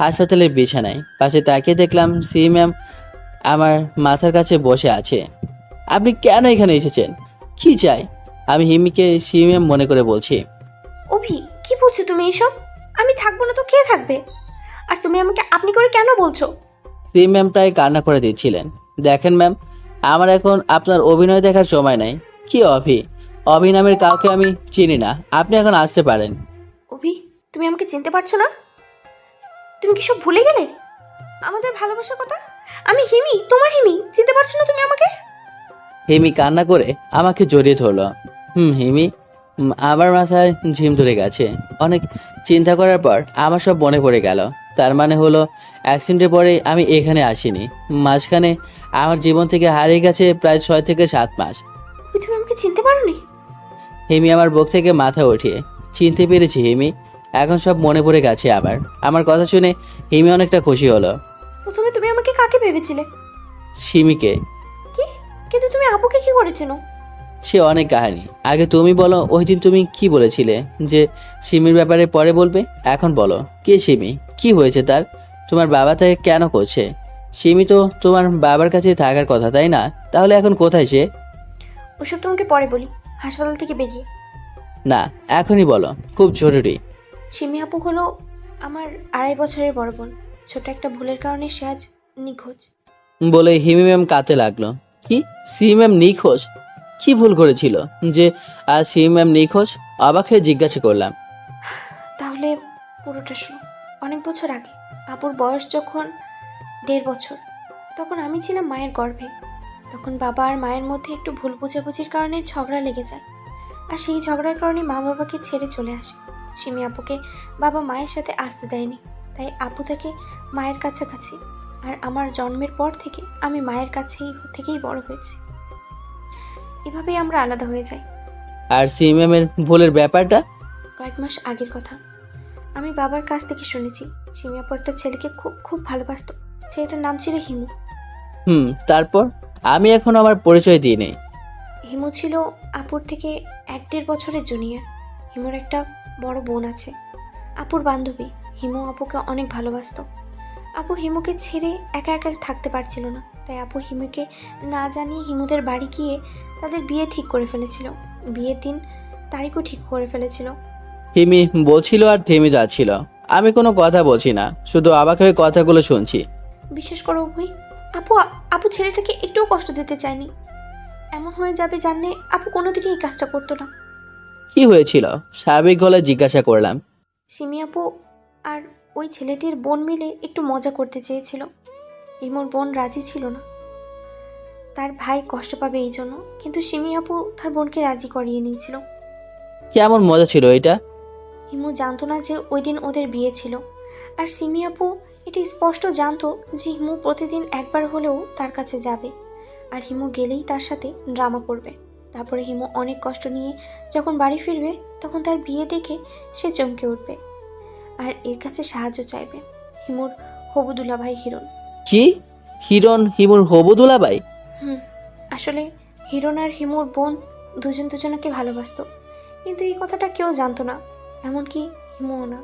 হাসপাতালের বিছানায়। পাশে তাকিয়ে দেখলাম সি ম্যাম আমার মাথার কাছে বসে আছে। আপনি কেন এখানে এসেছেন? কি চাই? আমি হিমিকে সি ম্যাম মনে করে বলছি। অভি, কি বলছো তুমি এসব? আমি থাকবো না তো কে থাকবে? আর তুমি আমাকে আপনি করে কেন বলছো? সি ম্যাম প্রায় কান্না করে দিচ্ছিলেন। দেখেন ম্যাম, আমার এখন আপনার অভিনয় দেখার সময় নাই। কি অভি? অভি নামের কাউকে আমি চিনি না। আপনি এখন আসতে পারেন। অভি, তুমি আমাকে চিনতে পারছো না? তুমি কি সব ভুলে গেলে আমাদের ভালোবাসার কথা? আমি হিমি, তোমার হিমি। চিনতে পারছো না তুমি আমাকে? হিমি কান্না করে আমাকে জড়িয়ে ধরলো। হিমি, আমার মাথায় ঝিম ধরে গেছে। অনেক চিন্তা করার পর আমার সব মনে পড়ে গেল। তার মানে হলো অ্যাক্সিডেন্টের পরে আমি এখানে আসিনি। মাঝখানে আমার জীবন থেকে হারিয়ে গেছে প্রায় 6 থেকে 7 মাস। অভি, তুমি আমাকে চিনতে পারোনি? হিমি আমার বুক থেকে মাথা উঠিয়ে, চিনতে পেরেছি হিমি, এখন সব মনে পড়ে গেছে আবার। আমার কথা শুনে হিমি অনেকটা খুশি হলো। প্রথমে তুমি আমাকে কাকে ভেবেছিলে? সিমিকে। কি? কিন্তু তুমি আপুকে কি করেছিনো? সে অনেক কাহিনী। আগে তুমি বলো, ওই দিন তুমি কি বলেছিলে যে সিমির ব্যাপারে পরে বলবে? এখন বলো, কে সিমি? কি হয়েছে তার? তোমার বাবা তাকে কেন করছে? সিমি তো তোমার বাবার কাছে থাকার কথা, তাই না? তাহলে এখন কোথায় সে? ওসব তোমাকে পরে বলি, হাসপাতাল থেকে বেরিয়ে। না, এখনই বলো, খুব জরুরি। সিমি আপু হলো আমার 2.5 বছরের বড় বোন। ছোট একটা ভুলের কারণে সে আজ নিখোঁজ। বলে হিমি ম্যাম কাঁদতে লাগলো। কি? সি ম্যাম নিখোঁজ? কি ভুল করেছিল যে আজ সি ম্যাম নিখোঁজ? অবাক হয়ে জিজ্ঞাসা করলাম। তাহলে পুরোটা শুনো। অনেক বছর আগে আপুর বয়স যখন 1.5 বছর, তখন আমি ছিলাম মায়ের গর্ভে। তখন বাবা আর মায়ের মধ্যে একটু ভুল বোঝাবুঝির কারণে ঝগড়া লেগে যায়। আর সেই ঝগড়ার কারণে মা বাবাকে ছেড়ে চলে আসে। সিমি আপুকে বাবা মায়ের সাথে আসতে দেয়নি, তাই আপু থাকে মায়ের কাছাকাছি। আর আমার জন্মের পর থেকে আমি মায়ের থেকেই বড় হয়েছি। এভাবেই আমরা আলাদা হয়ে যাই। আর সি ম্যামের ভুলের ব্যাপারটা? কয়েক মাস আগের কথা। আমি বাবার কাছ থেকে শুনেছি সিমি আপু একটা ছেলেকে খুব খুব ভালোবাসতো। ছেলেটার নাম ছিল হিমু। তারপর? আমি এখন আমার পরিচয় দিই নেই। হিমু ছিল আপুর থেকে 1-1.5 বছরের জুনিয়র। হিমুর একটা বড় বোন আছে, আপুর বান্ধবী। হিমু আপুকে অনেক ভালোবাসতো। আপু হিমুকে ছেড়ে একা একা থাকতে পারছিল না, তাই আপু হিমুকে না জানিয়ে হিমুদের বাড়ি গিয়ে তাদের বিয়ে ঠিক করে ফেলেছিল। বিয়ের দিন তারিখও ঠিক করে ফেলেছিল। হিমি বলছিল আর থেমে যাচ্ছিল। আমি কোনো কথা বলছি না, শুধু অবাক হয়ে কথাগুলো শুনছি। বিশ্বাস করো ভাই, আপু ছেলেটাকে একটুও কষ্ট দিতে চায়নি। এমন হয়ে যাবে জানলে আপু কোনোদিনই এই কাজটা করতো না। কি হয়েছিল? স্বাভাবিক গলায় জিজ্ঞাসা করলাম। সিমি আপু আর ওই ছেলেটির বোন মিলে একটু মজা করতে চেয়েছিল। হিমুর বোন রাজি ছিল না, তার ভাই কষ্ট পাবে এই জন্য। কিন্তু সিমি আপু তার বোনকে রাজি করিয়ে নিয়েছিল। কেমন মজা ছিল এটা? হিমু জানতো না যে ওই দিন ওদের বিয়ে ছিল। আর সিমি আপু এটি স্পষ্ট জানতো যে হিমু প্রতিদিন একবার হলেও তার কাছে যাবে, আর হিমু গেলেই তার সাথে ড্রামা করবে। তারপরে হিমু অনেক কষ্ট নিয়ে যখন বাড়ি ফিরবে, তখন তার বিয়ে দেখে সে চমকে উঠবে আর এর কাছে সাহায্য চাইবে। হিমুর হবু দুলাভাই হিরণ। কি? হিরণ হিমুর হবু দুলাভাই? আসলে হিরণ আর হিমুর বোন দুজন দুজনকে ভালোবাসতো, কিন্তু এই কথাটা কেউ জানতো না, এমনকি হিমুও না।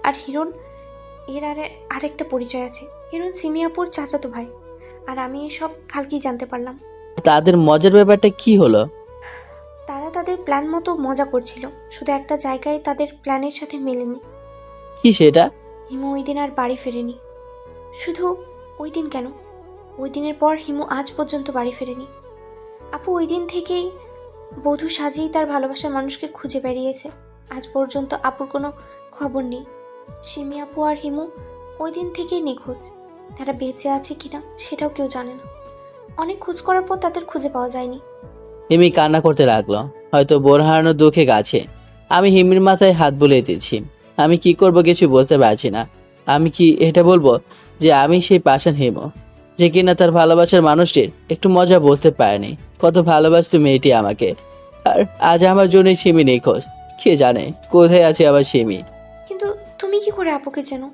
আর হিরণ এর আরেকটা পরিচয় আছে। হিরণ সিমি আপুর চাচাতো ভাই। আর আমি এসব কালকেই জানতে পারলাম। তাদের মজার ব্যাপারটা কি হলো? তারা তাদের প্ল্যান মতো মজা করছিল, শুধু একটা জায়গায় তাদের প্ল্যানের সাথে মেলেনি। কি সেটা? হিমু ওই দিন আর বাড়ি ফেরেনি। শুধু ওই দিন কেন, ওই দিনের পর হিমু আজ পর্যন্ত বাড়ি ফেরেনি। আপু ওই দিন থেকেই বধূ সাজিয়েই তার ভালোবাসার মানুষকে খুঁজে বেরিয়েছে। আজ পর্যন্ত আপুর কোনো খবর নেই। সিমি আপু আর হিমু ওই দিন থেকেই নিখোঁজ। তারা বেঁচে আছে কিনা সেটাও কেউ জানে না। অনেক খোঁজ করার পর তাদের খুঁজে পাওয়া যায়নি। হিমি কান্না করতে লাগলো। হয়তো বোন হারানোর দুঃখে গাছে। আমি হিমির মাথায় হাত বুলিয়ে দিচ্ছি। আমি কি করব কিছু বুঝতে পারছি না। আমি কি এটা বলবো যে আমি সেই পাষাণ হিমু, যে কিনা তার ভালোবাসার মানুষটির একটু মজা বুঝতে পারেনি? কত ভালোবাসতো মেয়েটি আমাকে, আর আজ আমার জন্যই সিমি নিখোঁজ। কে জানে কোথায় আছে আবার সিমি। কিন্তু তুমি কি করে আপুকে চেনো?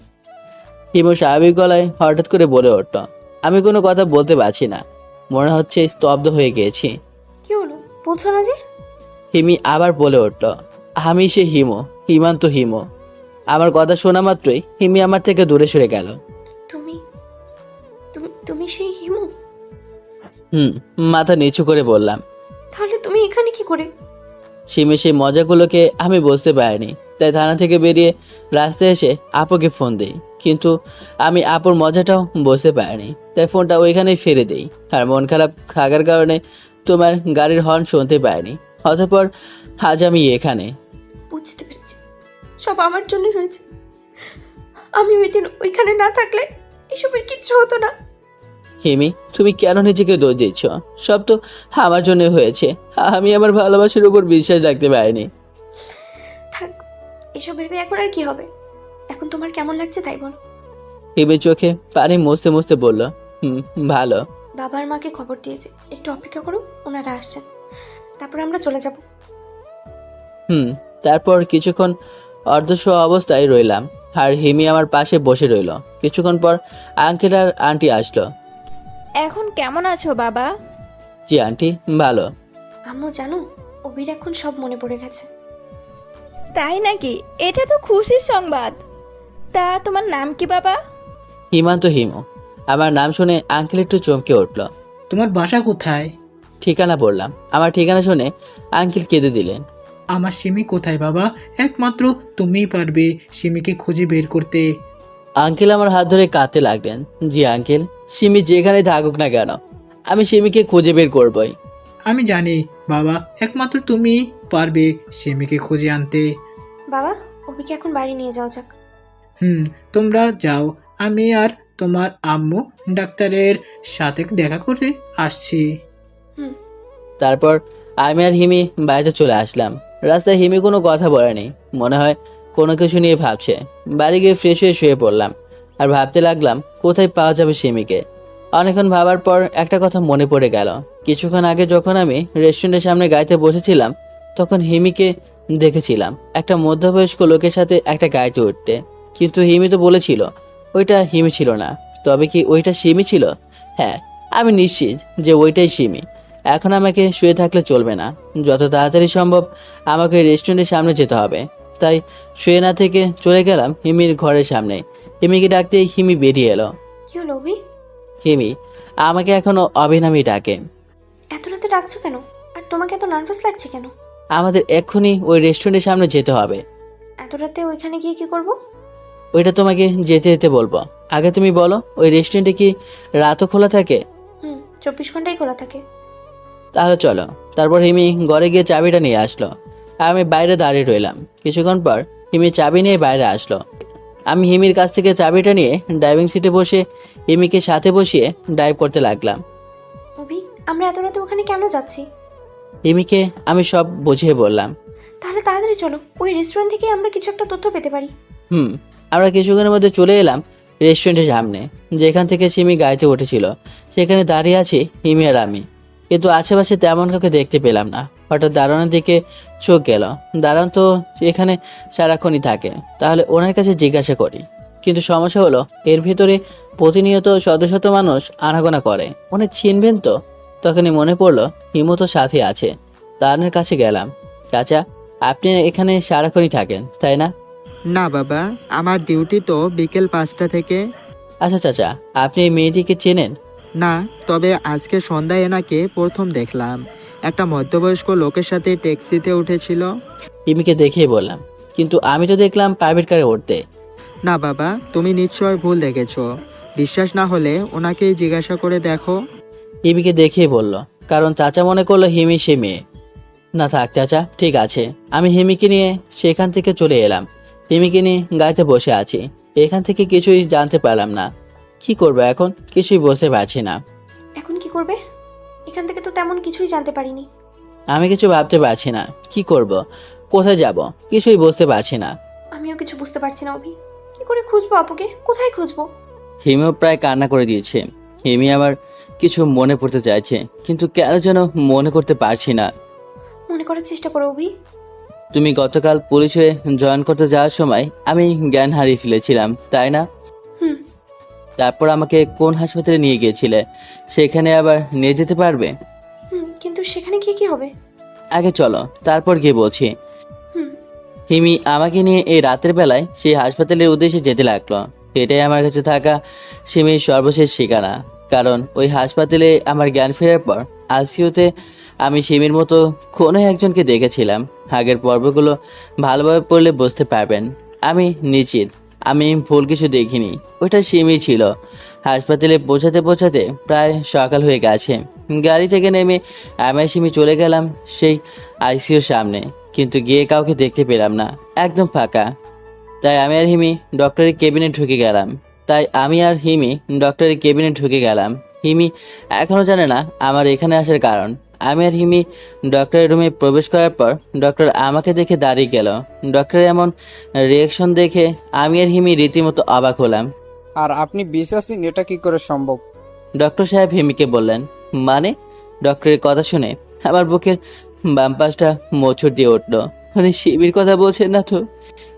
হিমু স্বাভাবিক গলায় হঠাৎ করে বলে উঠল। আমি কোনো কথা বলতে পারছি না, মনে হচ্ছে স্তব্ধ হয়ে গিয়েছি। কি হলো বলছো না যে? হিমি আবার বলে উঠল, আমি সে হিমু, হিমান্ত হিমু। আমার কথা শোনা মাত্রই হিমি আমার থেকে দূরে সরে গেল। তুমি তুমি তুমি সেই হিমু? মাথা নিচু করে বললাম। তাহলে তুমি এখানে কি করে? সিমি সেই মজাগুলোকে আমি বুঝতে পারিনি, তাই থানা থেকে বেরিয়ে রাস্তায় এসে আপুকে ফোন দিই। কিন্তু আমি আপুর মজাটাও বুঝতে পারিনি, তাই ফোনটা ওইখানেই ফেলে দিই। আর মন খারাপ থাকার কারণে তোমার গাড়ির হর্ন শুনতে পাইনি। অতঃপর আজ আমি এখানে। বুঝতে পেরেছি, সব আমার জন্য হয়েছে। আমি ওই দিন ওইখানে না থাকলে এসবের কিচ্ছু হতো না। হিমি, তুমি কেন নিজেকে দোষ দিচ্ছ? সব তো আমার জন্য হয়েছে। আমি আমার ভালোবাসার উপর বিশ্বাস রাখতে পারিনি। থাক, এসব ভেবে এখন আর কি হবে? এখন তোমার কেমন লাগছে তাই বলো। হিমির চোখে পানি মুছতে মুছতে বলল, ভালো। বাবার মাকে খবর দিয়েছে, একটু অপেক্ষা করো, ওনারা আসছেন, তারপর আমরা চলে যাব। তারপর কিছুক্ষণ অর্ধশোয়া অবস্থায় রইলাম, আর হিমি আমার পাশে বসে রইল। কিছুক্ষণ পর আঙ্কেল আর আন্টি আসলো। এখন কেমন আছো বাবা? জি আন্টি, ভালো। আম্মু জানো, অভির এখন সব মনে পড়ে গেছে। তাই নাকি? এটা তো খুশির সংবাদ। তা তোমার নাম কি বাবা? হিমান্ত হিমু। আমার নাম শুনে আঙ্কেল একটু চমকে উঠল। তোমার বাসা কোথায়? ঠিকানা বললাম। আমার ঠিকানা শুনে আঙ্কেল কেঁদে দিলেন। আমার সিমি কোথায় বাবা? একমাত্র তুমিই পারবে সিমিকে খুঁজে বের করতে। আঙ্কেল আমার হাত ধরে কাঁদতে লাগলেন। জি আঙ্কেল, সিমি যেখানে থাকুক না কেন, আমি সিমিকে খুঁজে বের করবই। আমি জানি বাবা, একমাত্র তুমিই পারবে সিমিকে খুঁজে আনতে। বাবা, অভিকে এখন বাড়ি নিয়ে যাওয়া যাক। তোমরা যাও, আমি আর তোমার আম্মু ডাক্তারের সাথে দেখা করে আসছি। তারপর আমি আর হিমি বাড়িতে চলে আসলাম। রাস্তায় হিমি কোনো কথা বলেনি, মনে হয় কোনো কিছু নিয়ে ভাবছে। বাড়ি গিয়ে ফ্রেশ হয়ে শুয়ে পড়লাম আর ভাবতে লাগলাম কোথায় পাওয়া যাবে সিমিকে। অনেকক্ষণ ভাবার পর একটা কথা মনে পড়ে গেল। কিছুক্ষণ আগে যখন আমি রেস্টুরেন্টের সামনে গাড়িতে বসেছিলাম, তখন হিমিকে দেখেছিলাম একটা মধ্যবয়স্ক লোকের সাথে একটা গাড়িতে উঠতে। কিন্তু হিমি তো বলেছিল ওইটা হিমি ছিল না। তবে কি ওইটা সিমি ছিল? হ্যাঁ, আমি নিশ্চিত যে ওইটাই সিমি। এখন আমাকে শুয়ে থাকলে চলবে না, যত তাড়াতাড়ি সম্ভব আমাকে রেস্টুরেন্টের সামনে যেতে হবে। তাই শুয়ে না থেকে চলে গেলাম হিমির ঘরের সামনে। হিমিকে ডাকতে হিমি বেরিয়ে এলো। কি হলো অভি? হিমি আমাকে এখনো অবিনামী ডাকে। এত রাতে ডাকছো কেন? আর তোমাকে এত নার্ভাস লাগছে কেন? আমাদের এক্ষুনি ওই রেস্টুরেন্টের সামনে যেতে হবে। এত রাতে ওইখানে গিয়ে কি করব? ওইটা তোমাকে যেতে যেতে বলবো। আগে তুমি বলো, ওই রেস্টুরেন্টে কি রাতও খোলা থাকে? 24 ঘন্টাই খোলা থাকে। তাহলে চলো। তারপর হিমি ঘরে গিয়ে চাবিটা নিয়ে আসলো আর আমি বাইরে দাঁড়িয়ে রইলাম। কিছুক্ষণ পর হিমি চাবি নিয়ে বাইরে আসলো। আমি হিমির কাছ থেকে চাবিটা নিয়ে ড্রাইভিং সিটে বসে হিমিকে সাথে বসিয়ে ড্রাইভ করতে লাগলাম। অভি, আমরা এত রাতে ওখানে কেন যাচ্ছি? হিমিকে আমি সব বুঝিয়ে বললাম। তাহলে তাড়াতাড়ি চলো, ওই রেস্টুরেন্ট থেকে আমরা কিছু একটা তথ্য পেতে পারি। আমরা কিছুক্ষণের মধ্যে চলে এলাম রেস্টুরেন্টের সামনে, যেখান থেকে সিমি গাড়িতে উঠেছিল। সেখানে দাঁড়িয়ে আছি হিমি আর আমি, কিন্তু আশেপাশে তেমন কাউকে দেখতে পেলাম না। হঠাৎ দারোয়ানের দিকে চোখ গেল। দারোয়ান তো এখানে সারাক্ষণই থাকে, তাহলে ওনার কাছে জিজ্ঞাসা করি। কিন্তু সমস্যা হলো এর ভিতরে প্রতিনিয়ত শত শত মানুষ আনাগোনা করে, উনি চিনবেন তো? তখনই মনে পড়লো হিমু তো সাথে আছে। দারোয়ানের কাছে গেলাম। চাচা, আপনি এখানে সারাক্ষণই থাকেন তাই না? না বাবা, আমার ডিউটি তো বিকেল 5টা থেকে। আচ্ছা চাচা, আপনি এই মেয়েটিকে চেনেন? না, তবে আজকে সন্ধ্যায় এনাকে প্রথম দেখলাম। একটা মধ্যবয়স্ক লোকের সাথে ট্যাক্সিতে উঠেছিল। হিমিকে দেখিয়ে বললাম, কিন্তু আমি তো দেখলাম প্রাইভেট কারে উঠতে। না বাবা, তুমি নিশ্চয় ভুল দেখেছ। বিশ্বাস না হলে ওনাকেই জিজ্ঞাসা করে দেখো। হিমিকে দেখিয়ে বলল, কারণ চাচা মনে করলো হিমি সে মেয়ে। না থাক চাচা, ঠিক আছে। আমি হিমিকে নিয়ে সেখান থেকে চলে এলাম। হিমিকে নিয়ে গাড়িতে বসে আছি। এখান থেকে কিছুই জানতে পারলাম না। কি করবো এখন, কিছুই বুঝতে পারছি না। এখন কি করবে? এখান থেকে তো তেমন কিছুই জানতে পারিনি। আমি কিছু ভাবতে পারছি না। কি করব, কোথায় যাব, কিছুই বুঝতে পারছি না। আমিও কিছু বুঝতে পারছি না অভি। কি করে খুঁজবো আপুকে? কোথায় খুঁজবো? হিমিও প্রায় কান্না করে দিয়েছে। হিমি আমার কিছু মনে পড়তে চাইছে, কিন্তু কেন যেন মনে করতে পারছি না। মনে করার চেষ্টা করো অভি। তুমি গতকাল পুলিশে জয়েন করতে যাওয়ার সময় আমি জ্ঞান হারিয়ে ফেলেছিলাম, তাই না? হুম। তারপর আমাকে কোন হাসপাতালে নিয়ে গিয়েছিলে, সেখানে আবার নিয়ে যেতে পারবে? কিন্তু সেখানে গিয়ে কি হবে? আগে চলো, তারপর গিয়ে বলছি। হুম। হিমি আমাকে নিয়ে এই রাতের বেলায় সেই হাসপাতালের উদ্দেশ্যে যেতে লাগলো। এটাই আমার কাছে থাকা সিমির সর্বশেষ ঠিকানা। কারণ ওই হাসপাতালে আমার জ্ঞান ফেরার পর আইসিইউতে আমি সিমির মতো কোনো একজনকে দেখেছিলাম। আগের পর্বগুলো ভালোভাবে পড়লে বুঝতে পারবেন। আমি নিশ্চিত আমি ভুল কিছু দেখিনি, ওটা সিমি ছিল। হাসপাতালে পৌঁছাতে পৌঁছাতে প্রায় সকাল হয়ে গেছে। গাড়ি থেকে নেমে আমি আর সিমি চলে গেলাম সেই আইসিইউর সামনে, কিন্তু গিয়ে কাউকে দেখতে পেলাম না, একদম ফাঁকা। তাই আমি আর হিমি ডক্টরের কেবিনে ঢুকে গেলাম। হিমি এখনও জানে না আমার এখানে আসার কারণ। আমি আর হিমি ডক্টরের রুমে প্রবেশ করার পর ডক্টর আমাকে দেখে দাঁড়িয়ে গেল। ডক্টরের এমন রিয়েকশন দেখে আমি আর হিমি রীতিমতো অবাক হলাম। আর আপনি বিশ্বাসী এটা কি করে সম্ভব? ডক্টর সাহেব হিমিকে বললেন। মানে? ডক্টরের কথা শুনে আমার বুকের বাম পাশটা মোচড় দিয়ে উঠল। মানে শিবির কথা বলছেন না তো?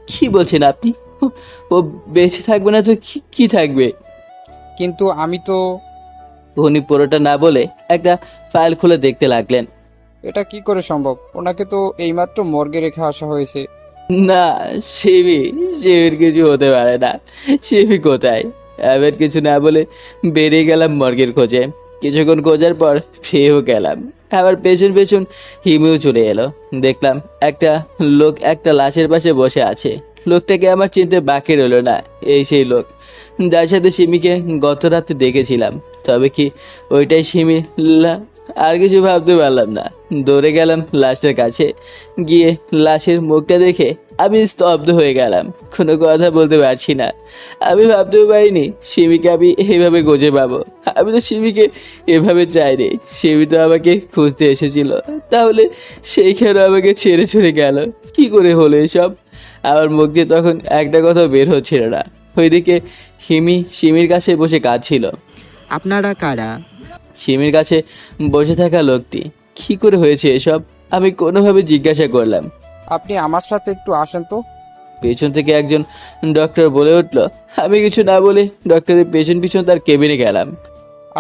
কি বলছেন আপনি? ও বেঁচে থাকবে না তো কি থাকবে? কিন্তু আমি তো। উনি পুরোটা না বলে একটা ফাইল খুলে দেখতে লাগলেন। এটা কি করে সম্ভব? ওনাকে তো এইমাত্র মর্গে রেখে আসা হয়েছে। না, শিবির কিছু হতে পারে না। শিবি কোথায়? এবার কিছু না বলে বেরিয়ে গেলাম মর্গের খোঁজে। কিছুক্ষণ খোঁজার পর ফিরেও গেলাম। আবার পেছন পেছন হিমিও চলে এলো। দেখলাম একটা লোক একটা লাশের পাশে বসে আছে। লোকটাকে আমার চিনতে বাকি রইল না। এই সেই লোক যার সাথে সিমিকে গত রাতে দেখেছিলাম। তবে কি ওইটাই সিমি? আর কিছু ভাবতে পারলাম না। দৌড়ে গেলাম লাশটার কাছে। গিয়ে লাশের মুখটা দেখে আমি স্তব্ধ হয়ে গেলাম। কোনো কথা বলতে পারছি না। আমি ভাবতেও পারিনি সিমিকে আমি এইভাবে খুঁজে পাবো। আমি তো সিমিকে এভাবে চাইনি। সিমি তো আমাকে খুঁজতে এসেছিল, তাহলে সেইখানে আমাকে ছেড়ে চলে গেল। কি করে হলো এসব? আমার মুখ দিয়ে তখন একটা কথা বের হচ্ছিল না। ওইদিকে হিমি সিমির কাছে বসে কাঁদছিল। আপনারা কারা? সিমির কাছে বসে থাকা লোকটি। কি করে হয়েছে এসব আমি কোনোভাবে জিজ্ঞাসা করলাম। আপনি আমার সাথে একটু আসেন তো। পেছন থেকে একজন ডক্টর বলে উঠল। আমি কিছু না বলে ডক্টরের পেছন পিছন তার কেবিনে গেলাম।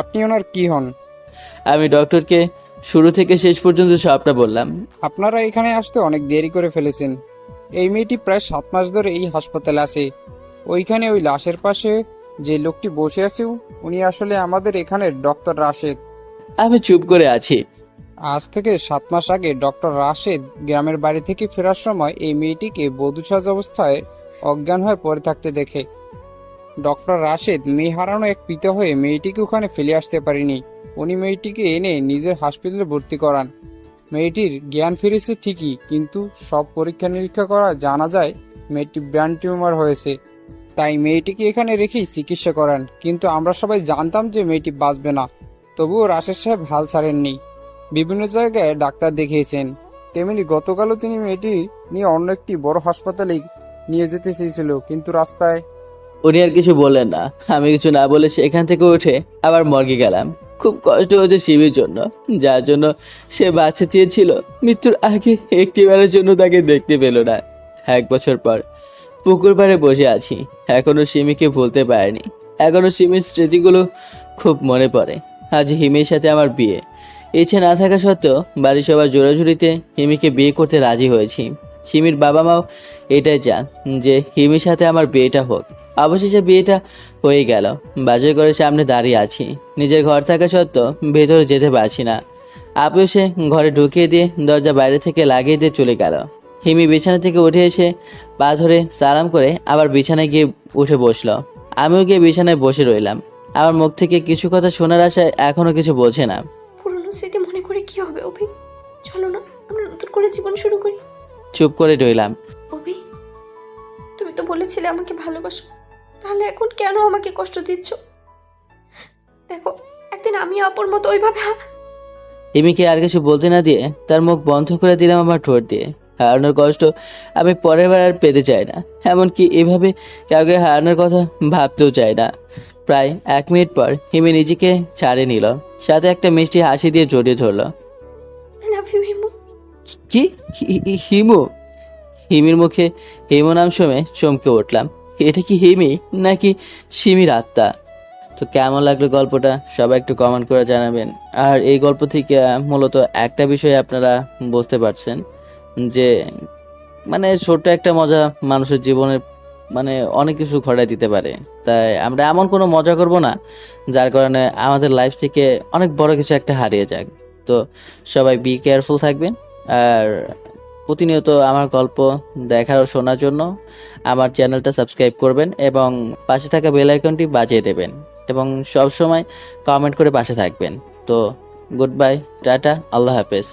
আপনি ওনার কি হন? আমি ডক্টরকে শুরু থেকে শেষ পর্যন্ত সবটা বললাম। আপনারা এখানে আসতে অনেক দেরি করে ফেলেছেন। এই মেয়েটি প্রায় 7 মাস ধরে এই হাসপাতালে আছে। ওইখানে ওই লাশের পাশে যে লোকটি বসে আছে উনি আসলে আমাদের এখানের ডক্টর রাশেদ। আমি চুপ করে আছি। আজ থেকে 7 মাস আগে ডক্টর রাশেদ গ্রামের বাড়ি থেকে ফেরার সময় এই মেয়েটিকে বধূসাজ অবস্থায় অজ্ঞান হয়ে পড়ে থাকতে দেখে। ডক্টর রাশেদ মেয়ে হারানো এক পিতা হয়ে মেয়েটিকে ওখানে ফেলে আসতে পারেনি। উনি মেয়েটিকে এনে নিজের হাসপাতালে ভর্তি করান। মেয়েটির জ্ঞান ফিরেছে ঠিকই, কিন্তু সব পরীক্ষা নিরীক্ষা করা জানা যায় মেয়েটি ব্রেন টিউমার হয়েছে। তাই মেয়েটিকে এখানে রেখেই চিকিৎসা করান। কিন্তু আমরা সবাই জানতাম যে মেয়েটি বাঁচবে না। তবুও রাশেদ সাহেব হাল ছাড়েননি। বিভিন্ন জায়গায় ডাক্তার দেখিয়েছেন। তেমনি গতকালও তিনি মেয়েটি নিয়ে অন্য একটি বড় হাসপাতালে নিয়ে যেতে চেয়েছিল, কিন্তু রাস্তায়। উনি আর কিছু বললেন না। আমি কিছু না বলে সেখান থেকে উঠে আবার মর্গে গেলাম। খুব কষ্ট হচ্ছে শিবির জন্য, যার জন্য সে বাঁচতে চেয়েছিল। মৃত্যুর আগে একটিবারের জন্য তাকে দেখতে পেল না। 1 বছর পর পুকুর পাড়ে বসে আছি। এখনো সিমিকে ভুলতে পারিনি। এখনো সিমির স্মৃতিগুলো খুব মনে পড়ে। আজ হিমির সাথে আমার বিয়ে। ইচ্ছে না থাকা সত্ত্বেও বাড়ির সবার জোরাজুরিতে হিমিকে বিয়ে করতে রাজি হয়েছি। সিমির বাবা মাও এটাই চান যে হিমির সাথে আমার বিয়েটা হোক। অবশেষে বিয়েটা হয়ে গেল। বাজার করে সামনে দাঁড়িয়ে আছি। নিজের ঘর থাকা সত্ত্বেও ভেতরে যেতে পারছি না। আপু এসে ঘরে ঢুকিয়ে দিয়ে দরজা বাইরে থেকে লাগিয়ে দিয়ে চলে গেল। হিমি বিছানা থেকে উঠে এসে পা ধরে সালাম করে আবার বিছানায় গিয়ে উঠে বসলো। আমিও গিয়ে বিছানায় বসে রইলাম। আমার মুখ থেকে কিছু কথা শোনার আশায় এখনো কিছু বলছে না। পুরনো স্মৃতি মনে করে কি হবে অভি? চলো না আমরা নতুন করে জীবন শুরু করি। চুপ করে রইলাম। অভি, তুমি তো বলেছিলে আমাকে ভালোবাসো, তাহলে এখন কেন আমাকে কষ্ট দিচ্ছ? দেখো, একদিন আমি অপর মতো ওইভাবে হিমিকে আর কিছু বলতে না দিয়ে তার মুখ বন্ধ করে দিলাম আমার ঠোঁট দিয়ে। হারানোর কষ্ট আমি পরের বার আর পেতে চাই না, এমনকি এভাবে কাউকে হারানোর কথা ভাবতেও চাই না। প্রায় 1 মিনিট পর হিমি নিজেকে ছাড়িয়ে নিল, সাথে একটা মিষ্টি হাসি দিয়ে জড়িয়ে ধরলো। I love you Himu. কি? হিমু? হিমির মুখে হিমু নাম শুনে চমকে উঠলাম। এটা কি হিমি নাকি সিমির আত্মা? তো কেমন লাগলো গল্পটা সবাই একটু কমেন্ট করে জানাবেন। আর এই গল্প থেকে মূলত একটা বিষয় আপনারা বুঝতে পারছেন যে মানে ছোট্ট একটা মজা মানুষের জীবনের মানে অনেক কিছু ঘটায় দিতে পারে। তাই আমরা এমন কোনো মজা করব না যার কারণে আমাদের লাইফ থেকে অনেক বড় কিছু একটা হারিয়ে যাক। তো সবাই বি কেয়ারফুল থাকবেন। আর প্রতিনিয়ত আমার গল্প দেখার ও শোনার জন্য আমার চ্যানেলটা সাবস্ক্রাইব করবেন এবং পাশে থাকা বেল আইকনটি বাজিয়ে দেবেন এবং সব সময় কমেন্ট করে পাশে থাকবেন। তো গুড বাই, টাটা, আল্লাহ হাফেজ।